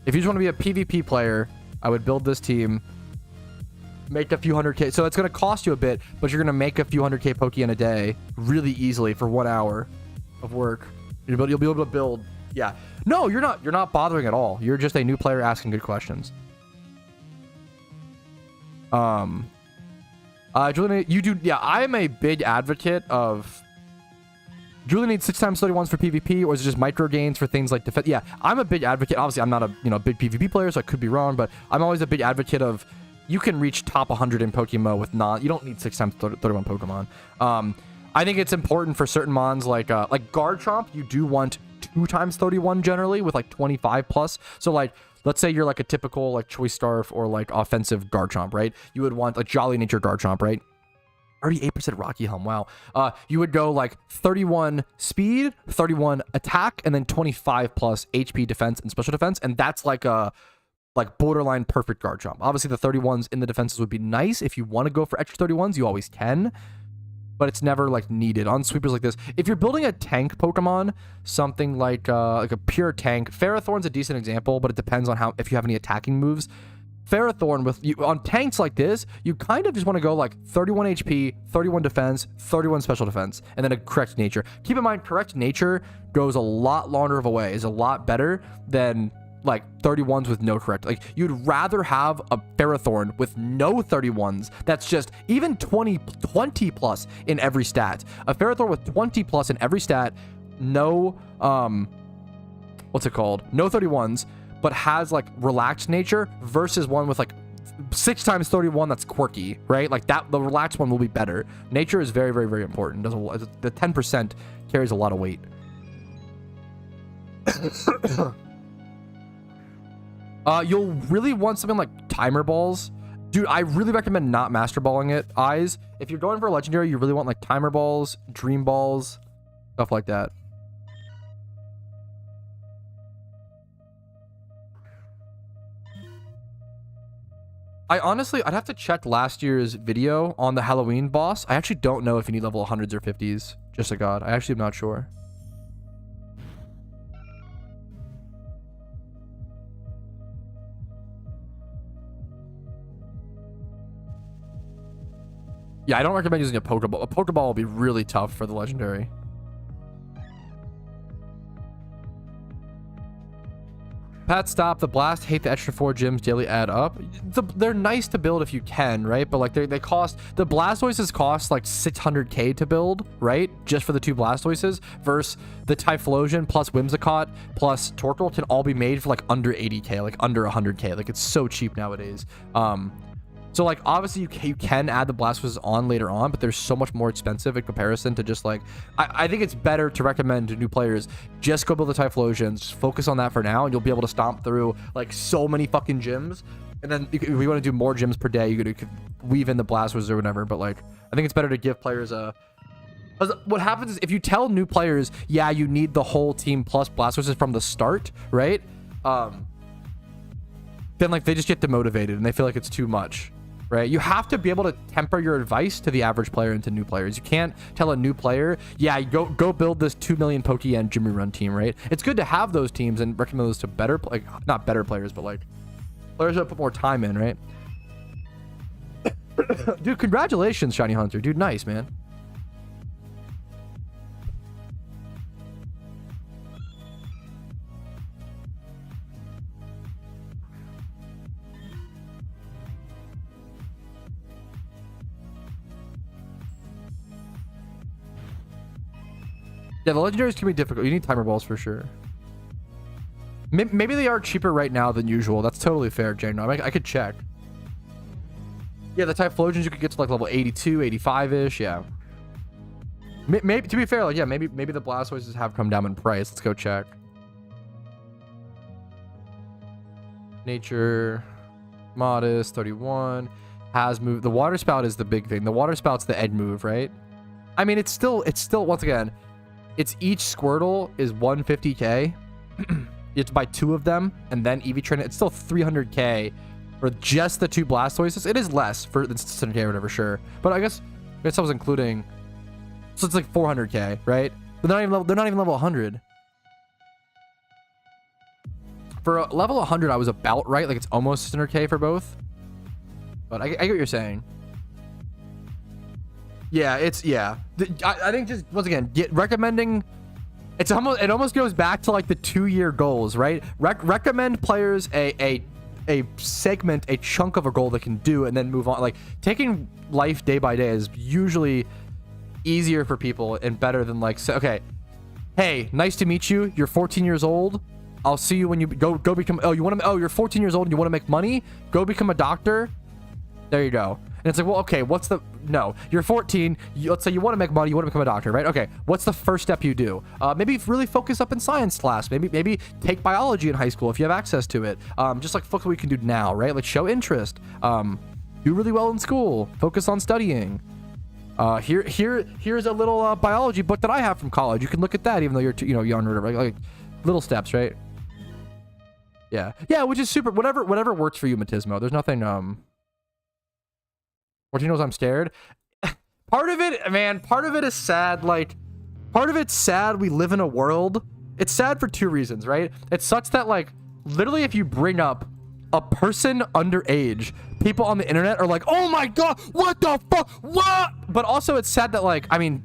If you just want to be a PvP player, I would build this team. Make a few 100K. So it's going to cost you a bit, but you're going to make a few 100K Pokeyen a day really easily for 1 hour of work. You'll be able to build. Yeah. No, you're not. You're not bothering at all. You're just a new player asking good questions. Julian, you do. Yeah, I am a big advocate of. Julian needs 6x31s for PvP, or is it just micro gains for things like defense? Yeah, I'm a big advocate. Obviously, I'm not a big PvP player, so I could be wrong, but I'm always a big advocate of. You can reach top 100 in PokeMMO with not. You don't need 6x31 Pokemon. I think it's important for certain mons like Garchomp. You do want 2x31 generally with like 25 plus. So like. Let's say you're like a typical like Choice Scarf or like offensive Garchomp, right? You would want like Jolly Nature Garchomp, right? 38% Rocky Helm, wow. You would go like 31 speed, 31 attack, and then 25 plus HP defense and special defense, and that's like a borderline perfect Garchomp. Obviously, the 31s in the defenses would be nice. If you want to go for extra 31s, you always can. But it's never like needed on sweepers like this. If you're building a tank Pokemon, something like a pure tank, Ferrothorn's a decent example, but it depends on if you have any attacking moves. Ferrothorn on tanks like this, you kind of just want to go like 31 HP, 31 defense, 31 special defense, and then a correct nature. Keep in mind, correct nature goes a lot longer of a way, is a lot better than like 31s with no correct. Like you'd rather have a Ferrothorn with no 31s that's just even 20 plus in every stat. A Ferrothorn with 20 plus in every stat, no what's it called? No 31s, but has like relaxed nature versus one with like 6x31 that's quirky, right? Like that, the relaxed one will be better. Nature is very, very, very important. The 10% carries a lot of weight. You'll really want something like timer balls. Dude, I really recommend not master balling it. Eyes. If you're going for a legendary, you really want like timer balls, dream balls, stuff like that. I'd have to check last year's video on the Halloween boss. I actually don't know if you need level 100s or 50s. Just a god. I actually am not sure. Yeah, I don't recommend using a Pokeball. A Pokeball will be really tough for the legendary. Pat, stop. The blast. Hate the extra 4 gyms daily add up. They're nice to build if you can, right? But like they cost. The Blastoises cost like 600k to build, right? Just for the 2 Blastoises. Versus the Typhlosion plus Whimsicott plus Torkoal can all be made for like under 80k, like under 100k. Like it's so cheap nowadays. So like obviously you can add the Blastoises on later on, but they're so much more expensive in comparison to just like I think it's better to recommend to new players just go build the Typhlosions, just focus on that for now, and you'll be able to stomp through like so many fucking gyms. And then if you want to do more gyms per day, you could weave in the Blastoises or whatever. But like I think it's better to give players a. What happens is if you tell new players, yeah, you need the whole team plus Blastoises from the start, right? Then like they just get demotivated and they feel like it's too much. Right? You have to be able to temper your advice to the average player and to new players. You can't tell a new player, yeah, go build this 2 million Pokeyen gym rerun team, right? It's good to have those teams and recommend those to better, like not better players, but like players that put more time in, right? Dude, congratulations, Shiny Hunter. Dude, nice, man. Yeah, the legendaries can be difficult. You need timer balls for sure. Maybe they are cheaper right now than usual. That's totally fair, Jane. I could check. Yeah, the Typhlosions you could get to like level 82, 85-ish. Yeah. Maybe to be fair, like yeah, maybe the Blastoises have come down in price. Let's go check. Nature, modest, 31. Has moved. The water spout is the big thing. The water spout's the egg move, right? I mean, it's still once again, it's each Squirtle is 150k. You have to buy 2 of them and then EV train it. It's still 300k for just the 2 Blastoises. It is less for the 600k or whatever, sure. But I guess I was including. So it's like 400k, right? But they're not even level 100. For a level 100, I was about right. Like it's almost 600k for both. But I get what you're saying. Yeah, I think just once again, recommending. It almost goes back to like the 2-year goals, right? Recommend players a segment, a chunk of a goal they can do, and then move on. Like taking life day by day is usually easier for people and better than like, okay, hey, nice to meet you. You're 14 years old. I'll see you when you go become. Oh, you're 14 years old and you want to make money? Go become a doctor. There you go. And it's like, well, okay, no, you're 14. Let's say you want to make money. You want to become a doctor, right? Okay, what's the first step you do? Maybe really focus up in science class. Maybe take biology in high school if you have access to it. Just like fuck what we can do now, right? Like show interest. Do really well in school. Focus on studying. Here's a little biology book that I have from college. You can look at that, even though you're young or whatever. Like little steps, right? Yeah, which is super. Whatever works for you, Matismo. There's nothing. 14 knows I'm scared. Part of it is sad. Like, part of it's sad we live in a world. It's sad for 2 reasons, right? It sucks that like literally if you bring up a person underage, people on the internet are like, oh my god, what the fuck, what? But also it's sad that like, I mean,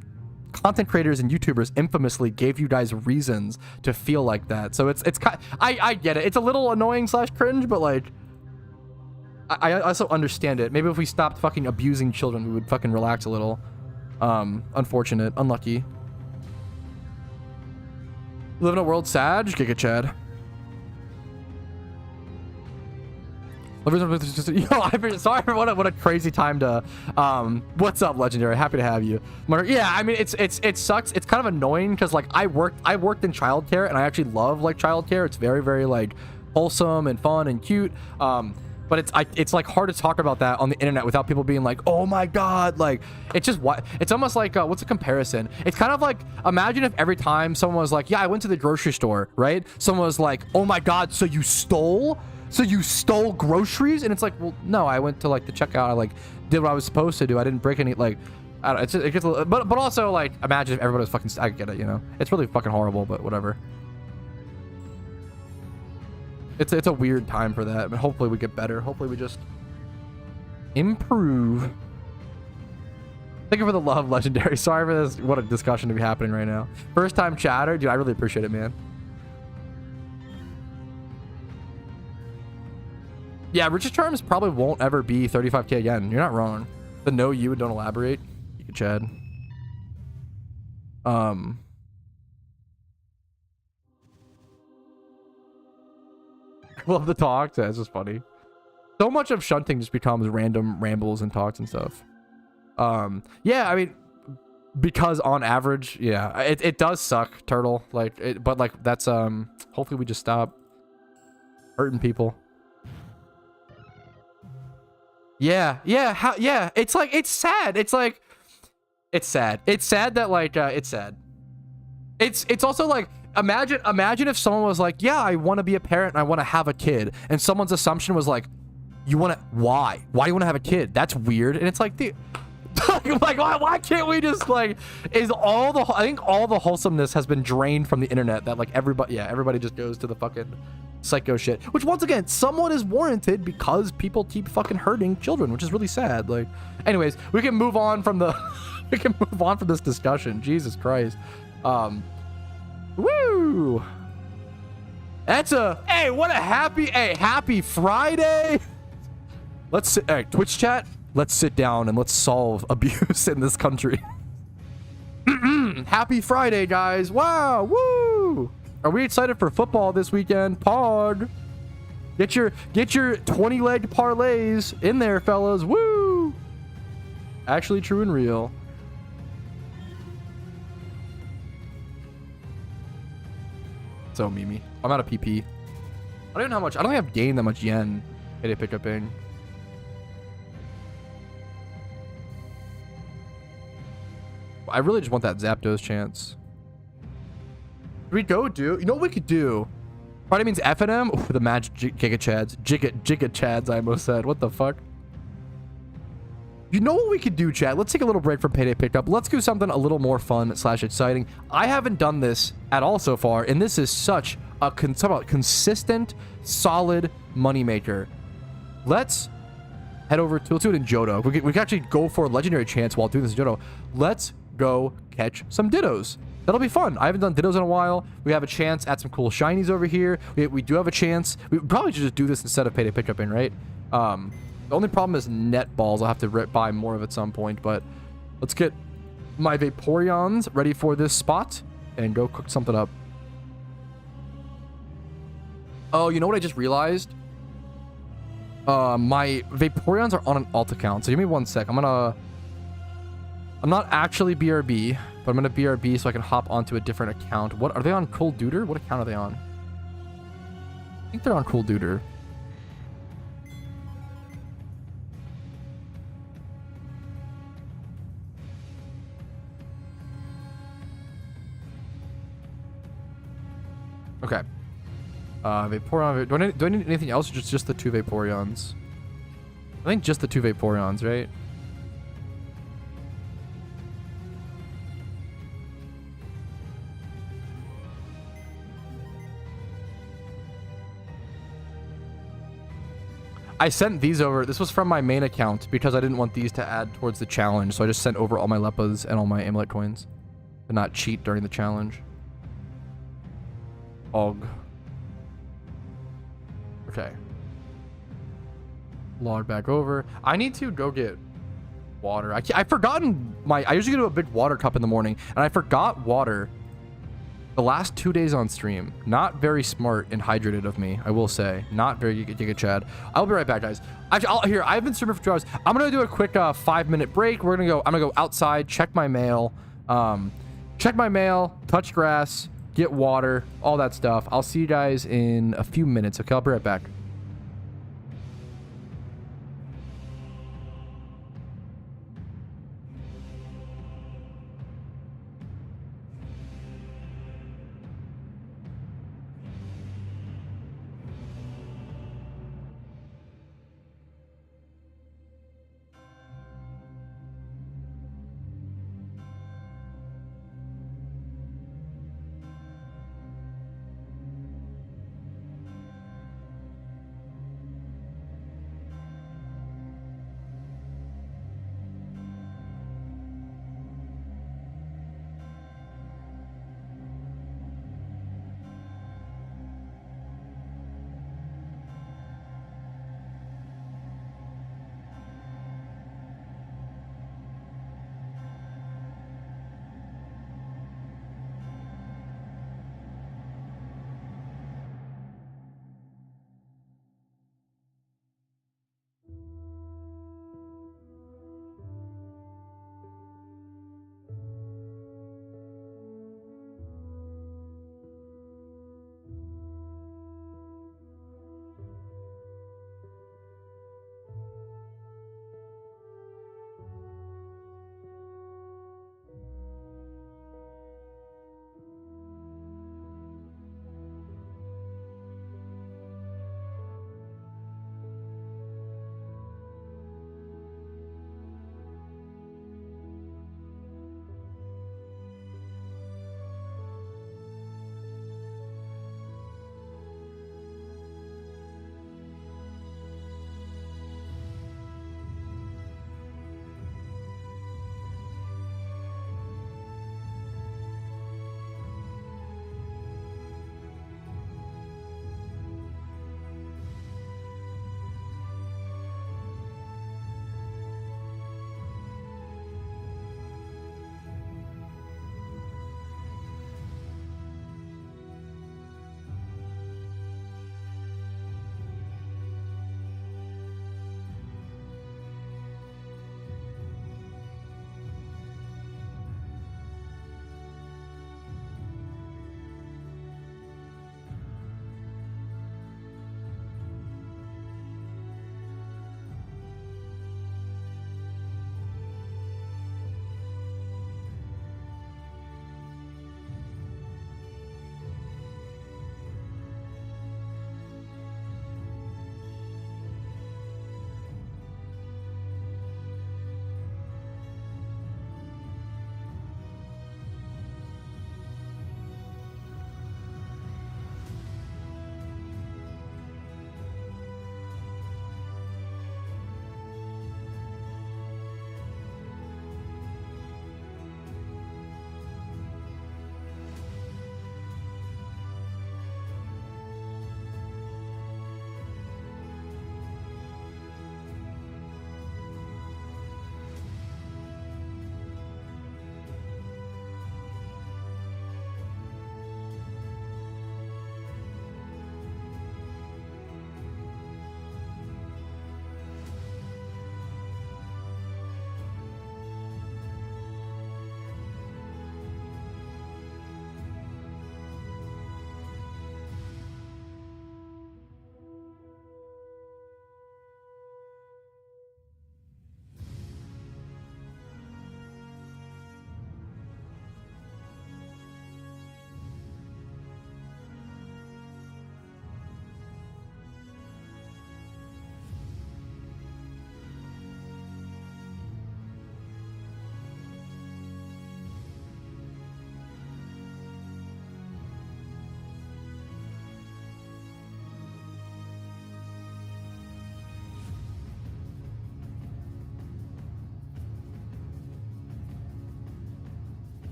content creators and YouTubers infamously gave you guys reasons to feel like that. So it's kind. I get it. It's a little annoying / cringe, but like, I also understand it. Maybe if we stopped fucking abusing children, we would fucking relax a little. Unfortunate, unlucky. Live in a world sad. Giga Chad. Yo, sorry for what a crazy time to. What's up, Legendary? Happy to have you. Yeah, I mean it sucks. It's kind of annoying because like I worked in childcare and I actually love like childcare. It's very very like wholesome and fun and cute. But it's like hard to talk about that on the internet without people being like, oh my god, like it's just what it's almost like what's a comparison? It's kind of like imagine if every time someone was like, yeah, I went to the grocery store, right? Someone was like, oh my god, so you stole groceries? And it's like, well, no, I went to like the checkout. I like did what I was supposed to do. I didn't break any like. I don't know, it gets a little, but also like imagine if everybody was fucking. I get it, you know. It's really fucking horrible, but whatever. It's a weird time for that, but hopefully we get better. Hopefully we just improve. Thank you for the love, Legendary. Sorry for this. What a discussion to be happening right now. First time chatter, dude. I really appreciate it, man. Yeah, Rich's Charms probably won't ever be 35k again. You're not wrong. The no you and don't elaborate. You can Chad. Love the talks. That's just funny. So much of shunting just becomes random rambles and talks and stuff. Yeah, I mean, because on average, yeah, it does suck, Turtle. Like, but like that's hopefully we just stop hurting people. Yeah. It's like it's sad. It's like it's sad. It's sad that like it's sad. It's also like. Imagine if someone was like, yeah, I want to be a parent and I want to have a kid, and someone's assumption was like, why do you want to have a kid? That's weird. And it's like, dude, like why can't we just like, I think all the wholesomeness has been drained from the internet, that like everybody just goes to the fucking psycho shit, which once again somewhat is warranted because people keep fucking hurting children, which is really sad. Like, anyways, we can move on from this discussion. Jesus Christ. Woo! That's hey, what a happy Friday. Let's sit, hey, Twitch chat, let's sit down and let's solve abuse in this country. Happy Friday, guys. Wow, woo! Are we excited for football this weekend? Pog. Get your 20-leg parlays in there, fellas. Woo! Actually true and real. So Mimi. I'm out of PP. I don't even know how much. I don't think I've gained that much yen. Payday pickuping. I really just want that Zapdos chance. Should we go do? You know what we could do? Friday means FNM? Ooh, the match Giga Chads. Giga Chads, I almost said. What the fuck? You know what we could do, chat? Let's take a little break from Payday Pickup. Let's do something a little more fun / exciting. I haven't done this at all so far, and this is such a consistent, solid moneymaker. Let's head over to, let's do it in Johto. We can actually go for a legendary chance while doing this in Johto. Let's go catch some Dittos. That'll be fun. I haven't done Dittos in a while. We have a chance at some cool shinies over here. We do have a chance. We probably should just do this instead of Payday Pickup in, right? The only problem is net balls. I'll have to buy more of at some point, but let's get my Vaporeons ready for this spot and go cook something up. Oh, you know what I just realized? My Vaporeons are on an alt account, so give me 1 sec. I'm not actually BRB, but I'm gonna BRB so I can hop onto a different account. What are they on? Cool Duder? What account are they on? I think they're on Cool Duder. Okay. Vaporeon. Do I need anything else, or just the 2 Vaporeons? I think just the 2 Vaporeons, right? I sent these over. This was from my main account because I didn't want these to add towards the challenge, so I just sent over all my Leppas and all my Amulet coins to not cheat during the challenge. Og. Okay. Log back over. I need to go get water. I've forgotten I usually do a big water cup in the morning, and I forgot water the last 2 days on stream. Not very smart and hydrated of me, I will say. Not very Giga Chad. I'll be right back, guys. Actually, I've been streaming for 2 hours. I'm gonna do a quick 5-minute break. I'm gonna go outside, check my mail, touch grass, get water, all that stuff. I'll see you guys in a few minutes. Okay, I'll be right back.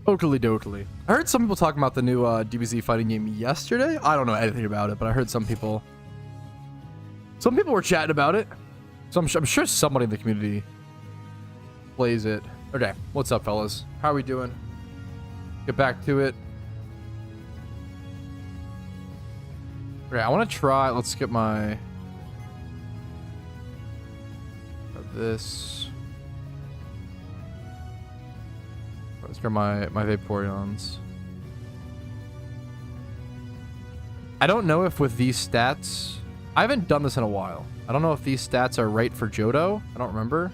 Oakley dokley. I heard some people talking about the new DBZ fighting game yesterday. I don't know anything about it, but I heard some people were chatting about it. So I'm sure somebody in the community plays it. Okay, what's up, fellas? How are we doing? Get back to it. Okay, I want to try. Let's get my this. Let's get my Vaporeons. I don't know if with these stats, I haven't done this in a while. I don't know if these stats are right for Johto. I don't remember.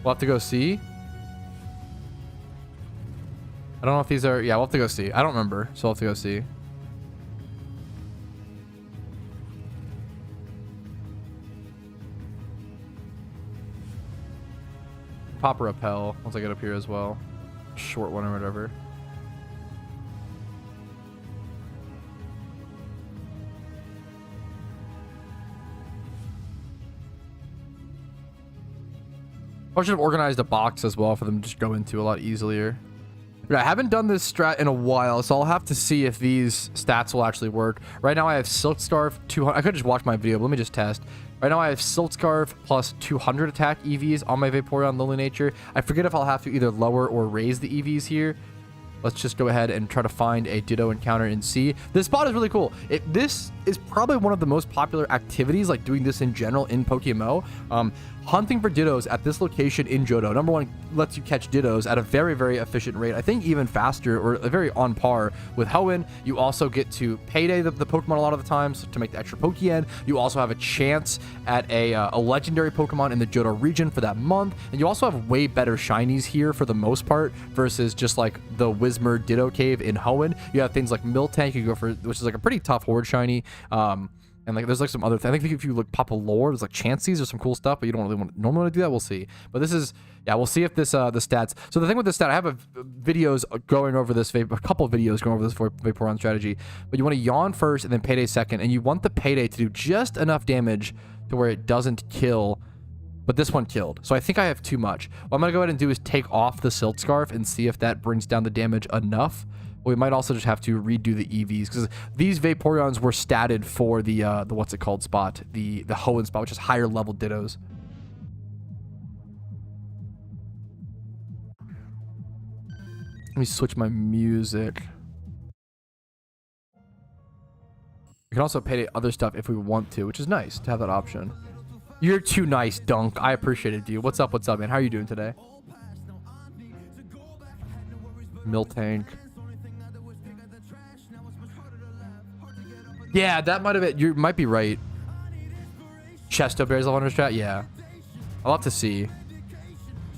We'll have to go see. I don't know if these are... Yeah, we'll have to go see. I don't remember, so we'll have to go see. Pop Repel once I get up here as well. Short one or whatever. I should have organized a box as well for them to just go into a lot easier. I haven't done this strat in a while, so I'll have to see if these stats will actually work. Right now I have Silk Scarf 200. I could just watch my video, but let me just test. Right now I have Silk Scarf plus 200 attack EVs on my Vaporeon Lily Nature. I forget if I'll have to either lower or raise the EVs here. Let's just go ahead and try to find a Ditto encounter and see. This spot is really cool. This is probably one of the most popular activities, like doing this in general in PokeMMO. Hunting for Dittos at this location in Johto. Number one, lets you catch Dittos at a very, very efficient rate. I think even faster or very on par with Hoenn. You also get to payday the Pokemon a lot of the times to make the extra Pokeyen. You also have a chance at a legendary Pokemon in the Johto region for that month. And you also have way better shinies here for the most part versus just like the Whismur Ditto Cave in Hoenn. You have things like Miltank you go for, which is like a pretty tough Horde shiny. And like there's like some other things. I think if you look pop a lore, there's like Chanseys or some cool stuff, but you don't really normally want to do that. We'll see. But this is, yeah, we'll see if this the stats. So the thing with this stat, I have videos going over this, a couple of videos going over this Vaporeon strategy. But you want to yawn first and then payday second, and you want the payday to do just enough damage to where it doesn't kill. But this one killed. So I think I have too much. What I'm gonna go ahead and do is take off the Silk Scarf and see if that brings down the damage enough. We might also just have to redo the EVs because these Vaporeons were statted for the what's it called spot, the Hoenn spot, which is higher level Dittos. Let me switch my music. We can also pay other stuff if we want to, which is nice to have that option. You're too nice, Dunk. I appreciate it, dude. What's up, man? How are you doing today? Miltank. Yeah, that might have been. You might be right. Chesto Bears level 100 strat. Yeah, I'll have to see.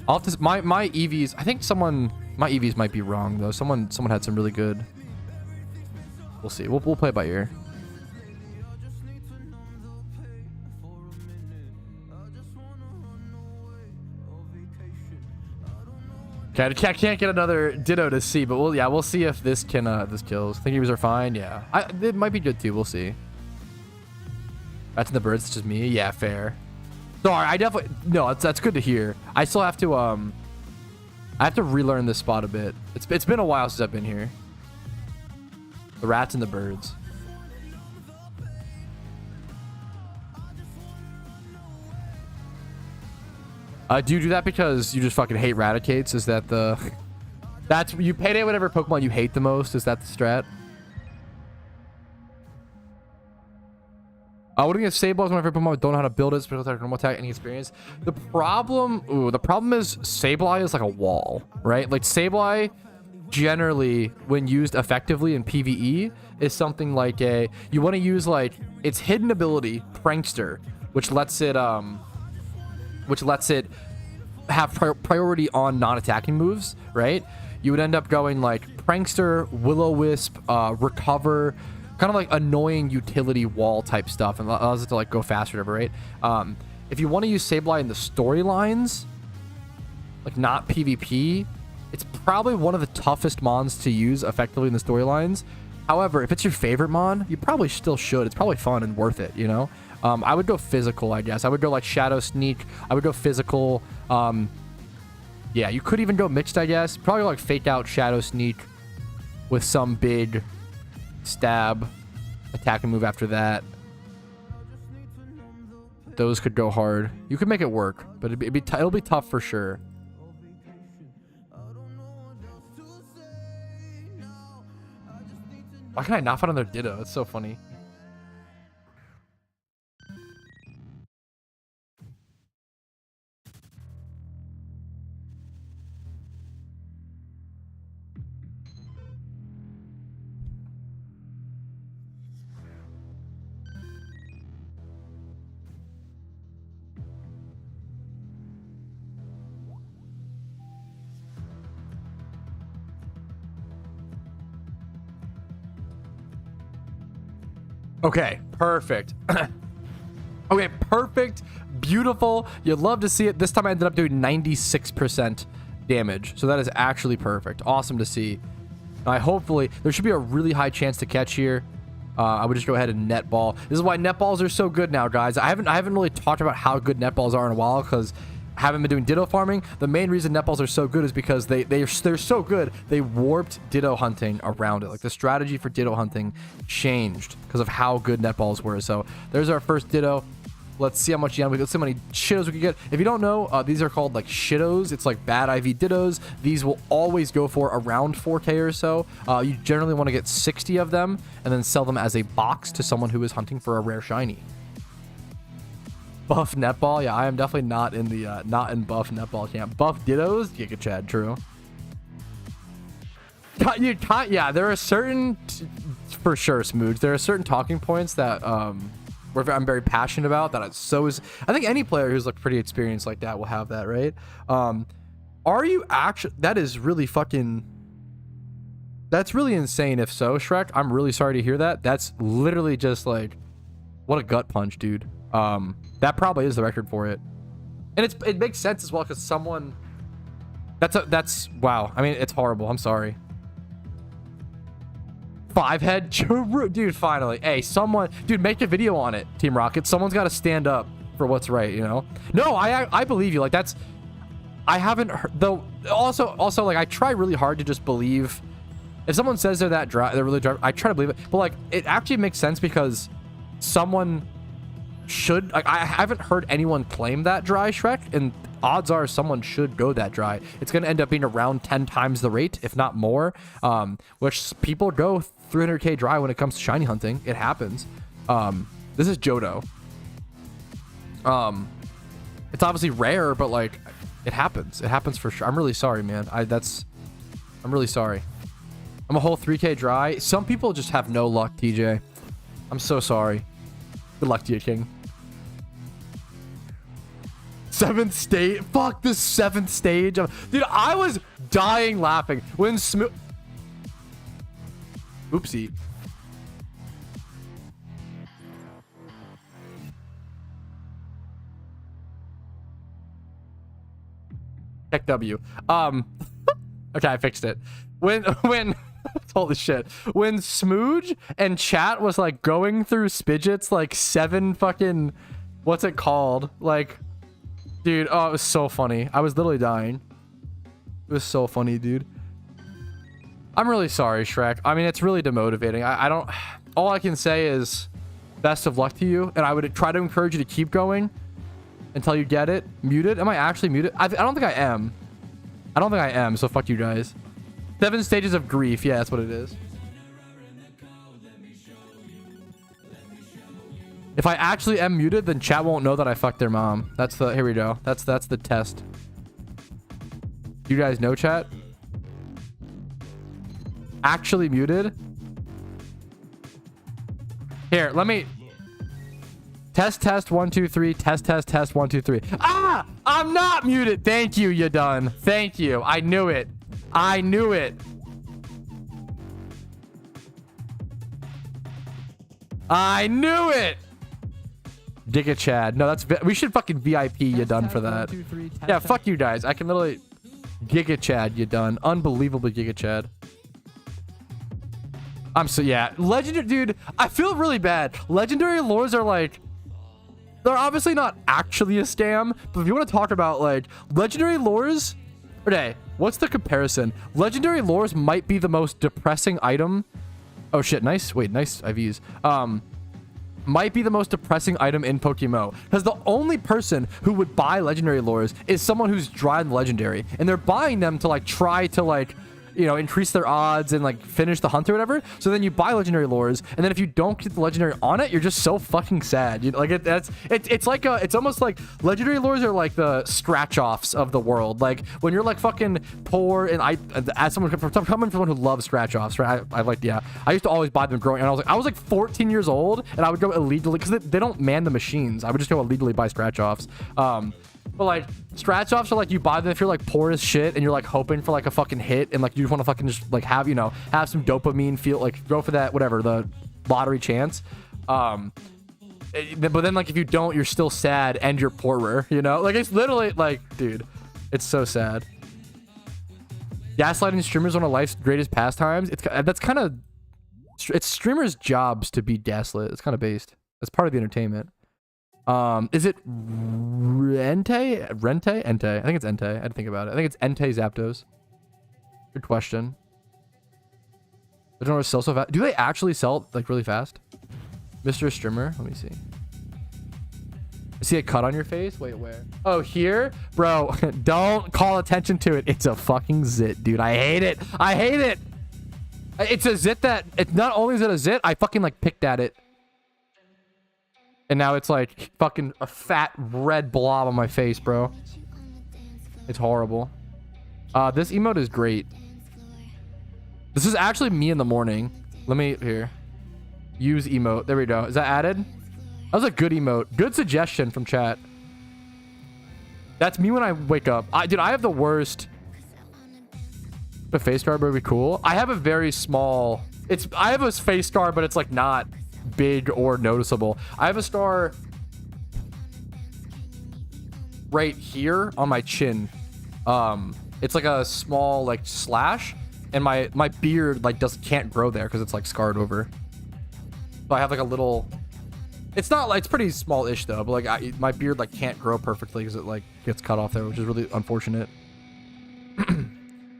I'll have to. My EVs. I think my EVs might be wrong though. Someone had some really good. We'll see. We'll play it by ear. Okay, I can't get another Ditto to see, but we'll see if this can this kills. Think EVs are fine. Yeah, it might be good too. We'll see. That's in the birds. It's just me. Yeah, fair. Sorry, I definitely no. That's good to hear. I still have to I have to relearn this spot a bit. It's been a while since I've been here. The rats and the birds. Do you do that because you just fucking hate Raticates? Is that the... That's... You payday whatever Pokemon you hate the most? Is that the strat? What do you think of Sableye is one of your Pokemon don't know how to build it, special attack, normal attack, any experience? The problem is Sableye is like a wall, right? Like Sableye, generally, when used effectively in PvE, is something like a... You want to use like its hidden ability, Prankster, which lets it have priority on non-attacking moves, right? You would end up going like Prankster, Will-O-Wisp, Recover, kind of like annoying utility wall type stuff, and allows it to like go faster, whatever, right? If you want to use Sableye in the storylines, like not PvP, it's probably one of the toughest mons to use effectively in the storylines. However, if it's your favorite mon, you probably still should. It's probably fun and worth it, you know? I would go physical, I guess. I would go like Shadow Sneak. I would go physical. Yeah, Yeah, you could even go mixed, I guess. Probably like fake out Shadow Sneak with some big stab attacking move after that. Those could go hard. You could make it work, but it'll be tough for sure. Why can I not find another Ditto? It's so funny. Okay, perfect. Okay, perfect. Beautiful. You'd love to see it. This time I ended up doing 96% damage. So that is actually perfect. Awesome to see. Hopefully, there should be a really high chance to catch here. I would just go ahead and net ball. This is why net balls are so good now, guys. I haven't really talked about how good net balls are in a while because I haven't been doing Ditto farming. The main reason net balls are so good is because they're so good. They warped Ditto hunting around it. Like the strategy for Ditto hunting changed because of how good net balls were. So there's our first Ditto. Let's see how much yen we get. Let's see how many Shitos we can get. If you don't know, these are called like Shitos. It's like bad IV Dittos. These will always go for around 4K or so. You generally want to get 60 of them and then sell them as a box to someone who is hunting for a rare shiny. Buff netball, yeah, I am definitely not in the not in buff netball camp. Buff Dittos, Giga Chad, true. Yeah, there are certain, for sure, Smooch. There are certain talking points that where I'm very passionate about. That I think any player who's like pretty experienced like that will have that, right? Are you actually? That is really fucking. That's really insane. If so, Shrek, I'm really sorry to hear that. That's literally just like, what a gut punch, dude. That probably is the record for it, and it makes sense as well because someone. That's wow. I mean, it's horrible. I'm sorry. 5 head, dude. Finally, hey, someone, dude, make a video on it, Team Rocket. Someone's got to stand up for what's right, you know. No, I believe you. Like that's. I haven't heard though. Also, like I try really hard to just believe. If someone says they're that dry, they're really dry, I try to believe it. But like, it actually makes sense because someone should. Like, I haven't heard anyone claim that dry, Shrek, and odds are someone should go that dry. It's going to end up being around 10 times the rate, if not more. Which people go 300k dry when it comes to shiny hunting. It happens. This is Johto. It's obviously rare, but like, it happens. It happens for sure. I'm really sorry, man. I'm really sorry. I'm a whole 3k dry. Some people just have no luck, TJ. I'm so sorry. Good luck to you, King. 7th stage. Fuck this 7th stage. Dude, I was dying laughing when Oopsie. Check W. Okay, I fixed it. When holy shit. When Smooge and chat was like going through Spidget's like 7 fucking, what's it called? Like, dude, oh, it was so funny. I was literally dying. It was so funny, dude. I'm really sorry, Shrek. I mean, it's really demotivating. I don't, all I can say is best of luck to you. And I would try to encourage you to keep going until you get it. Muted? Am I actually muted? I don't think I am. I don't think I am, so fuck you guys. 7 stages of grief. Yeah, that's what it is. If I actually am muted, then chat won't know that I fucked their mom. That's the, here we go. That's the test. You guys know, chat? Actually muted? Here, let me... Test 1 2 3. Test 1 2 3. Ah! I'm not muted. Thank you, you done. Thank you. I knew it. I knew it. I knew it. Giga Chad. No, that's we should fucking VIP you done for that. Yeah, fuck you guys. I can literally Giga Chad you done. Unbelievably Giga Chad. I'm so yeah. Legendary dude, I feel really bad. Legendary lures are like, they're obviously not actually a scam, but if you want to talk about like legendary lures, Okay, what's the comparison? Legendary lures might be the most depressing item. Oh shit, nice. Wait, nice IVs. Might be the most depressing item in PokeMMO, because the only person who would buy legendary lures is someone who's dry in the legendary, and they're buying them to like try to like, you know, increase their odds and like finish the hunt or whatever. So then you buy legendary lures, and then if you don't get the legendary on it, you're just so fucking sad. You know, like it's like it's almost like legendary lures are like the scratch offs of the world. Like when you're like fucking poor, and as someone coming from someone who loves scratch offs, right? I like, yeah, I used to always buy them growing, and I was like 14 years old, and I would go illegally because they don't man the machines. I would just go illegally buy scratch offs. But like scratch offs are like you buy them if you're like poor as shit and you're like hoping for like a fucking hit, and like you just want to fucking just like have, you know, have some dopamine, feel like go for that, whatever, the lottery chance. But then like if you don't, you're still sad and you're poorer, you know? Like it's literally like, dude, it's so sad. Gaslighting streamers, one of life's greatest pastimes. That's kind of, it's streamers' jobs to be gaslit. It's kind of based. That's part of the entertainment. Is it Entei? I think it's Entei. I had to think about it. I think it's Entei Zapdos. Good question. I don't know if sell so fast. Do they actually sell like really fast? Mr. Streamer, let me see. I see a cut on your face. Wait, where? Oh, here? Bro, don't call attention to it. It's a fucking zit, dude. I hate it. I hate it. It's a zit that, it's not only is it a zit, I fucking like picked at it. And now it's like fucking a fat red blob on my face, bro. It's horrible. This emote is great. This is actually me in the morning. Let me, here. Use emote. There we go. Is that added? That was a good emote. Good suggestion from chat. That's me when I wake up. Dude, I have the worst. The face scar would be cool. I have a very small... I have a face scar, but it's like not big or noticeable. I have a star right here on my chin. It's like a small like slash, and my beard like can't grow there because it's like scarred over. So I have like a little, it's not like, it's pretty small-ish though, but like my beard like can't grow perfectly because it like gets cut off there, which is really unfortunate.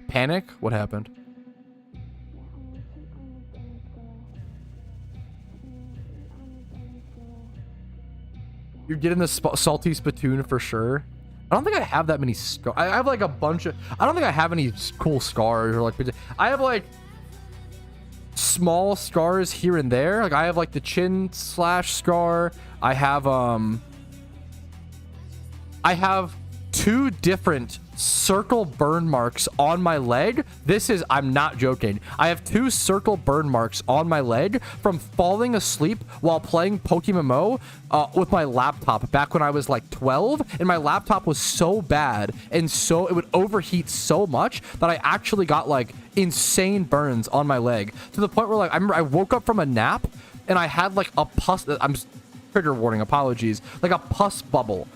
Panic? What happened? You're getting the salty spittoon for sure. I don't think I have that many scars. I have like a bunch of... I don't think I have any cool scars or like... I have like small scars here and there. Like I have like the chin slash scar. I have two different circle burn marks on my leg. This is, I'm not joking. I have two circle burn marks on my leg from falling asleep while playing PokeMMO with my laptop back when I was like 12, and my laptop was so bad and so it would overheat so much that I actually got like insane burns on my leg, to the point where like I remember I woke up from a nap and I had like a pus, I'm trigger warning, apologies, like a pus bubble.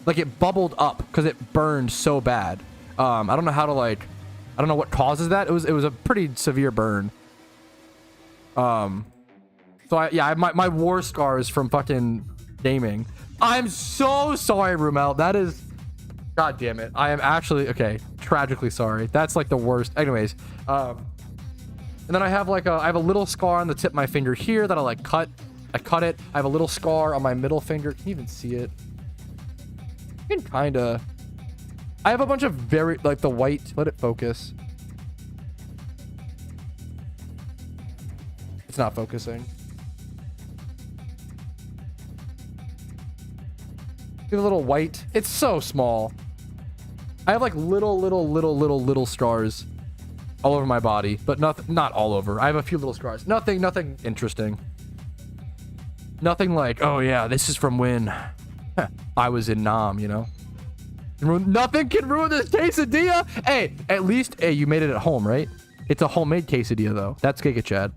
Like it bubbled up because it burned so bad. I don't know how to like, I don't know what causes that. It was a pretty severe burn. So my war scars from fucking gaming. I'm so sorry, Rumel. That is, god damn it. I am actually, okay, tragically sorry. That's like the worst. Anyways, and then I have like I have a little scar on the tip of my finger here that I like cut. I cut it. I have a little scar on my middle finger. Can you even see it? You can kind of... I have a bunch of very... Like the white... Let it focus. It's not focusing. See the little white? It's so small. I have like little scars all over my body, but not all over. I have a few little scars. Nothing interesting. Nothing like, oh yeah, this is from when I was in Nam, you know? Nothing can ruin this quesadilla. Hey, at least, hey, you made it at home, right? It's a homemade quesadilla, though. That's Giga Chad.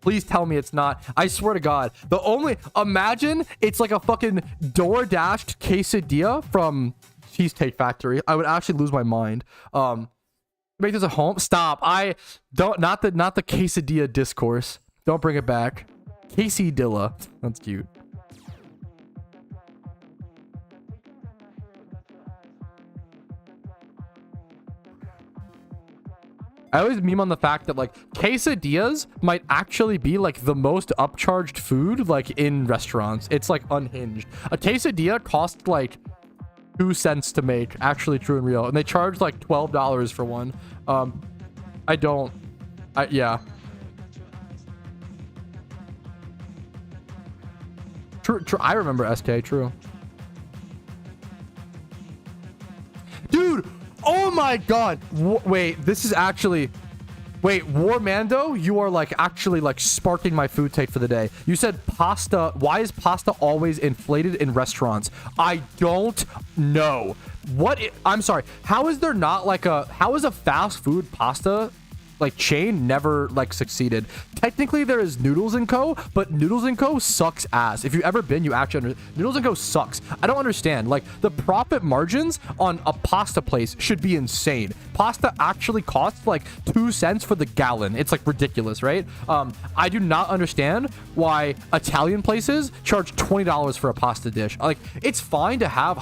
Please tell me it's not. I swear to God. The only... Imagine it's like a fucking door-dashed quesadilla from Cheesecake Factory. I would actually lose my mind. Make this a home? Stop. I don't... Not the quesadilla discourse. Don't bring it back. Quesadilla. That's cute. I always meme on the fact that like quesadillas might actually be like the most upcharged food like in restaurants. It's like unhinged. A quesadilla costs like 2 cents to make, actually true and real, and they charge like $12 for one. Yeah. True, I remember SK, true. Dude, oh my god. Wait, this is actually... Wait, Warmando, you are like actually like sparking my food take for the day. You said pasta. Why is pasta always inflated in restaurants? I don't know. I'm sorry. How is there not like how is a fast food pasta like chain never like succeeded? Technically there is Noodles & Co, but Noodles & Co sucks ass. If you've ever been, you actually Noodles & Co sucks. I don't understand. Like the profit margins on a pasta place should be insane. Pasta actually costs like 2 cents for the gallon. It's like ridiculous, right? I do not understand why Italian places charge $20 for a pasta dish. Like it's fine to have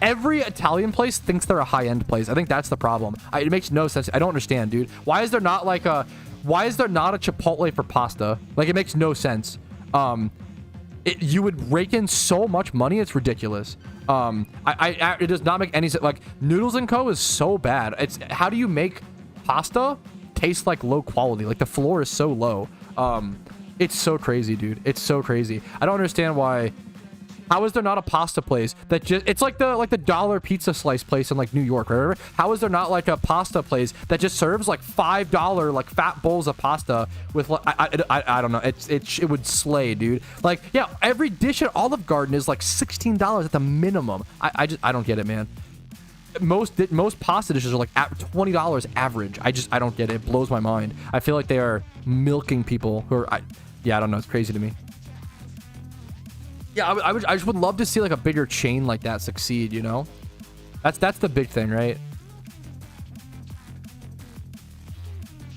every Italian place thinks they're a high-end place. I think that's the problem. It makes no sense. I don't understand, dude. Why is there not like why is there not a Chipotle for pasta? Like it makes no sense. You would rake in so much money, it's ridiculous. It does not make any sense. Like Noodles & Co is so bad. It's how do you make pasta taste like low quality? Like the floor is so low. It's so crazy, dude. It's so crazy. I don't understand why. How is there not a pasta place that just, it's like the dollar pizza slice place in like New York, right? How is there not like a pasta place that just serves like $5 like fat bowls of pasta with like, I don't know. It would slay, dude. Like, yeah, every dish at Olive Garden is like $16 at the minimum. I don't get it, man. Most pasta dishes are like at $20 average. I don't get it. It blows my mind. I feel like they are milking people who are, yeah, I don't know. It's crazy to me. Yeah, I just would love to see like a bigger chain like that succeed, you know? That's the big thing, right?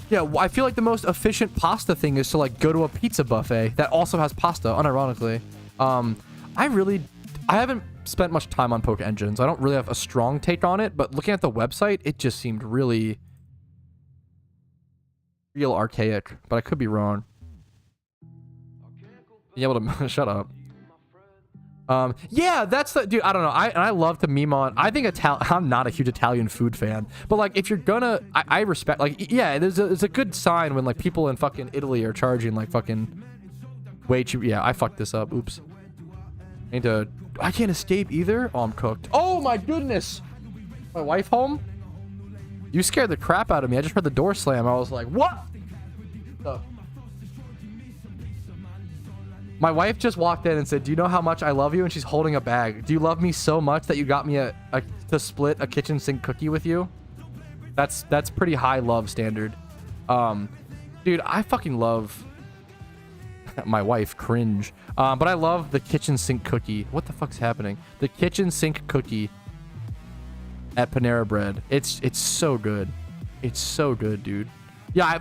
Yeah, I feel like the most efficient pasta thing is to like go to a pizza buffet that also has pasta, unironically. I haven't spent much time on Poke Engines. I don't really have a strong take on it, but looking at the website, it just seemed real archaic, but I could be wrong. Be able to shut up. Yeah, that's the dude. I don't know. I love to meme on. I think I'm not a huge Italian food fan, but like if you're gonna, I respect. Like yeah, it's a good sign when like people in fucking Italy are charging like fucking way cheap. Yeah, I fucked this up. Oops. I can't escape either. Oh, I'm cooked. Oh my goodness. My wife home? You scared the crap out of me. I just heard the door slam. I was like, what? My wife just walked in and said, do you know how much I love you? And she's holding a bag. Do you love me so much that you got me to split a kitchen sink cookie with you? That's pretty high love standard. Dude, I fucking love my wife. Cringe. But I love the kitchen sink cookie. What the fuck's happening? The kitchen sink cookie at Panera Bread. It's so good. It's so good, dude. Yeah,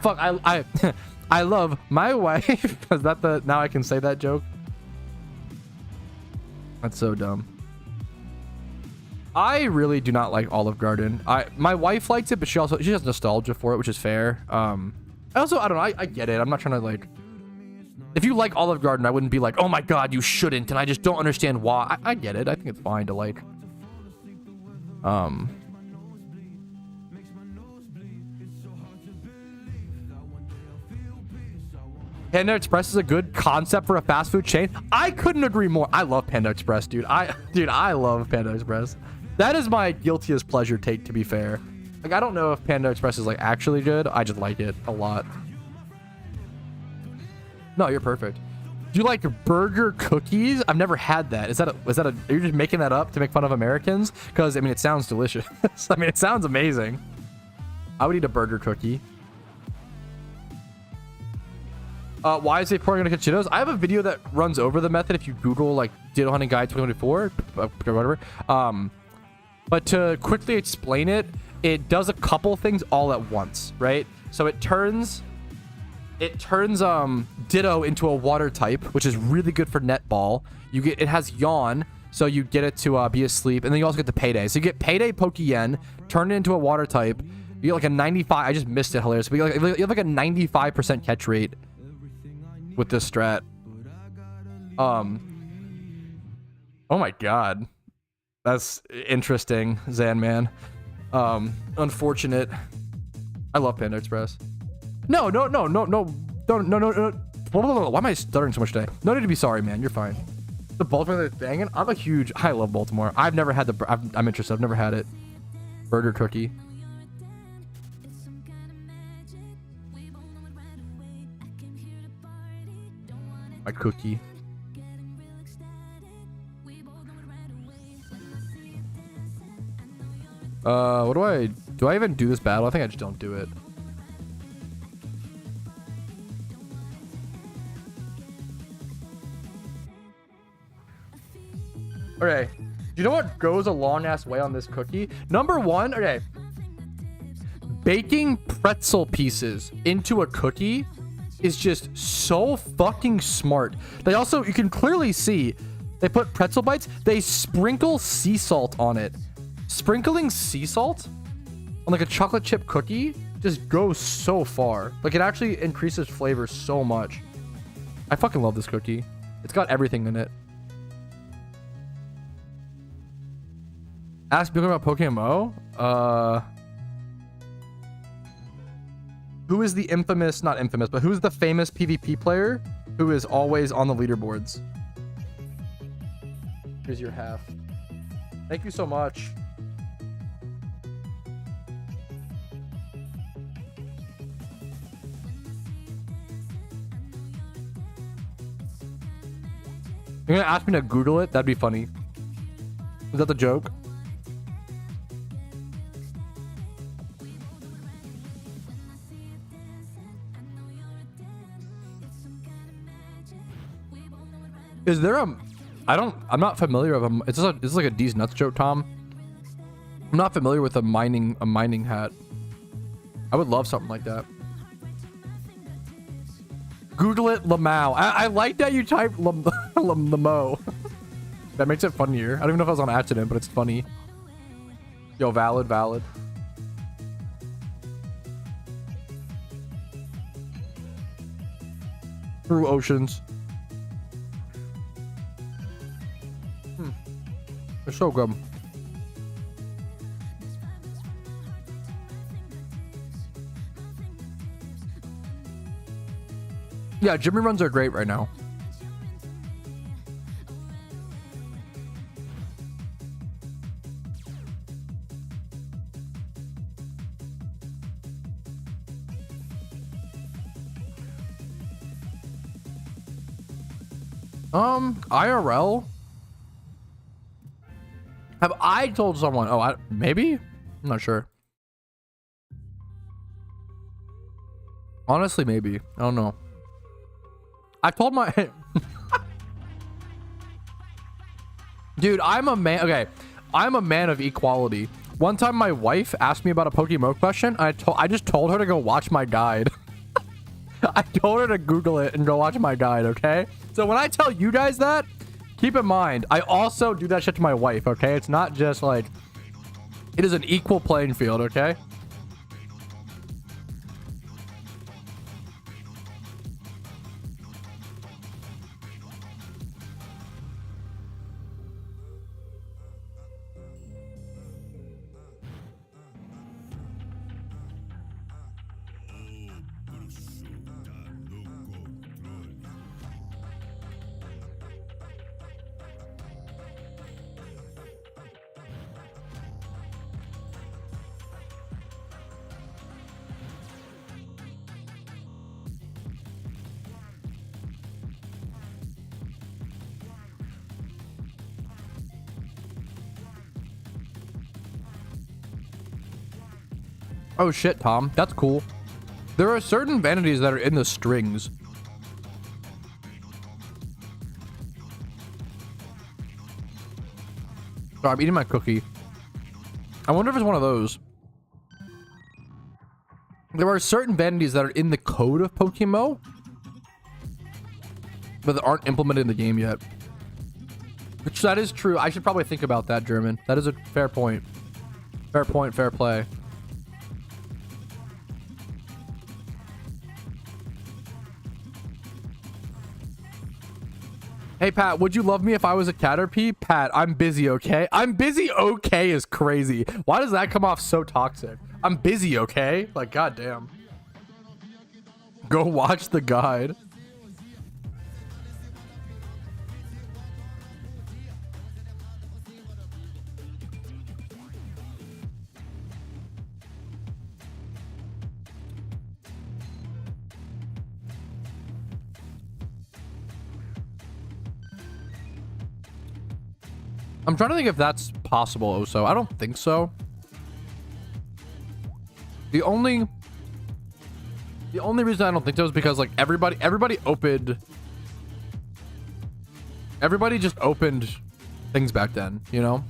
I love my wife. Is that the... Now I can say that joke? That's so dumb. I really do not like Olive Garden. My wife likes it, but she has nostalgia for it, which is fair. I don't know. I get it. I'm not trying to like... If you like Olive Garden, I wouldn't be like, oh my god, you shouldn't, and I just don't understand why. I get it. I think it's fine to like... Panda Express is a good concept for a fast food chain. I couldn't agree more. I love Panda Express, dude. I love Panda Express. That is my guiltiest pleasure take, to be fair. Like, I don't know if Panda Express is like actually good. I just like it a lot. No, you're perfect. Do you like burger cookies? I've never had that. Are you just making that up to make fun of Americans? Because I mean, it sounds delicious. I mean, it sounds amazing. I would eat a burger cookie. Why is a pork gonna catch Dittos? I have a video that runs over the method if you Google like Ditto Hunting Guide 2024 or whatever. But to quickly explain it, it does a couple things all at once, right? So it turns Ditto into a water type, which is really good for netball. It has Yawn, so you get it to be asleep, and then you also get the Payday. So you get Payday Pokeyen, turn it into a water type, You get like a 95. I just missed it. Hilarious. But you have like a 95% catch rate with this strat. Oh my god, that's interesting, Zan man. Unfortunate. I love Panda Express. No. Why am I stuttering so much today? No need to be sorry, man. You're fine. The Baltimore thing. I love Baltimore. I've never had I'm interested. I've never had it. Burger cookie. My cookie. What do I even do this battle? I think I just don't do it. Okay. You know what goes a long ass way on this cookie? Number one, okay. Baking pretzel pieces into a cookie is just so fucking smart. They also, you can clearly see, they put pretzel bites, they sprinkle sea salt on it. Sprinkling sea salt on like a chocolate chip cookie just goes so far. Like it actually increases flavor so much. I fucking love this cookie. It's got everything in it. Ask me about PokeMMO. Who is the infamous, not infamous, but who's the famous PvP player who is always on the leaderboards? Here's your half. Thank you so much. You're gonna ask me to Google it? That'd be funny. Is that the joke? Is there a... I'm not familiar with them. It's like a D's nuts joke, Tom. I'm not familiar with a mining hat. I would love something like that. Google it, Lamau. I like that you typed Lamau. That makes it funnier. I don't even know if I was on accident, but it's funny. Yo, valid. Through oceans. They're so good. Yeah, Jimmy runs are great right now. IRL? Have I told someone? Oh, maybe? I'm not sure. Honestly, maybe. I don't know. I told my... Dude, I'm a man... Okay. I'm a man of equality. One time my wife asked me about a PokeMMO question. I just told her to go watch my guide. I told her to Google it and go watch my guide, okay? So when I tell you guys that, keep in mind, I also do that shit to my wife, okay? It's not just like... It is an equal playing field, okay? Oh shit, Tom. That's cool. There are certain vanities that are in the strings. Sorry, I'm eating my cookie. I wonder if it's one of those. There are certain vanities that are in the code of PokeMMO, but that aren't implemented in the game yet. Which, that is true. I should probably think about that, German. That is a fair point. Fair point, fair play. Hey, Pat, would you love me if I was a Caterpie? Pat, I'm busy, okay? I'm busy, okay is crazy. Why does that come off so toxic? I'm busy, okay? Like, goddamn. Go watch the guide. I'm trying to think if that's possible, Oso. I don't think so. The only reason I don't think so is because like everybody just opened things back then, you know?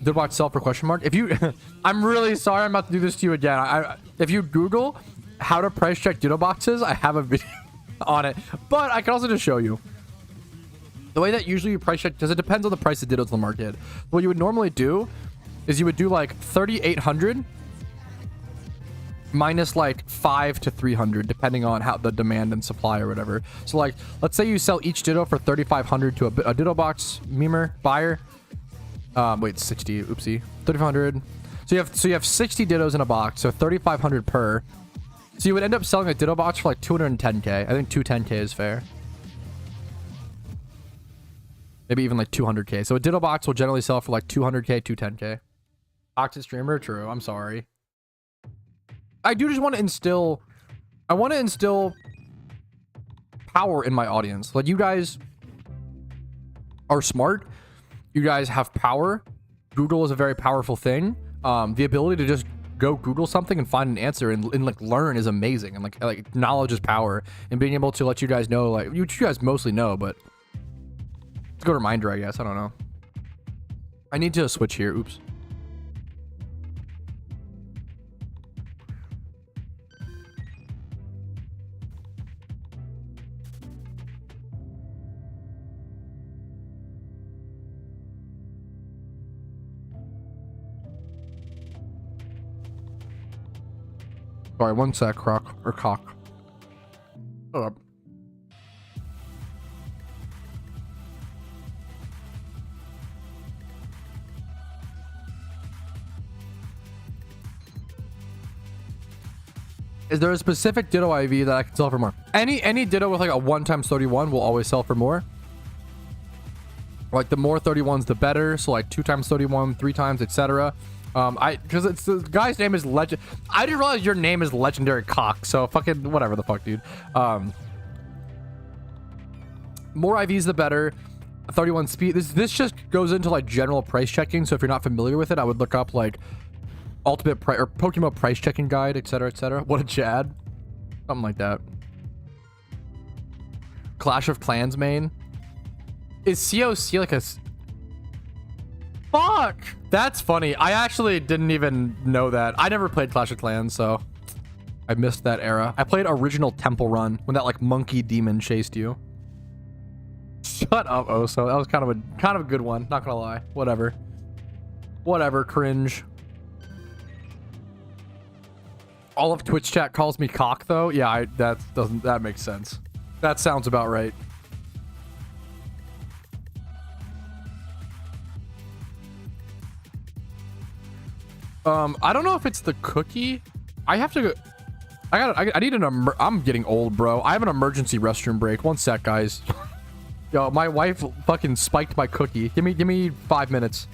Did watch self for question mark? If you I'm really sorry I'm about to do this to you again. If you Google how to price check ditto boxes, I have a video on it. But I can also just show you. The way that usually you price check, because it depends on the price of dittos in the market. What you would normally do is you would do like 3,800 minus like 5 to 300, depending on how the demand and supply or whatever. So like, let's say you sell each ditto for 3,500 to a ditto box memer buyer. Wait, 60. Oopsie, 3,500. So you have 60 dittos in a box, so 3,500 per. So you would end up selling a ditto box for like 210k. I think 210k is fair. Maybe even like 200k. So a ditto box will generally sell for like 200k, 210k. Toxic streamer, true. I'm sorry. I do just want to instill. I want to instill power in my audience. Like, you guys are smart. You guys have power. Google is a very powerful thing. The ability to just go Google something and find an answer and like learn is amazing. And like knowledge is power. And being able to let you guys know, like, you guys mostly know, but. Let's go reminder, I guess. I don't know. I need to switch here. Oops. Sorry, one sec, croc or cock. Hold up. Is there a specific ditto IV that I can sell for more? Any ditto with like a 1 times 31 will always sell for more. Like the more 31s, the better. So like 2 times 31, 3 times, etc. Because it's the guy's name is Legend. I didn't realize your name is Legendary Cock. So fucking whatever the fuck, dude. More IVs, the better. 31 speed. This just goes into like general price checking. So if you're not familiar with it, I would look up like ultimate price or PokeMMO price checking guide, etc, etc. What a Chad. Something like that. Clash of Clans main. Is COC like a... Fuck! That's funny. I actually didn't even know that. I never played Clash of Clans, so I missed that era. I played original Temple Run when that like monkey demon chased you. Shut up, Oso. That was kind of a good one. Not gonna lie. Whatever. Whatever. Cringe. All of Twitch chat calls me cock, though. Yeah, that makes sense. That sounds about right. I don't know if it's the cookie. I have to go. I need I'm getting old, bro. I have an emergency restroom break. One sec, guys. Yo, my wife fucking spiked my cookie. Give me 5 minutes.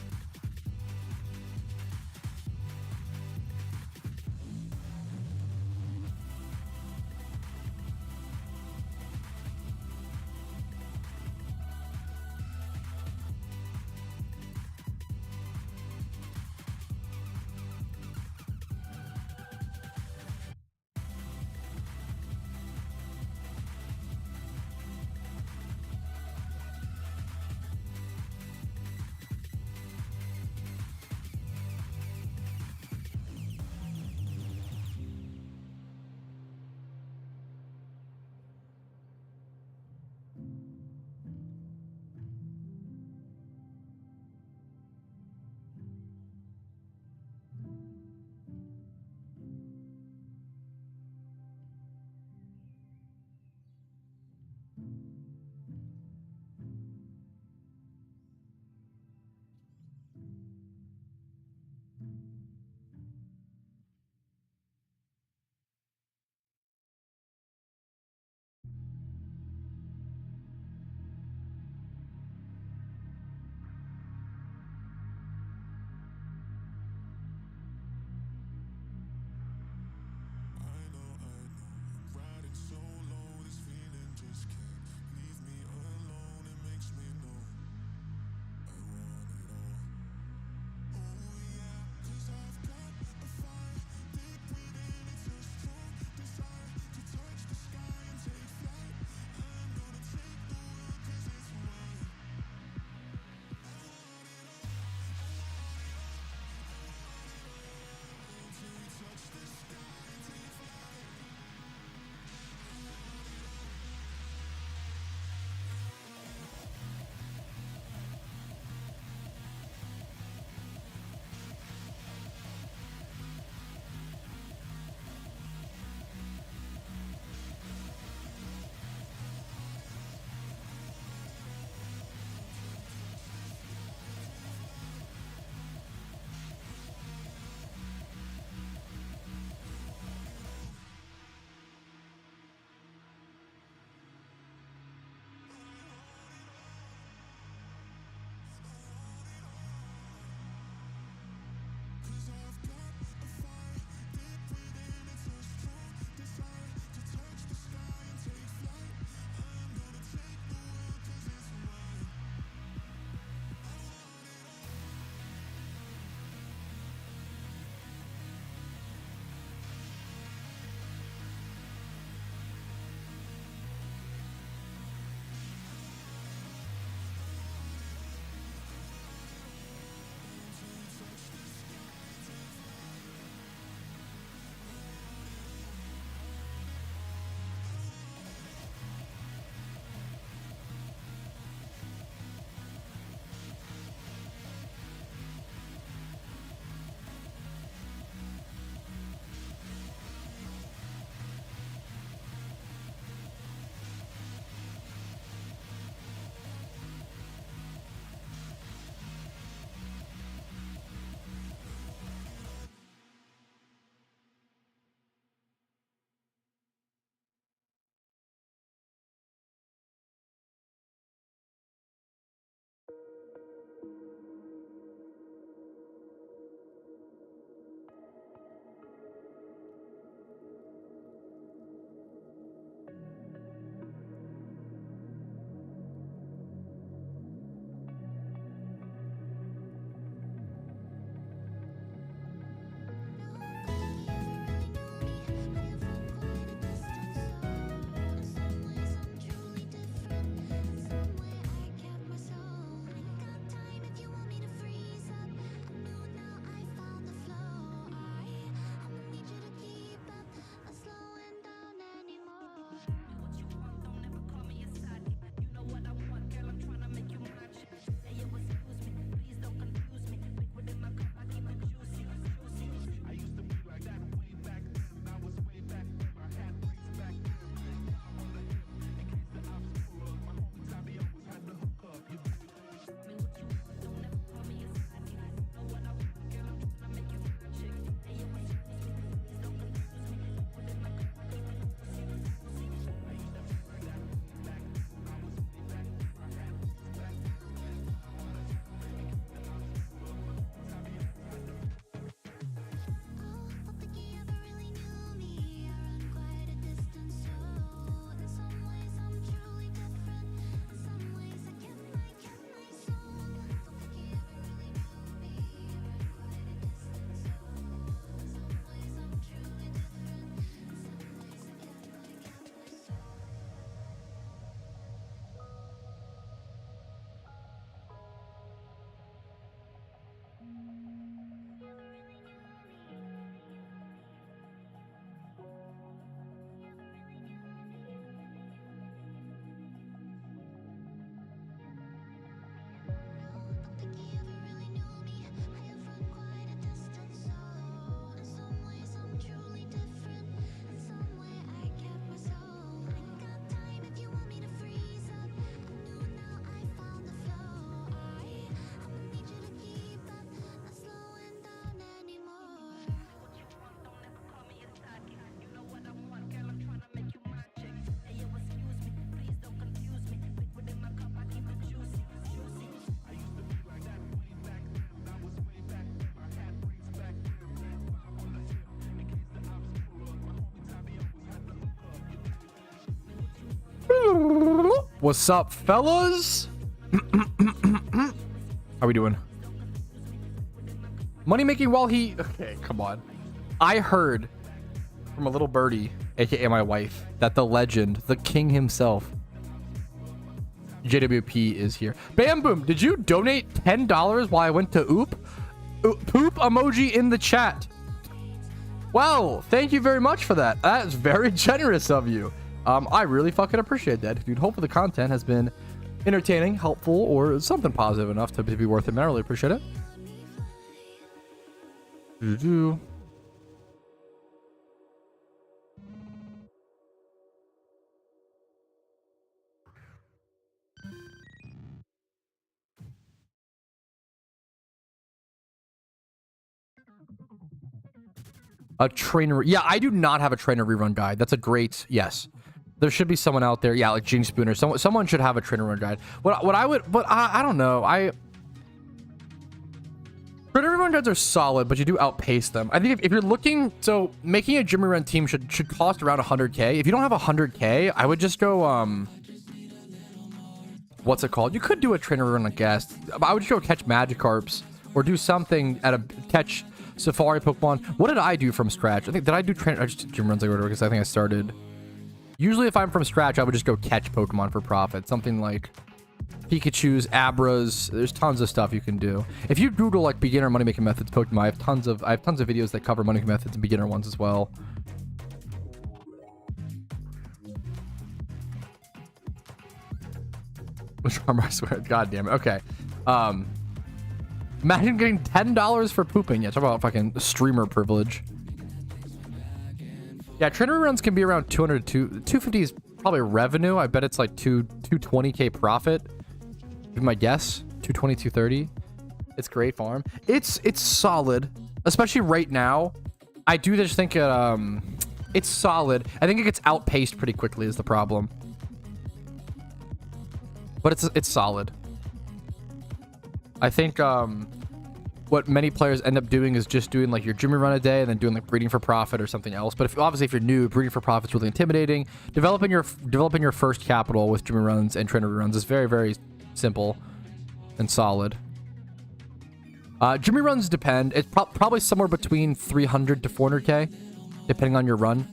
What's up, fellas? How we doing? Money making while he... Okay, come on. I heard from a little birdie, aka my wife, that the legend, the king himself, JWP is here. Bam Boom, did you donate $10 while I went to poop emoji in the chat? Wow, thank you very much for that. That is very generous of you. I really fucking appreciate that, dude. Hopefully the content has been entertaining, helpful, or something positive enough to be worth it, man. I really appreciate it. A trainer. Yeah, I do not have a trainer rerun guide. That's a great, yes. There should be someone out there. Yeah, like Jinx Spooner. Someone should have a trainer rerun guide. What I would, but I don't know. Trainer rerun guides are solid, but you do outpace them. I think if you're looking, so making a gym rerun team should cost around 100K. If you don't have 100K, I would just go, what's it called? You could do a trainer rerun, I guess. I would just go catch Magikarps or do something at a catch Safari Pokemon. What did I do from scratch? I think, did I do trainer? I just did gym runs like because I think I started. Usually if I'm from scratch, I would just go catch Pokemon for profit. Something like Pikachu's, Abras. There's tons of stuff you can do. If you Google like beginner money making methods Pokemon, I have tons of videos that cover money making methods and beginner ones as well. Which armor, I swear, god damn it. Okay. Imagine getting $10 for pooping. Yeah, talk about fucking streamer privilege. Yeah, trainer runs can be around 200 to 250 is probably revenue. I bet it's like 220K profit. Be my guess. 220, 230. It's great farm. It's solid, especially right now. I do just think it's solid. I think it gets outpaced pretty quickly is the problem. But it's solid. I think what many players end up doing is just doing like your Jimmy run a day and then doing like breeding for profit or something else. But if you're new, breeding for profit's really intimidating. Developing your first capital with Jimmy runs and trainer runs is very, very simple and solid. Jimmy runs depend. It's probably somewhere between 300 to 400K, depending on your run.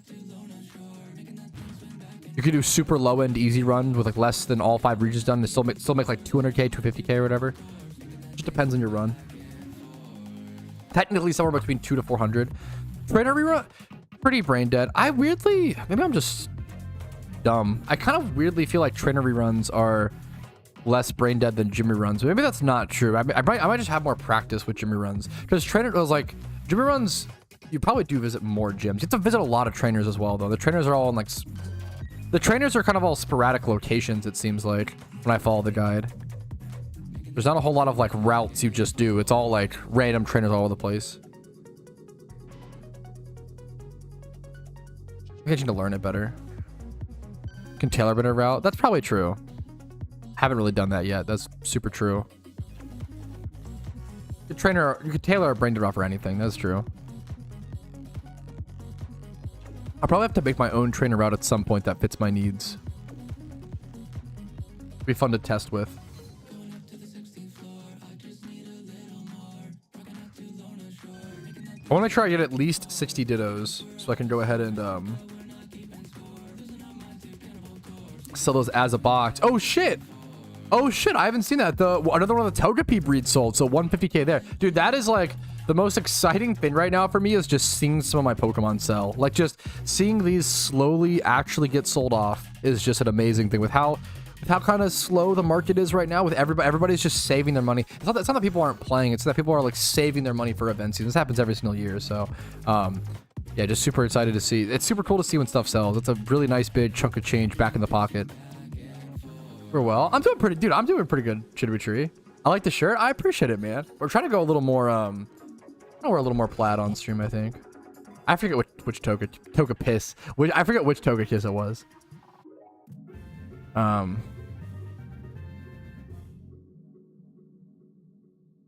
You can do super low end easy runs with like less than all 5 regions done and still make like 200K, 250K or whatever. Just depends on your run. Technically somewhere between 200 to 400. Trainer rerun, pretty brain dead. Maybe I'm just dumb. I kind of weirdly feel like trainer reruns are less brain dead than Jimmy runs. Maybe that's not true. I might just have more practice with Jimmy runs because trainer was like Jimmy runs. You probably do visit more gyms. You have to visit a lot of trainers as well, though. The trainers are all in like. The trainers are kind of all sporadic locations, it seems like, when I follow the guide. There's not a whole lot of, like, routes you just do. It's all, like, random trainers all over the place. I need to learn it better. Can tailor better route? That's probably true. Haven't really done that yet. That's super true. You could tailor a brain route for anything. That's true. I'll probably have to make my own trainer route at some point that fits my needs. It'd be fun to test with. I want to make sure I get at least 60 dittos so I can go ahead and sell those as a box. Oh shit! Oh shit, I haven't seen that. Another one of the Togepi breeds sold, so 150K there. Dude, that is like the most exciting thing right now for me is just seeing some of my Pokemon sell. Like just seeing these slowly actually get sold off is just an amazing thing with how kind of slow the market is right now with everybody's just saving their money. It's not that people aren't playing, it's that people are like saving their money for event season. This happens every single year. So yeah, just super excited to see. It's super cool to see when stuff sells. It's a really nice big chunk of change back in the pocket. Well, I'm doing pretty good, Chittery Tree. I like the shirt. I appreciate it, man. We're trying to go a little more we're a little more plaid on stream, I think. I forget which Togepiss. I forget which Togekiss it was.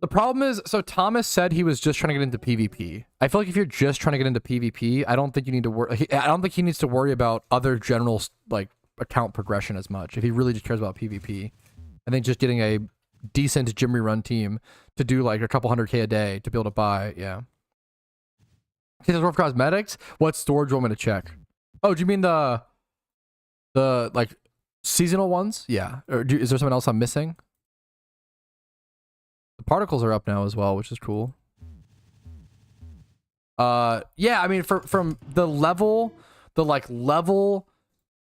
The problem is, so Thomas said he was just trying to get into PvP. I feel like if you're just trying to get into PvP, I don't think you need to worry. I don't think he needs to worry about other general like account progression as much. If he really just cares about PvP, I think just getting a decent gym rerun team to do like a couple 100K a day to be able to buy, yeah. He says, Rough Cosmetics. What storage do you want me to check? Oh, do you mean the like seasonal ones? Yeah. Or is there someone else I'm missing? The particles are up now as well, which is cool. Yeah, I mean, from the level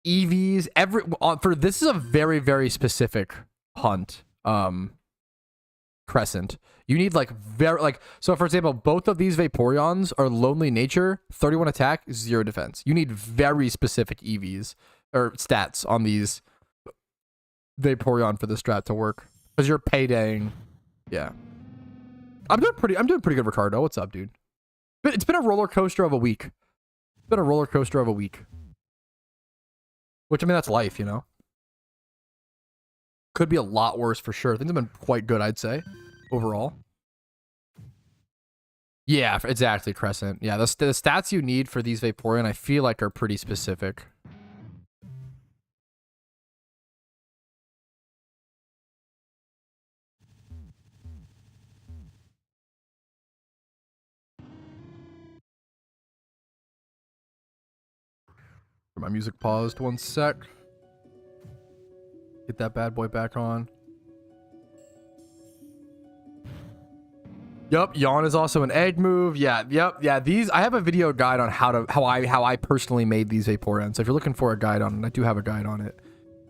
EVs, for this is a very, very specific hunt. Crescent. You need like so for example, both of these Vaporeons are lonely nature, 31 attack, 0 defense. You need very specific EVs or stats on these Vaporeon for the strat to work. Because you're paydaying. Yeah. I'm doing pretty good, Ricardo. What's up, dude? It's been a roller coaster of a week. It's been a roller coaster of a week. Which, I mean, that's life, you know? Could be a lot worse for sure. Things have been quite good, I'd say, overall. Yeah, exactly, Crescent. Yeah, the stats you need for these Vaporeon, I feel like, are pretty specific. My music paused 1 sec. Get that bad boy back on. Yup, yawn is also an egg move. Yeah, yep, yeah. These I have a video guide on how I personally made these Vaporeons. So if you're looking for a guide on it, I do have a guide on it.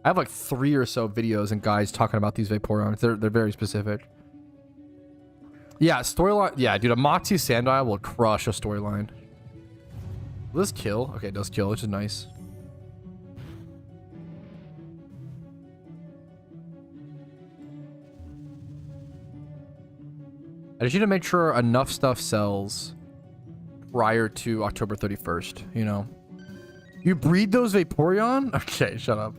I have like 3 or so videos and guides talking about these Vaporeons. They're very specific. Yeah, storyline. Yeah, dude, a Moxie Sandile will crush a storyline. Will this kill? Okay, it does kill, which is nice. I just need to make sure enough stuff sells prior to October 31st, you know? You breed those Vaporeon? Okay, shut up.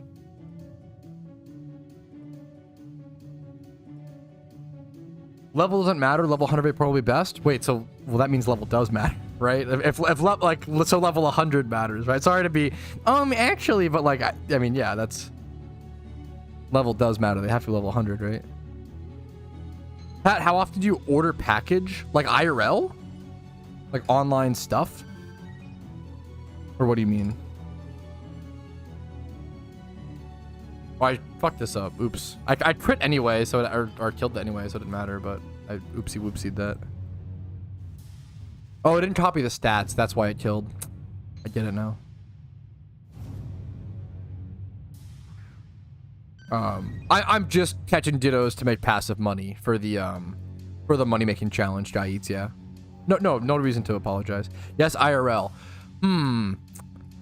Level doesn't matter. Level 100 Vaporeon will be best. Wait, so well that means level does matter, right? If like so level 100 matters, right? Sorry to be actually, but like I mean yeah, that's level does matter. They have to be level 100, right? Pat, how often do you order package? Like IRL? Like online stuff? Or what do you mean? Oh, I fucked this up. Oops. I crit anyway, so or killed it anyway, so it didn't matter, but I oopsie whoopsied that. Oh, it didn't copy the stats. That's why it killed. I get it now. I'm just catching dittos to make passive money for the money making challenge guy eats, yeah. No reason to apologize. Yes, IRL.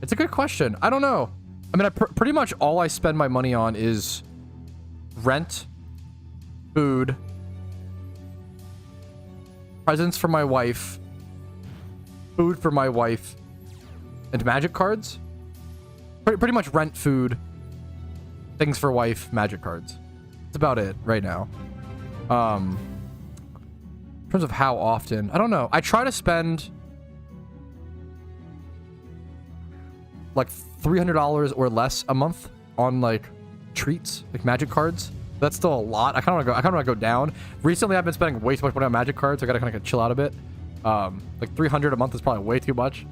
It's a good question. I don't know. I mean, pretty much all I spend my money on is rent, food, presents for my wife, food for my wife, and magic cards. Pretty much rent, food, things for wife, magic cards. That's about it right now. In terms of how often, I don't know. I try to spend like $300 or less a month on like treats, like magic cards. That's still a lot. I kind of want to go down. Recently, I've been spending way too much money on magic cards. I gotta kind of chill out a bit. Like $300 a month is probably way too much.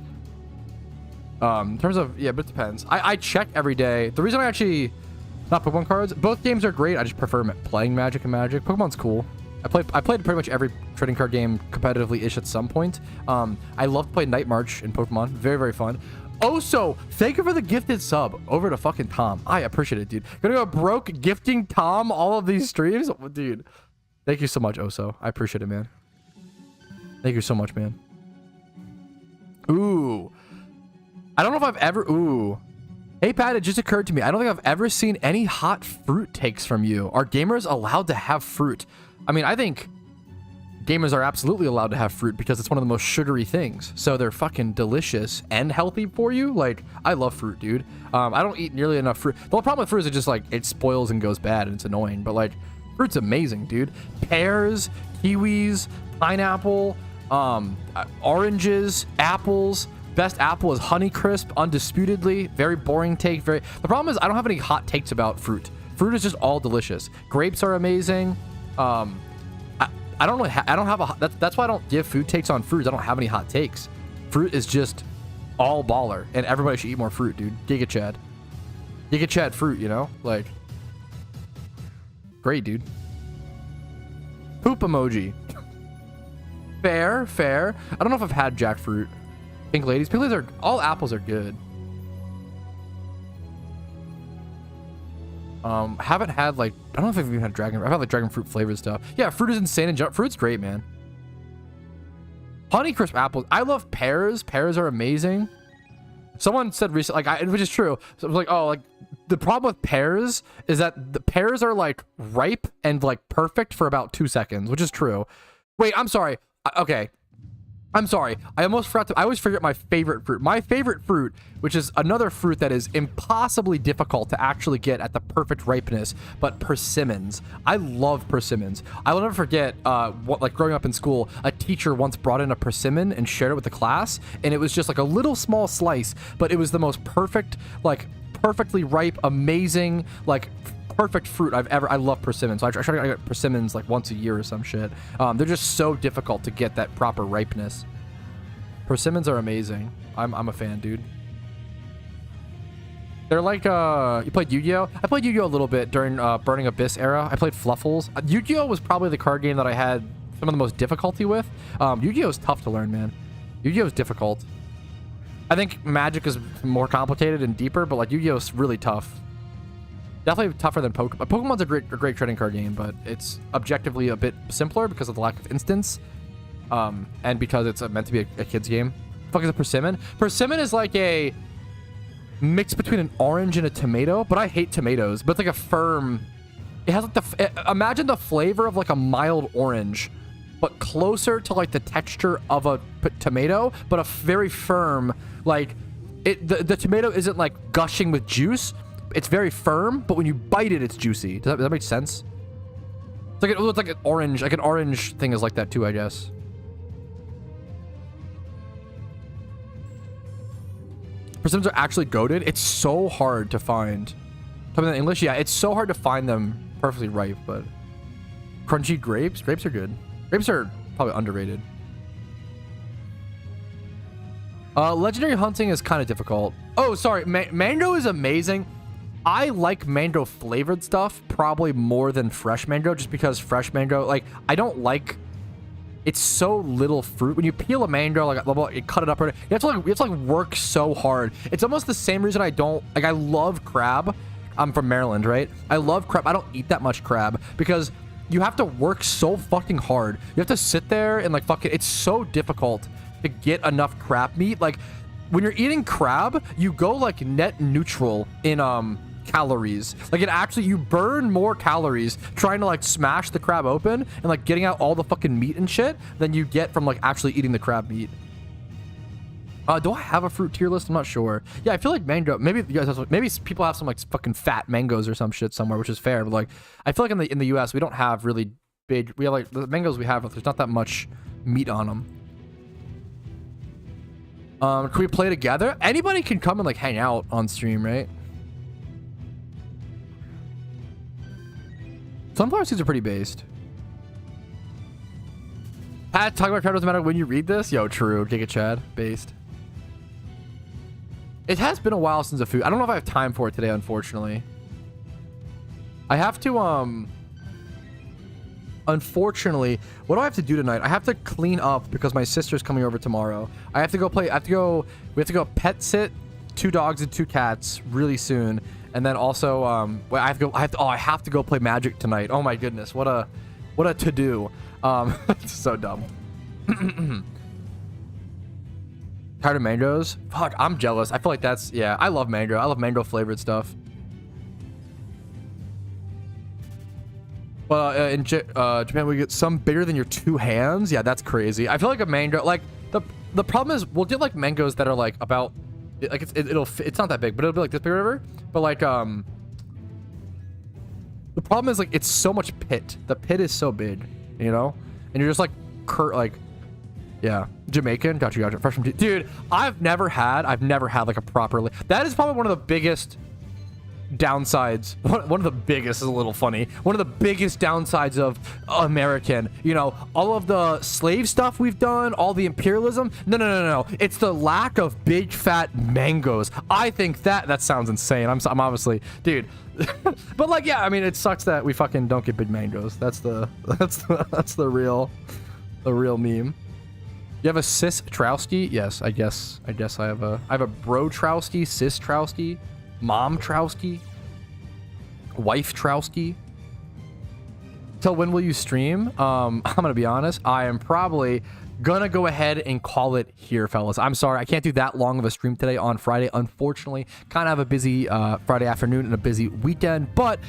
In terms of yeah, but it depends. I check every day. The reason I actually not Pokemon cards. Both games are great. I just prefer playing Magic and Magic. Pokemon's cool. I played pretty much every trading card game competitively-ish at some point. I love to play Night March in Pokemon. Very, very fun. Oso, thank you for the gifted sub over to fucking Tom. I appreciate it, dude. Gonna go broke gifting Tom all of these streams? Dude, thank you so much, Oso. I appreciate it, man. Thank you so much, man. Ooh. I don't know if I've ever... Ooh. Hey, Pat, it just occurred to me. I don't think I've ever seen any hot fruit takes from you. Are gamers allowed to have fruit? I mean, I think gamers are absolutely allowed to have fruit because it's one of the most sugary things. So they're fucking delicious and healthy for you. Like, I love fruit, dude. I don't eat nearly enough fruit. The whole problem with fruit is it just, like, it spoils and goes bad and it's annoying. But, like, fruit's amazing, dude. Pears, kiwis, pineapple, oranges, apples, Best apple is Honeycrisp, undisputedly. Very boring take. The problem is I don't have any hot takes about fruit. Fruit is just all delicious. Grapes are amazing. I don't really I don't have a that's why I don't give food takes on fruits. I don't have any hot takes. Fruit is just all baller, and everybody should eat more fruit, dude. Giga Chad fruit, you know, like great, dude. Poop emoji. Fair. I don't know if I've had jackfruit. Pink ladies are all apples are good. Haven't had like I don't know if I've even had I've had like dragon fruit flavored stuff. Yeah, fruit is insane and fruit's great, man. Honeycrisp apples. I love pears. Pears are amazing. Someone said recently, like, which is true. So it was like, oh, like the problem with pears is that the pears are like ripe and like perfect for about 2 seconds, which is true. Wait, I'm sorry. Okay. I'm sorry. I almost forgot to. I always forget my favorite fruit. My favorite fruit, which is another fruit that is impossibly difficult to actually get at the perfect ripeness, but persimmons. I love persimmons. I will never forget what, like growing up in school, a teacher once brought in a persimmon and shared it with the class, and it was just like a little small slice, but it was the most perfect, like perfectly ripe, amazing, like perfect fruit I've ever. I love persimmons. So I try to get persimmons like once a year or some shit. They're just so difficult to get that proper ripeness. Persimmons are amazing. I'm a fan, dude. They're like you played Yu-Gi-Oh? I played Yu-Gi-Oh a little bit during Burning Abyss era. I played Fluffles. Yu-Gi-Oh was probably the card game that I had some of the most difficulty with. Yu-Gi-Oh is tough to learn, man. Yu-Gi-Oh is difficult. I think Magic is more complicated and deeper, but like Yu-Gi-Oh is really tough. Definitely tougher than Pokemon. Pokemon's a great trading card game, but it's objectively a bit simpler because of the lack of instance, and because it's meant to be a kid's game. Fuck is a persimmon? Persimmon is like a mix between an orange and a tomato, but I hate tomatoes. But it's like a firm. It has like imagine the flavor of like a mild orange, but closer to like the texture of a tomato, but a very firm. Like the tomato isn't like gushing with juice. It's very firm, but when you bite it, it's juicy. Does that make sense? It's like an orange. Like an orange thing is like that too, I guess. Persimmons are actually goated. It's so hard to find. Talking in English, yeah, it's so hard to find them perfectly ripe. But crunchy grapes. Grapes are good. Grapes are probably underrated. Legendary hunting is kind of difficult. Oh, sorry. Mango is amazing. I like mango flavored stuff probably more than fresh mango, just because fresh mango, like, I don't like, it's so little fruit. When you peel a mango, like you cut it up, you have to like work so hard. It's almost the same reason I don't, like, I love crab. I'm from Maryland, right? I love crab. I don't eat that much crab because you have to work so fucking hard. You have to sit there and like fucking, it's so difficult to get enough crab meat. Like when you're eating crab, you go like net neutral in calories. Like it actually, you burn more calories trying to like smash the crab open and like getting out all the fucking meat and shit than you get from like actually eating the crab meat. Do I have a fruit tier list? I'm not sure. Yeah, I feel like mango, maybe you guys have, maybe people have some like fucking fat mangoes or some shit somewhere, which is fair, but like I feel like in the US we don't have really big, we have like the mangoes we have, there's not that much meat on them. Can we play together? Anybody can come and like hang out on stream, right? Sunflower seeds are pretty based. Pat, talk about crowd doesn't matter when you read this. Yo, true. Giga Chad, based. It has been a while since a food. I don't know if I have time for it today, unfortunately. I have to, unfortunately, what do I have to do tonight? I have to clean up because my sister's coming over tomorrow. I have to go play, we have to go pet sit 2 dogs and 2 cats really soon. And then also, I have to go play Magic tonight. Oh my goodness, what a to-do. It's so dumb. Tired of mangoes? Fuck, I'm jealous. I feel like that's, yeah, I love mango. I love mango flavored stuff. In Japan, we get some bigger than your 2 hands. Yeah, that's crazy. I feel like a mango, like the problem is we'll get like mangoes that are like about, like it's not that big, but it'll be like this big or whatever. But like the problem is like it's so much pit. The pit is so big, you know, and you're just like Yeah, Jamaican. Gotcha. Fresh from dude. I've never had like a properly. That is probably one of the biggest downsides. One of the biggest is a little funny. One of the biggest downsides of American. You know, all of the slave stuff we've done, all the imperialism. No. It's the lack of big fat mangoes. I think that sounds insane. I'm obviously, dude. But like, yeah, I mean, it sucks that we fucking don't get big mangoes. That's the real meme. You have a cis Trowski? Yes, I guess I have a bro Trowski, cis Trowski, mom Trowski, wife Trowski. Till when will you stream? I'm gonna be honest. I am probably gonna go ahead and call it here, fellas. I'm sorry, I can't do that long of a stream today on Friday. Unfortunately, kind of have a busy Friday afternoon and a busy weekend, but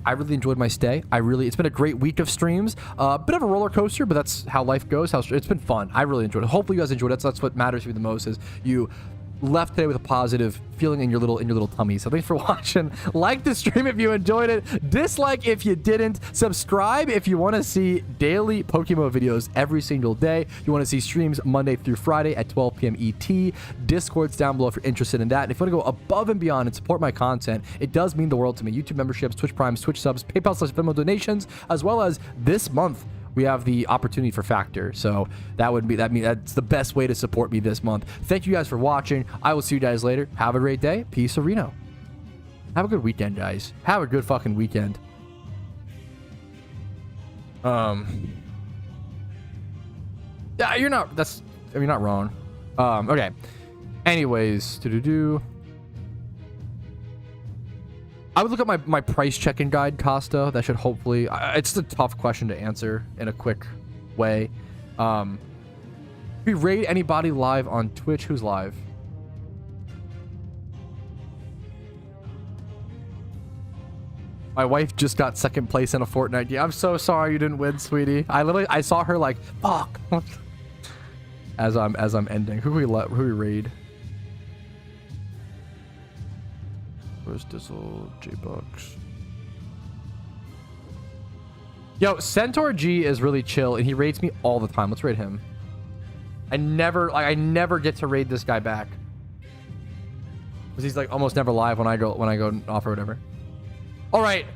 I really enjoyed my stay. It's been a great week of streams. Bit of a roller coaster, but that's how life goes. It's been fun. I really enjoyed it. Hopefully you guys enjoyed it. That's what matters to me the most, is you left today with a positive feeling in your little tummy. So thanks for watching. Like the stream if you enjoyed it. Dislike if you didn't. Subscribe if you want to see daily PokeMMO videos every single day. You want to see streams Monday through Friday at 12 p.m. ET. Discord's down below if you're interested in that. And if you want to go above and beyond and support my content, it does mean the world to me. YouTube memberships, Twitch Primes, Twitch subs, PayPal/Venmo donations, as well as this month we have the opportunity for Factor. So that's the best way to support me this month. Thank you guys for watching. I will see you guys later. Have a great day. Peace, Reno. Have a good weekend, guys. Have a good fucking weekend. Yeah, you're not wrong. Okay. Anyways, I would look at my price checking guide, Costa. That should hopefully... it's a tough question to answer in a quick way. We raid anybody live on Twitch? Who's live? My wife just got second place in a Fortnite game. I'm so sorry you didn't win, sweetie. I saw her like, fuck. as I'm ending. Who we raid? Where's Dizzle? J-Bucks. Yo, Centaur G is really chill, and he raids me all the time. Let's raid him. I never get to raid this guy back. Because he's like almost never live when I go off or whatever. Alright.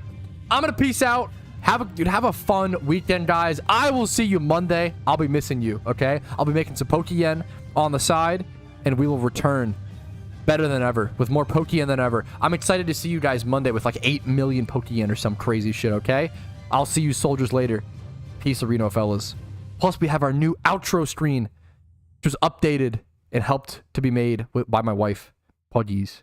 I'm gonna peace out. Have a fun weekend, guys. I will see you Monday. I'll be missing you, okay? I'll be making some Pokeyen on the side, and we will return better than ever, with more Pokeyen than ever. I'm excited to see you guys Monday with like 8 million Pokeyen or some crazy shit, okay? I'll see you soldiers later. Peace, Reno, fellas. Plus, we have our new outro screen, which was updated and helped to be made by my wife, Puggies.